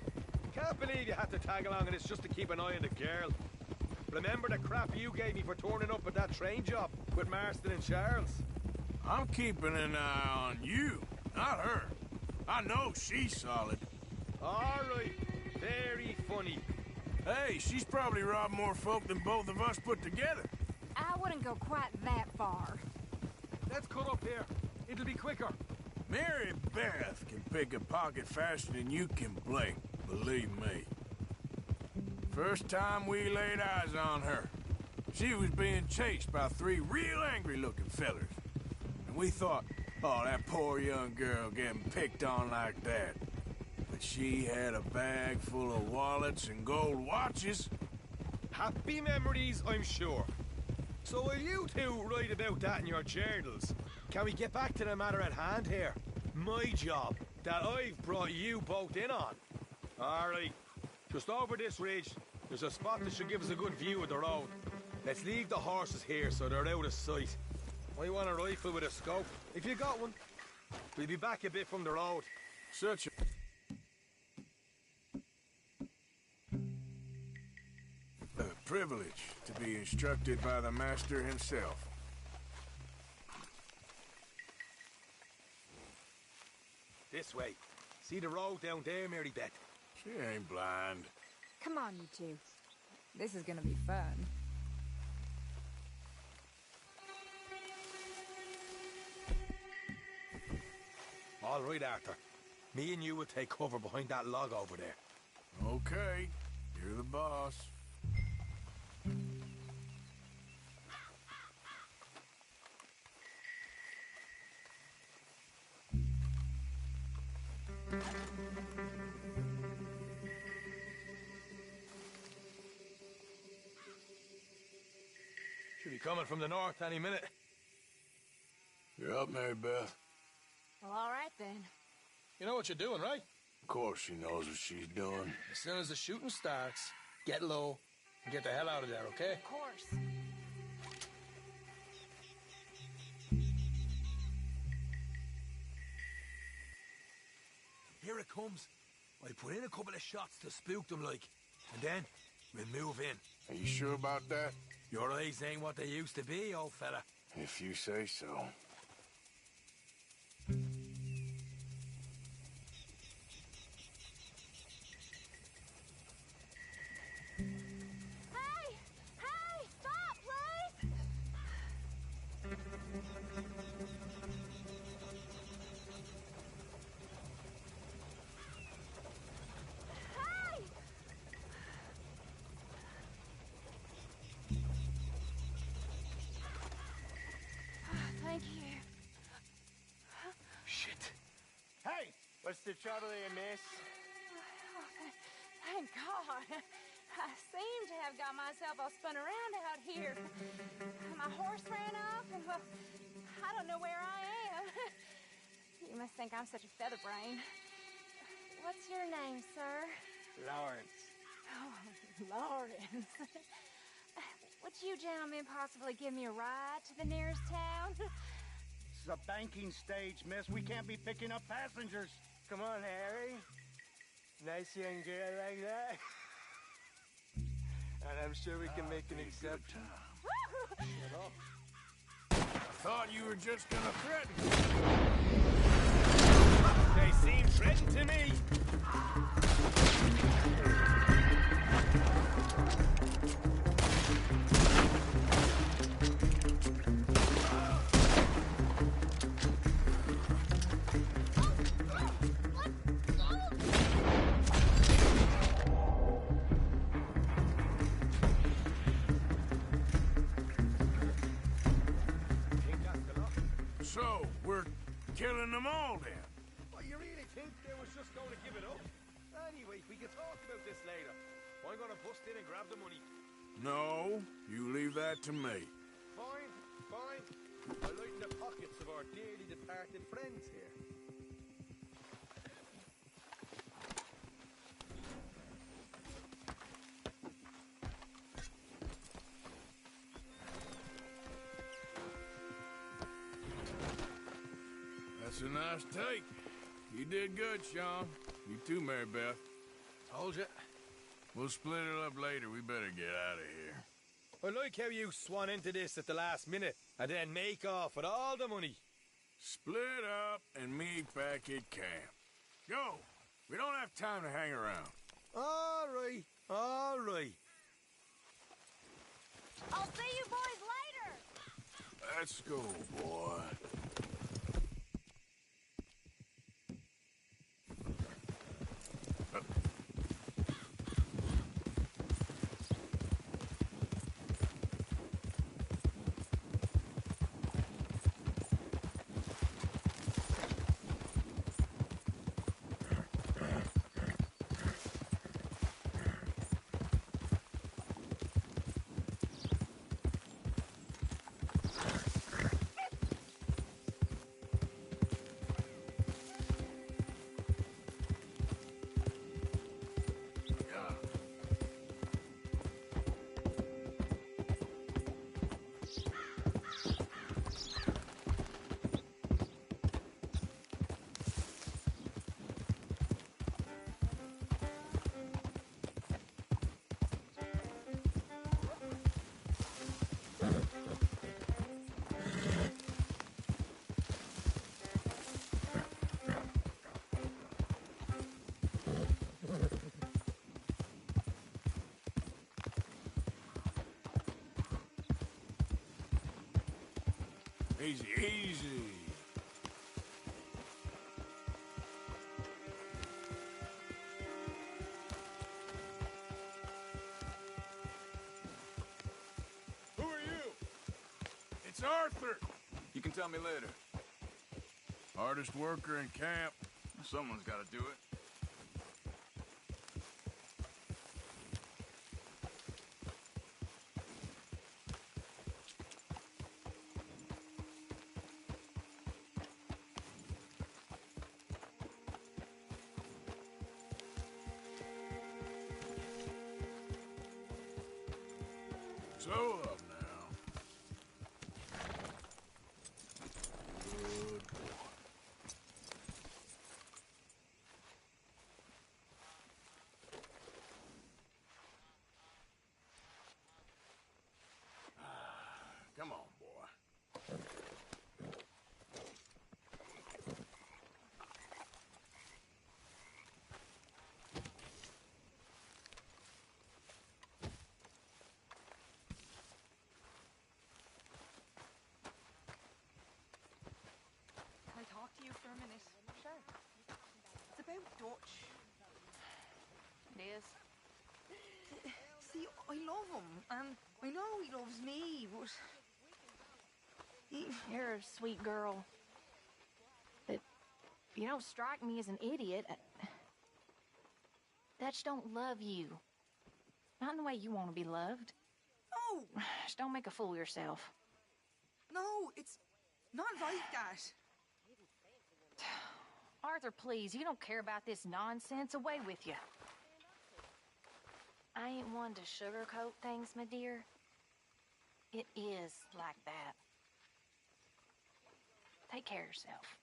Can't believe you had to tag along and it's just to keep an eye on the girl. Remember the crap you gave me for turning up at that train job with Marston and Charles? I'm keeping an eye on you, not her. I know she's solid. All right. Very funny. Hey, she's probably robbed more folk than both of us put together. I wouldn't go quite that far. Let's cut up here. It'll be quicker. Mary Beth can pick a pocket faster than you can blink, believe me. First time we laid eyes on her, she was being chased by 3 real angry-looking fellers. And we thought, oh, that poor young girl getting picked on like that. But that she had a bag full of wallets and gold watches. Happy memories, I'm sure. So will you two write about that in your journals? Can we get back to the matter at hand here? My job, that I've brought you both in on. All right, just over this ridge, there's a spot that should give us a good view of the road. Let's leave the horses here so they're out of sight. I want a rifle with a scope, if you got one. We'll be back a bit from the road. Such a privilege to be instructed by the master himself. This way. See the road down there, Mary Beth? She ain't blind. Come on, you two. This is gonna be fun. All right, Arthur. Me and you will take cover behind that log over there. Okay, you're the boss. Should be coming from the north any minute. You're up, Mary Beth. Well, all right then. You know what you're doing, right? Of course she knows what she's doing. As soon as the shooting starts, get low and get the hell out of there, okay? Of course. Here it comes. I put in a couple of shots to spook them like, and then we'll move in. Are you sure about that? Your eyes ain't what they used to be, old fella. If you say so. Thank you. Shit. Hey, what's the trouble here, miss? Oh, thank God. I seem to have got myself all spun around out here. My horse ran off, and well, I don't know where I am. You must think I'm such a featherbrain. What's your name, sir? Lawrence. Oh, Lawrence. Would you gentlemen possibly give me a ride to the nearest town? It's a banking stage, miss. We can't be picking up passengers. Come on, Harry. Nice young girl like that. And I'm sure we can make an exception. Shut up. I thought you were just gonna threaten. They seem threatened to me. So, we're killing them all then? Well, you really think they was just going to give it up? Anyway, we can talk about this later. I'm going to bust in and grab the money. No, you leave that to me. Fine, fine. I lighten the pockets of our dearly departed friends here. That's a nice take. You did good, Sean. You too, Mary Beth. Told you. We'll split it up later. We better get out of here. I like how you swan into this at the last minute and then make off with all the money. Split up and meet back at camp. Go. We don't have time to hang around. All right, all right. I'll see you boys later. Let's go, boy. Easy, easy. Who are you? It's Arthur. You can tell me later. Hardest worker in camp. Someone's got to do it. So up now. Good boy. Come on, boy. Can I talk to you for a minute? Sure. It's about Dutch. It is. See, I love him, and I know he loves me, but... You're a sweet girl. But you don't strike me as an idiot. Dutch don't love you. Not in the way you want to be loved. No! Just don't make a fool of yourself. No, it's not like that. Arthur, please, you don't care about this nonsense. Away with you. I ain't one to sugarcoat things, my dear. It is like that. Take care of yourself.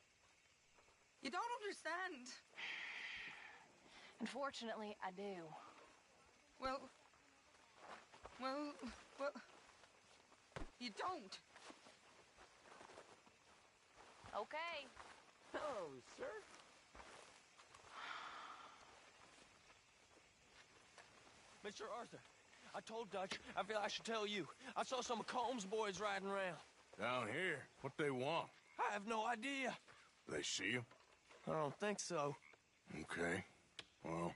You don't understand. Unfortunately, I do. Well, you don't. Okay. Oh, sir. Mr. Arthur, I told Dutch I feel I should tell you. I saw some of Combs' boys riding around. Down here? What they want? I have no idea. They see you? I don't think so. Okay. Well,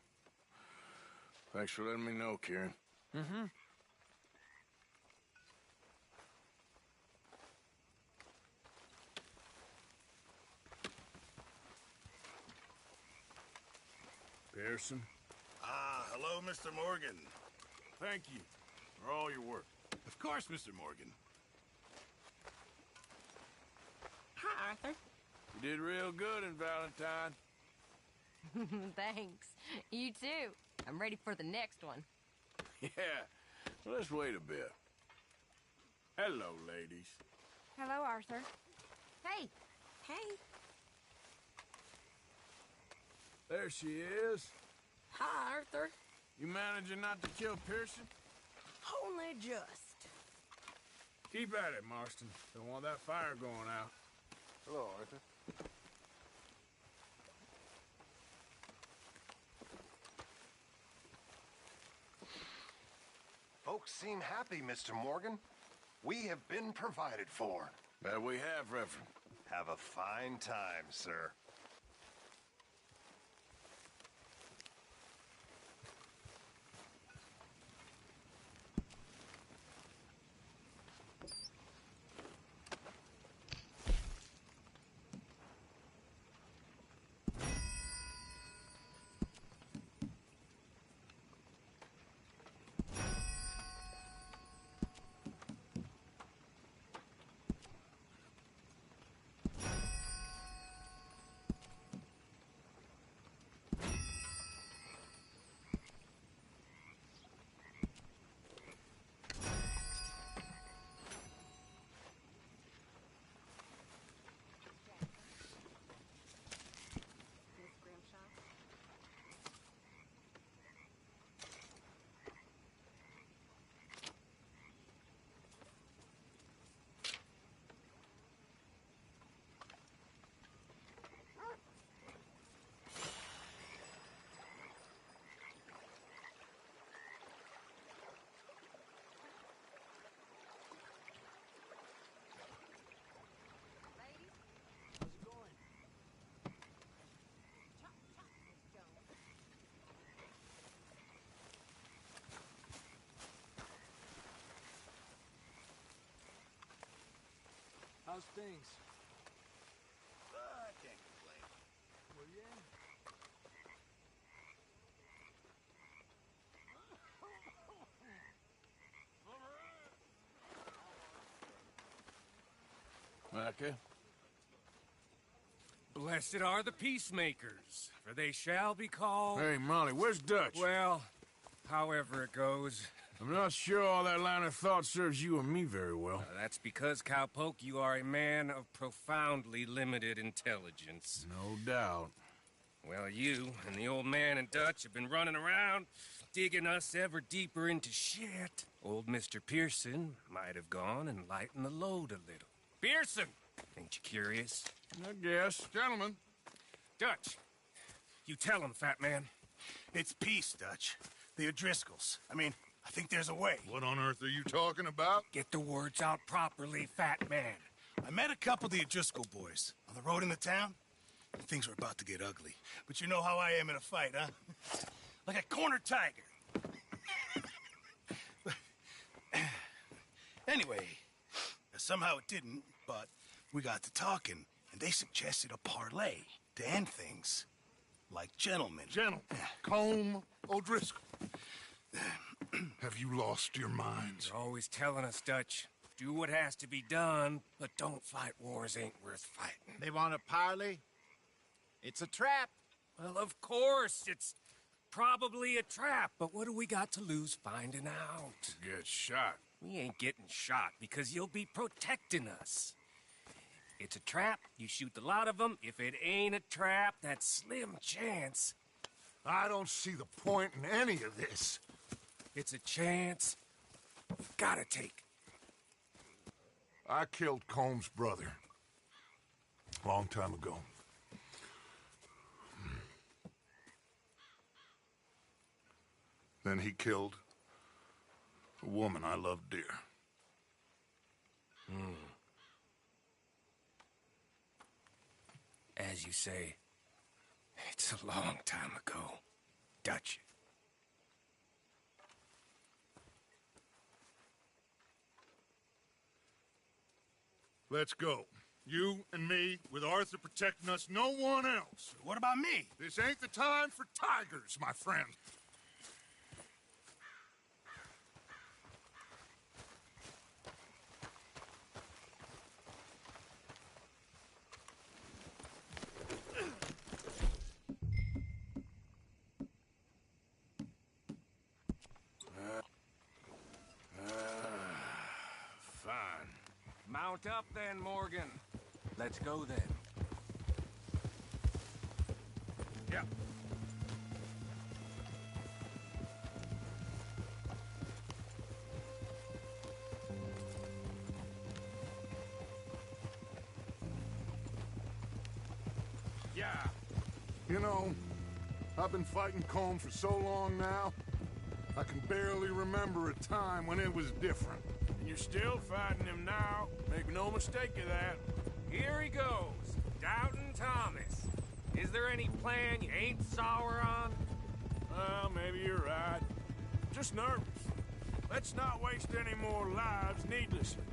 thanks for letting me know, Kieran. Mm-hmm. Pearson? Ah, hello, Mr. Morgan. Thank you for all your work. Of course, Mr. Morgan. Hi, Arthur. You did real good in Valentine. Thanks. You too. I'm ready for the next one. Yeah. Well, let's wait a bit. Hello, ladies. Hello, Arthur. Hey. Hey. There she is. Hi, Arthur. You managing not to kill Pearson? Only just. Keep at it, Marston. Don't want that fire going out. Hello, Arthur. Folks seem happy, Mr. Morgan. We have been provided for. That we have, Reverend. Have a fine time, sir. How's things? I can't complain. Well, yeah. Micah? Blessed are the peacemakers, for they shall be called... Hey, Molly, where's Dutch? Well, however it goes. I'm not sure all that line of thought serves you and me very well. That's because, Cowpoke, you are a man of profoundly limited intelligence. No doubt. Well, you and the old man and Dutch have been running around, digging us ever deeper into shit. Old Mr. Pearson might have gone and lightened the load a little. Pearson! Ain't you curious? I guess. Gentlemen. Dutch, you tell him, fat man. It's peace, Dutch. The O'Driscolls. I mean, I think there's a way. What on earth are you talking about? Get the words out properly, fat man. I met a couple of the O'Driscoll boys on the road into town. And things were about to get ugly. But you know how I am in a fight, huh? Like a cornered tiger. Anyway, somehow it didn't, but we got to talking, and they suggested a parlay to end things. Like gentlemen. Gentlemen. Colm O'Driscoll. Have you lost your minds? You're always telling us, Dutch. Do what has to be done, but don't fight wars ain't worth fighting. They want a parley? It's a trap. Well, of course, it's probably a trap, but what do we got to lose finding out? Get shot. We ain't getting shot because you'll be protecting us. It's a trap, you shoot the lot of them. If it ain't a trap, that's slim chance. I don't see the point in any of this. It's a chance you've gotta take. I killed Colm's brother. A long time ago. Then he killed a woman I loved dear. As you say, it's a long time ago, Dutch. Let's go. You and me, with Arthur protecting us, no one else. What about me? This ain't the time for tigers, my friend. Fine. Mount up then, Morgan. Let's go then. Yeah. Yeah. You know, I've been fighting Colm for so long now, I can barely remember a time when it was different. And you're still fighting him now. Make no mistake of that. Here he goes, Doubting Thomas. Is there any plan you ain't sour on? Well, maybe you're right. Just nervous. Let's not waste any more lives needlessly.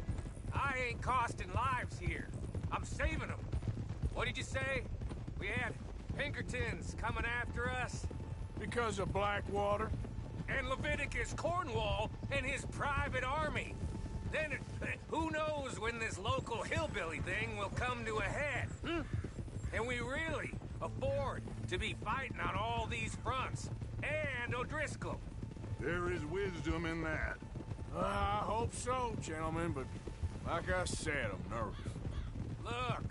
I ain't costing lives here. I'm saving them. What did you say? We had Pinkertons coming after us? Because of Blackwater? And Leviticus Cornwall and his private army. Then, who knows when this local hillbilly thing will come to a head, And we really afford to be fighting on all these fronts. And O'Driscoll. There is wisdom in that. I hope so, gentlemen, but like I said, I'm nervous. Look,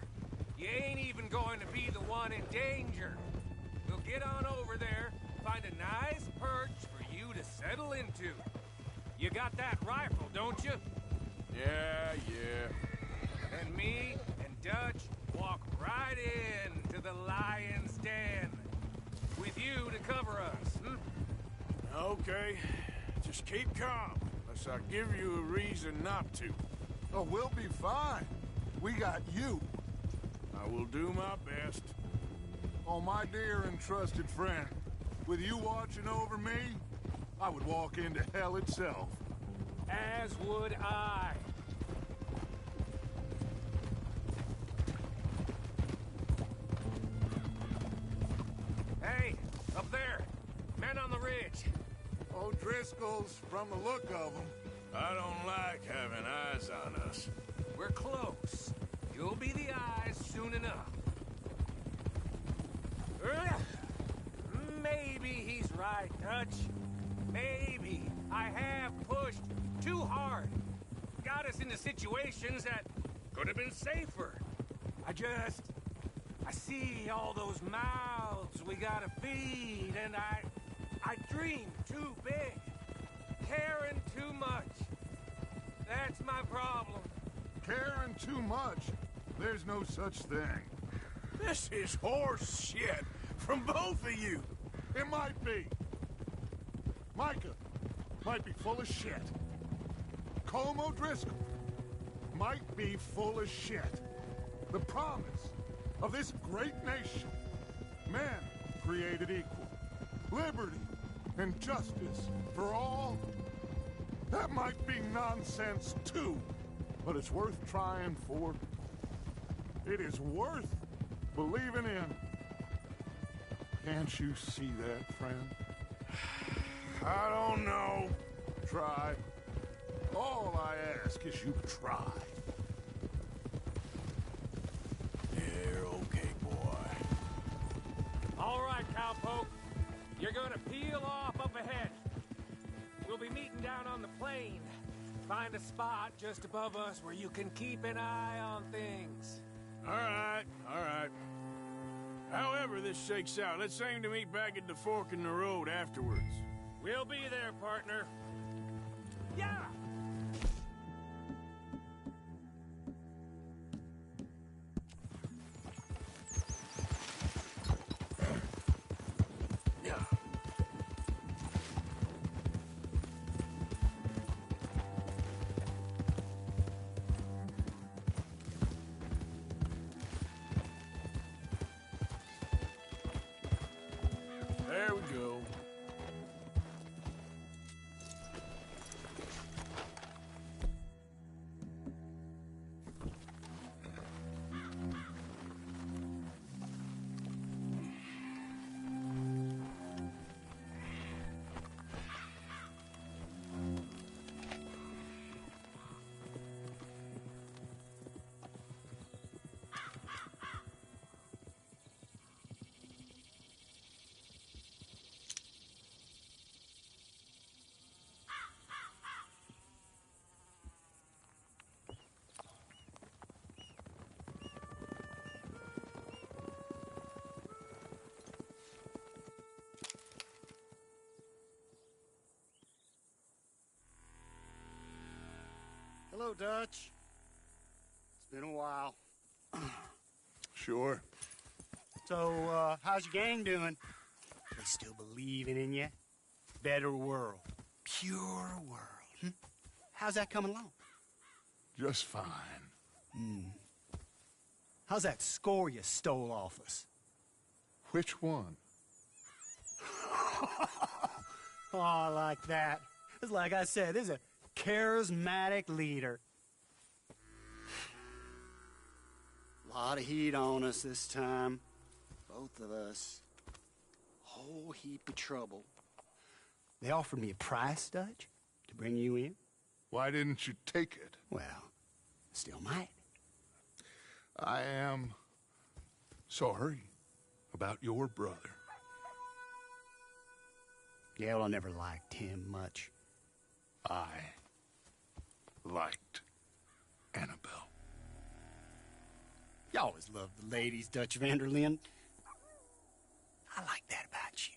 you ain't even going to be the one in danger. We'll get on over there, find a nice perch for you to settle into. You got that rifle, don't you? Yeah. And me and Dutch walk right in to the lion's den. With you to cover us, Okay. Just keep calm, unless I give you a reason not to. Oh, we'll be fine. We got you. I will do my best. Oh, my dear and trusted friend, with you watching over me, I would walk into hell itself. As would I. bridge. O'Driscoll's, from the look of them. I don't like having eyes on us. We're close. You'll be the eyes soon enough. Maybe he's right, Dutch. Maybe I have pushed too hard. Got us into situations that could have been safer. I see all those mouths we gotta feed, and I dream too big. Caring too much. That's my problem. Caring too much? There's no such thing. This is horse shit from both of you. It might be. Micah might be full of shit. Colm O'Driscoll might be full of shit. The promise of this great nation. Men created equal. Liberty and justice for all. That might be nonsense too, but it's worth trying for. It is worth believing in. Can't you see that, friend? I don't know. Try. All I ask is you try. You're okay, boy. All right, cowpoke. You're gonna peel off up ahead. We'll be meeting down on the plain. Find a spot just above us where you can keep an eye on things. All right. However this shakes out, let's aim to meet back at the fork in the road afterwards. We'll be there, partner. Yeah! There we go. Hello, Dutch. It's been a while. Sure. So, how's your gang doing? They still believing in you? Better world. Pure world. How's that coming along? Just fine. How's that score you stole off us? Which one? Oh, I like that. It's like I said, this is a charismatic leader. Lot of heat on us this time. Both of us. Whole heap of trouble. They offered me a price, Dutch, to bring you in. Why didn't you take it? Well, still might. I am sorry about your brother. Gail, I never liked him much. I liked Annabelle. You always loved the ladies, Dutch van der Linde. I like that about you.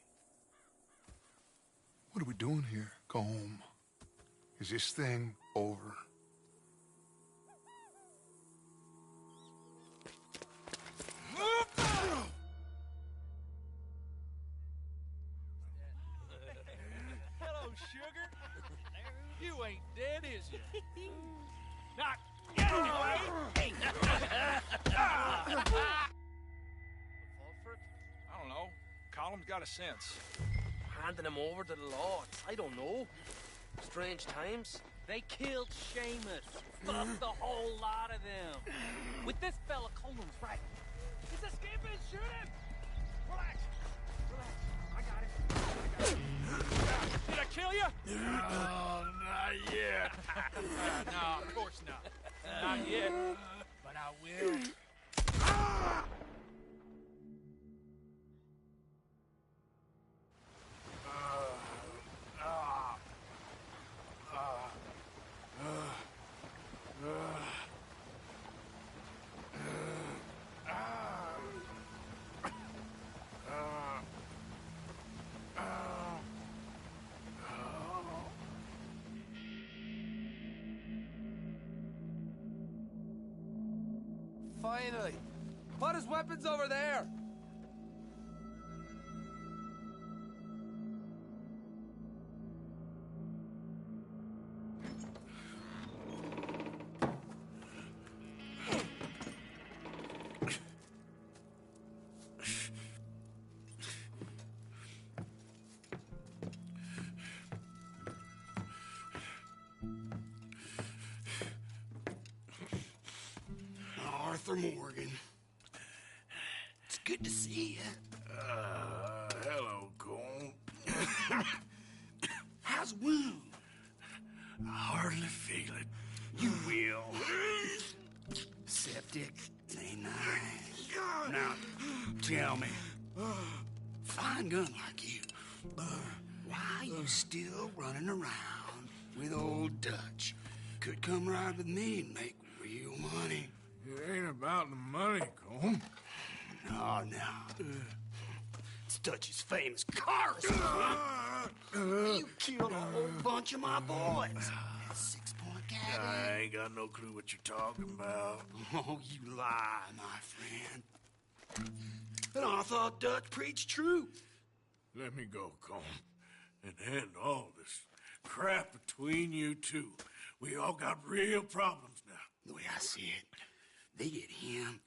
What are we doing here? Go home. Is this thing over? Hello, sugar. You ain't dead, is you? Not yet, anyway! I don't know. Colum's got a sense. Handing him over to the lords. I don't know. Strange times. They killed Seamus. Fuck the whole lot of them. With this fella, Coleman's right. He's escaping. Shoot him! Relax. Relax. I got it. kill you? Oh, not yet. No, of course not. Not yet, but I will. Finally! Put his weapons over there! Arthur Morgan. It's good to see you. Hello, Cole. How's the wound? I hardly feel it. You will. Septic. Ain't nice. Now, tell me, fine gun like you, why you still running around with old Dutch? Could come right with me and make real money. It ain't about the money, Cole. No. It's Dutch's famous car. You killed a whole bunch of my boys. That 6-point cabin. I ain't got no clue what you're talking about. Oh, you lie, my friend. And I thought Dutch preached truth. Let me go, Cole, and end all this crap between you two. We all got real problems now. The way I see it, they get him.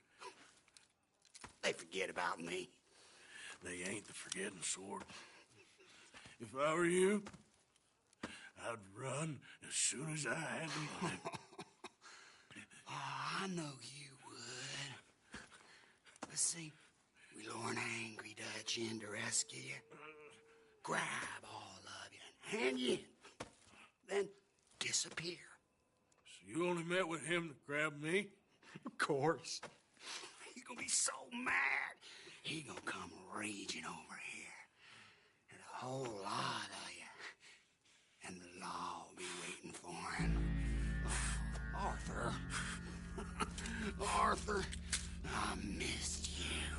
They forget about me. They ain't the forgetting sort. If I were you, I'd run as soon as I had the money. Oh, I know you would. But see, we lure an angry Dutch in to rescue you. Grab all of you and hand you in. Then disappear. So you only met with him to grab me? Of course. He's gonna be so mad. He gonna come raging over here. And a whole lot of you. And the law will be waiting for him. Arthur. Arthur, I missed you.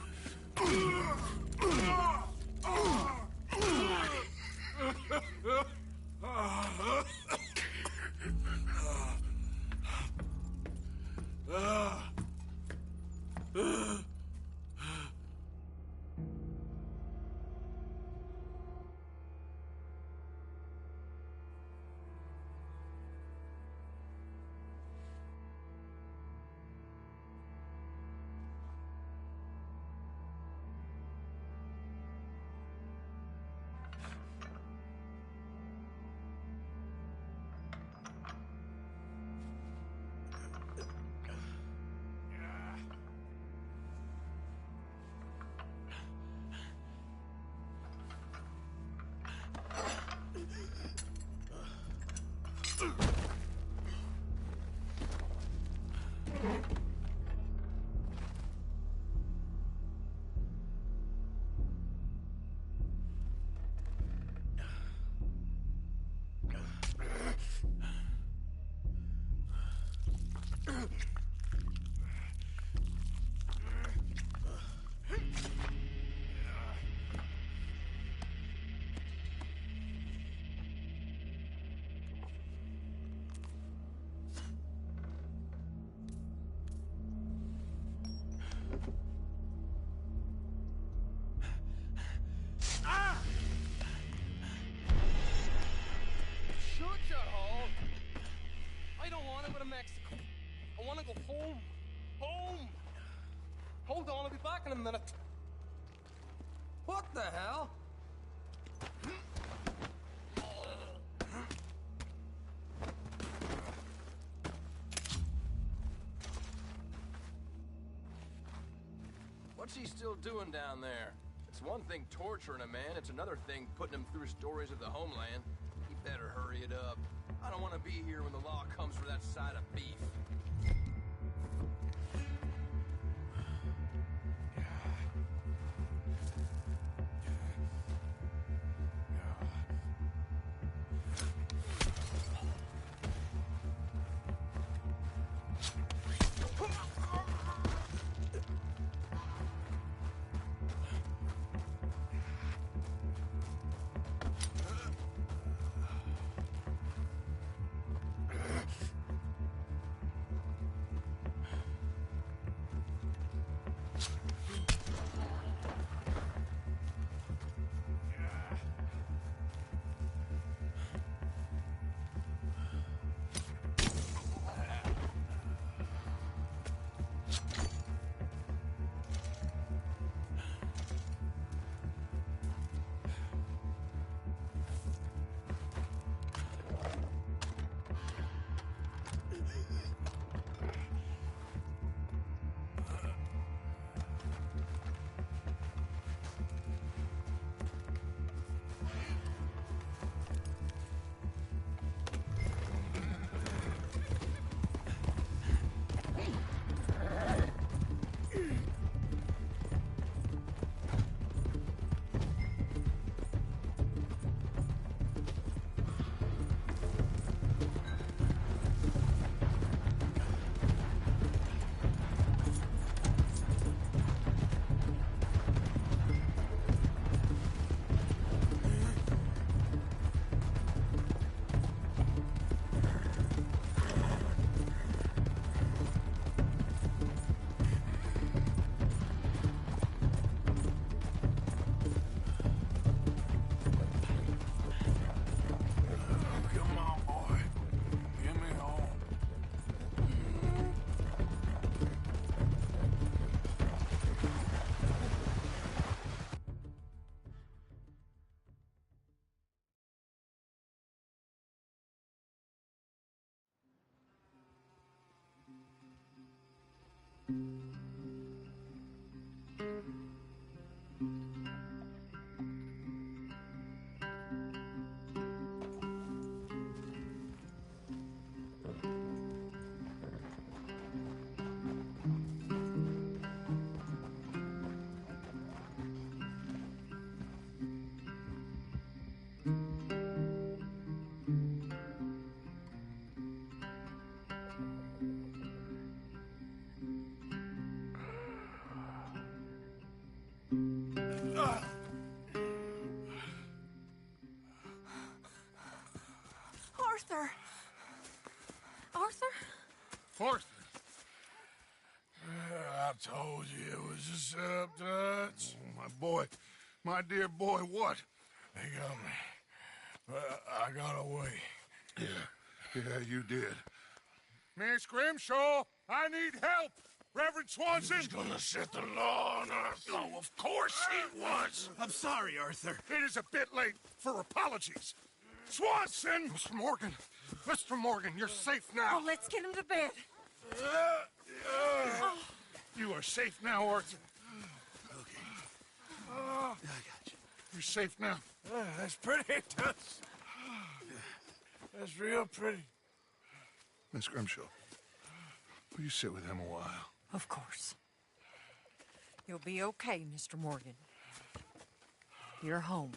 go home. Home! Hold on, I'll be back in a minute. What the hell? What's he still doing down there? It's one thing torturing a man, it's another thing putting him through stories of the homeland. it up. I don't want to be here when the law comes for that side of beef. Arthur! Arthur? Arthur. I told you it was a setup, Dutch. My boy, my dear boy, what? They got me. But I got away. Yeah, you did. Miss Grimshaw, I need help! Reverend Swanson! He's gonna set the law on us. Oh, of course he was. I'm sorry, Arthur. It is a bit late for apologies. Swanson! Mr. Morgan. Mr. Morgan, you're safe now. Oh, let's get him to bed. You are safe now, Arthur. Okay. I got you. You're safe now. That's pretty, Dutch. That's real pretty. Miss Grimshaw, will you sit with him a while? Of course. You'll be okay, Mr. Morgan. You're home.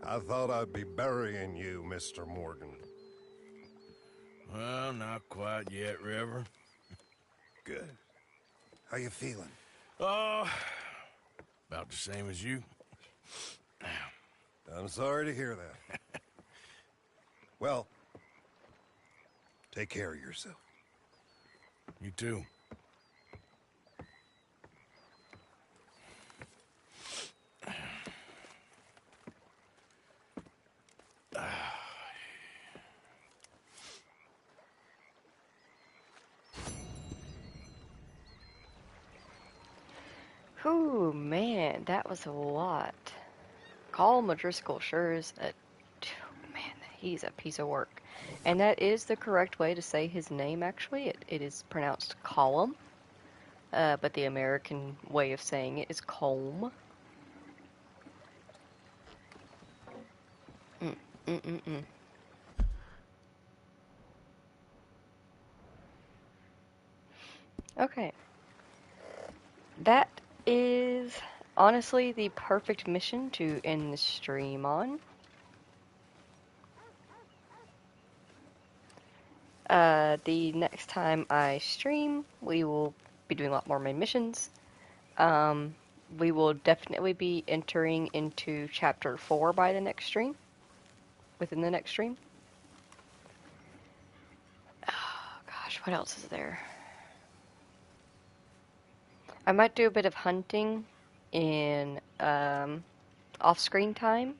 I thought I'd be burying you, Mr. Morgan. Well, not quite yet, Reverend. Good. How you feeling? Oh, about the same as you. I'm sorry to hear that. Well, take care of yourself. You too. Whew, man, that was a lot. Colm O'Driscoll sure is a... Man, he's a piece of work. And that is the correct way to say his name, actually. It is pronounced Colm. But the American way of saying it is Colm. Okay. That is honestly the perfect mission to end the stream on. The next time I stream, we will be doing a lot more main missions. We will definitely be entering into Chapter 4 by the next stream. Within the next stream. Oh, gosh, what else is there? I might do a bit of hunting in off-screen time,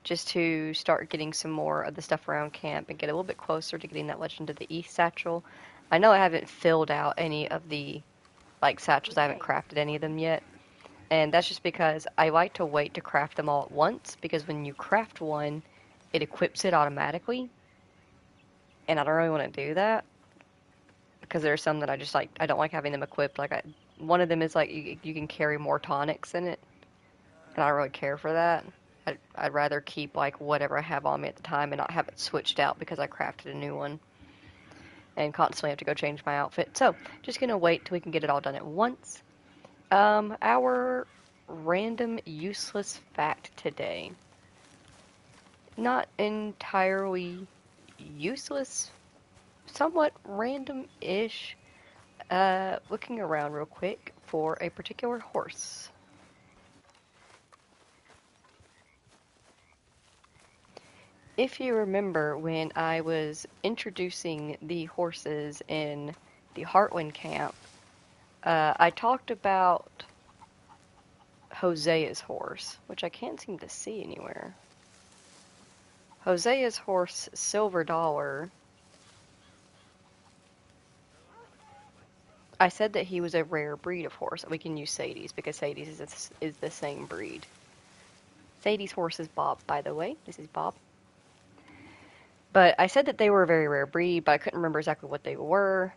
just to start getting some more of the stuff around camp and get a little bit closer to getting that Legend of the East satchel. I know I haven't filled out any of the satchels. I haven't crafted any of them yet, and that's just because I like to wait to craft them all at once, because when you craft one, it equips it automatically, and I don't really want to do that, because there are some that I just I don't like having them equipped. One of them is you can carry more tonics in it, and I don't really care for that. I'd rather keep whatever I have on me at the time and not have it switched out because I crafted a new one and constantly have to go change my outfit. So just gonna wait till we can get it all done at once. Our random useless fact today, not entirely useless, somewhat random-ish. Looking around real quick for a particular horse. If you remember when I was introducing the horses in the Heartland camp, I talked about Hosea's horse, which I can't seem to see anywhere. Hosea's horse, Silver Dollar, I said that he was a rare breed of horse. We can use Sadie's because Sadie's is the same breed. Sadie's horse is Bob, by the way. This is Bob. But I said that they were a very rare breed, but I couldn't remember exactly what they were.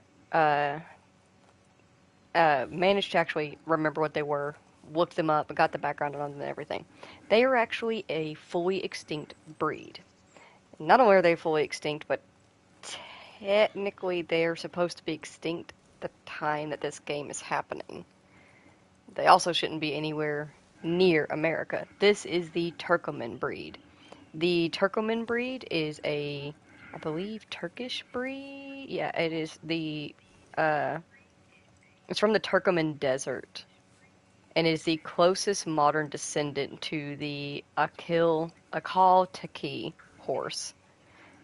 Managed to actually remember what they were, looked them up, and got the background on them and everything. They are actually a fully extinct breed. Not only are they fully extinct, but technically they are supposed to be extinct the time that this game is happening. They also shouldn't be anywhere near America. This is the Turkoman breed. The Turkoman breed is I believe, Turkish breed? Yeah, it is it's from the Turkoman Desert, and is the closest modern descendant to the Akal Taki horse.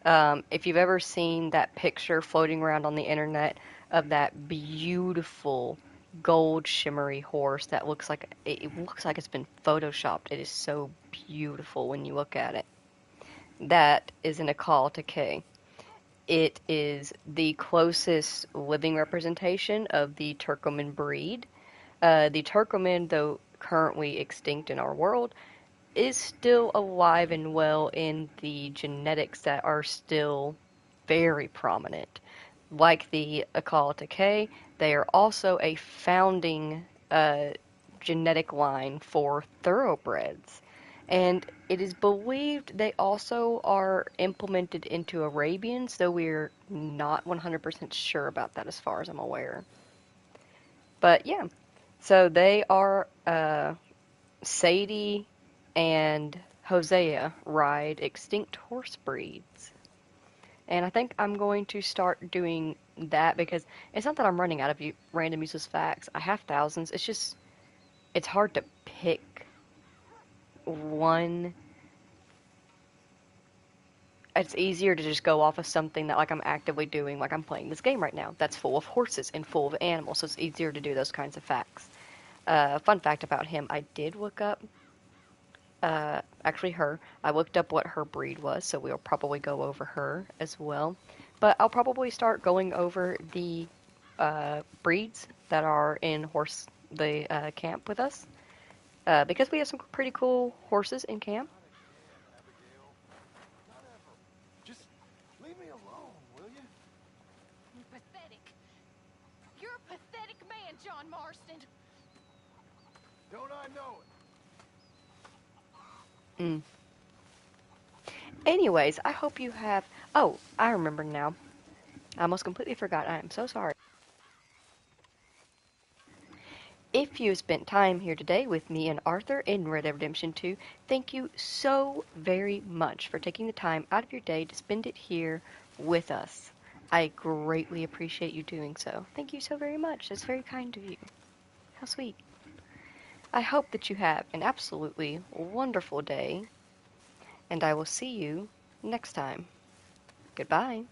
If you've ever seen that picture floating around on the internet of that beautiful gold shimmery horse that looks like it's been photoshopped. It is so beautiful when you look at it. That is an Akal Taki. It is the closest living representation of the Turkoman breed. The Turkoman, though currently extinct in our world, is still alive and well in the genetics that are still very prominent. Like the Akal Taki, they are also a founding genetic line for thoroughbreds. And it is believed they also are implemented into Arabians, though we're not 100% sure about that as far as I'm aware. But yeah, so they are Sadie and Hosea ride extinct horse breeds. And I think I'm going to start doing that because it's not that I'm running out of random useless facts. I have thousands. It's just, it's hard to pick one. It's easier to just go off of something that I'm actively doing, like I'm playing this game right now that's full of horses and full of animals, so it's easier to do those kinds of facts. Fun fact about him, I did look up actually her. I looked up what her breed was, so we'll probably go over her as well. But I'll probably start going over the breeds that are in the camp with us. because we have some pretty cool horses in camp. Just leave me alone, will you? Pathetic. You're a pathetic man, John Marston. Don't I know it? Mm. Anyways, I hope you have... Oh, I remember now. I almost completely forgot. I am so sorry. If you spent time here today with me and Arthur in Red Dead Redemption 2, thank you so very much for taking the time out of your day to spend it here with us. I greatly appreciate you doing so. Thank you so very much. That's very kind of you. How sweet. I hope that you have an absolutely wonderful day, and I will see you next time. Goodbye.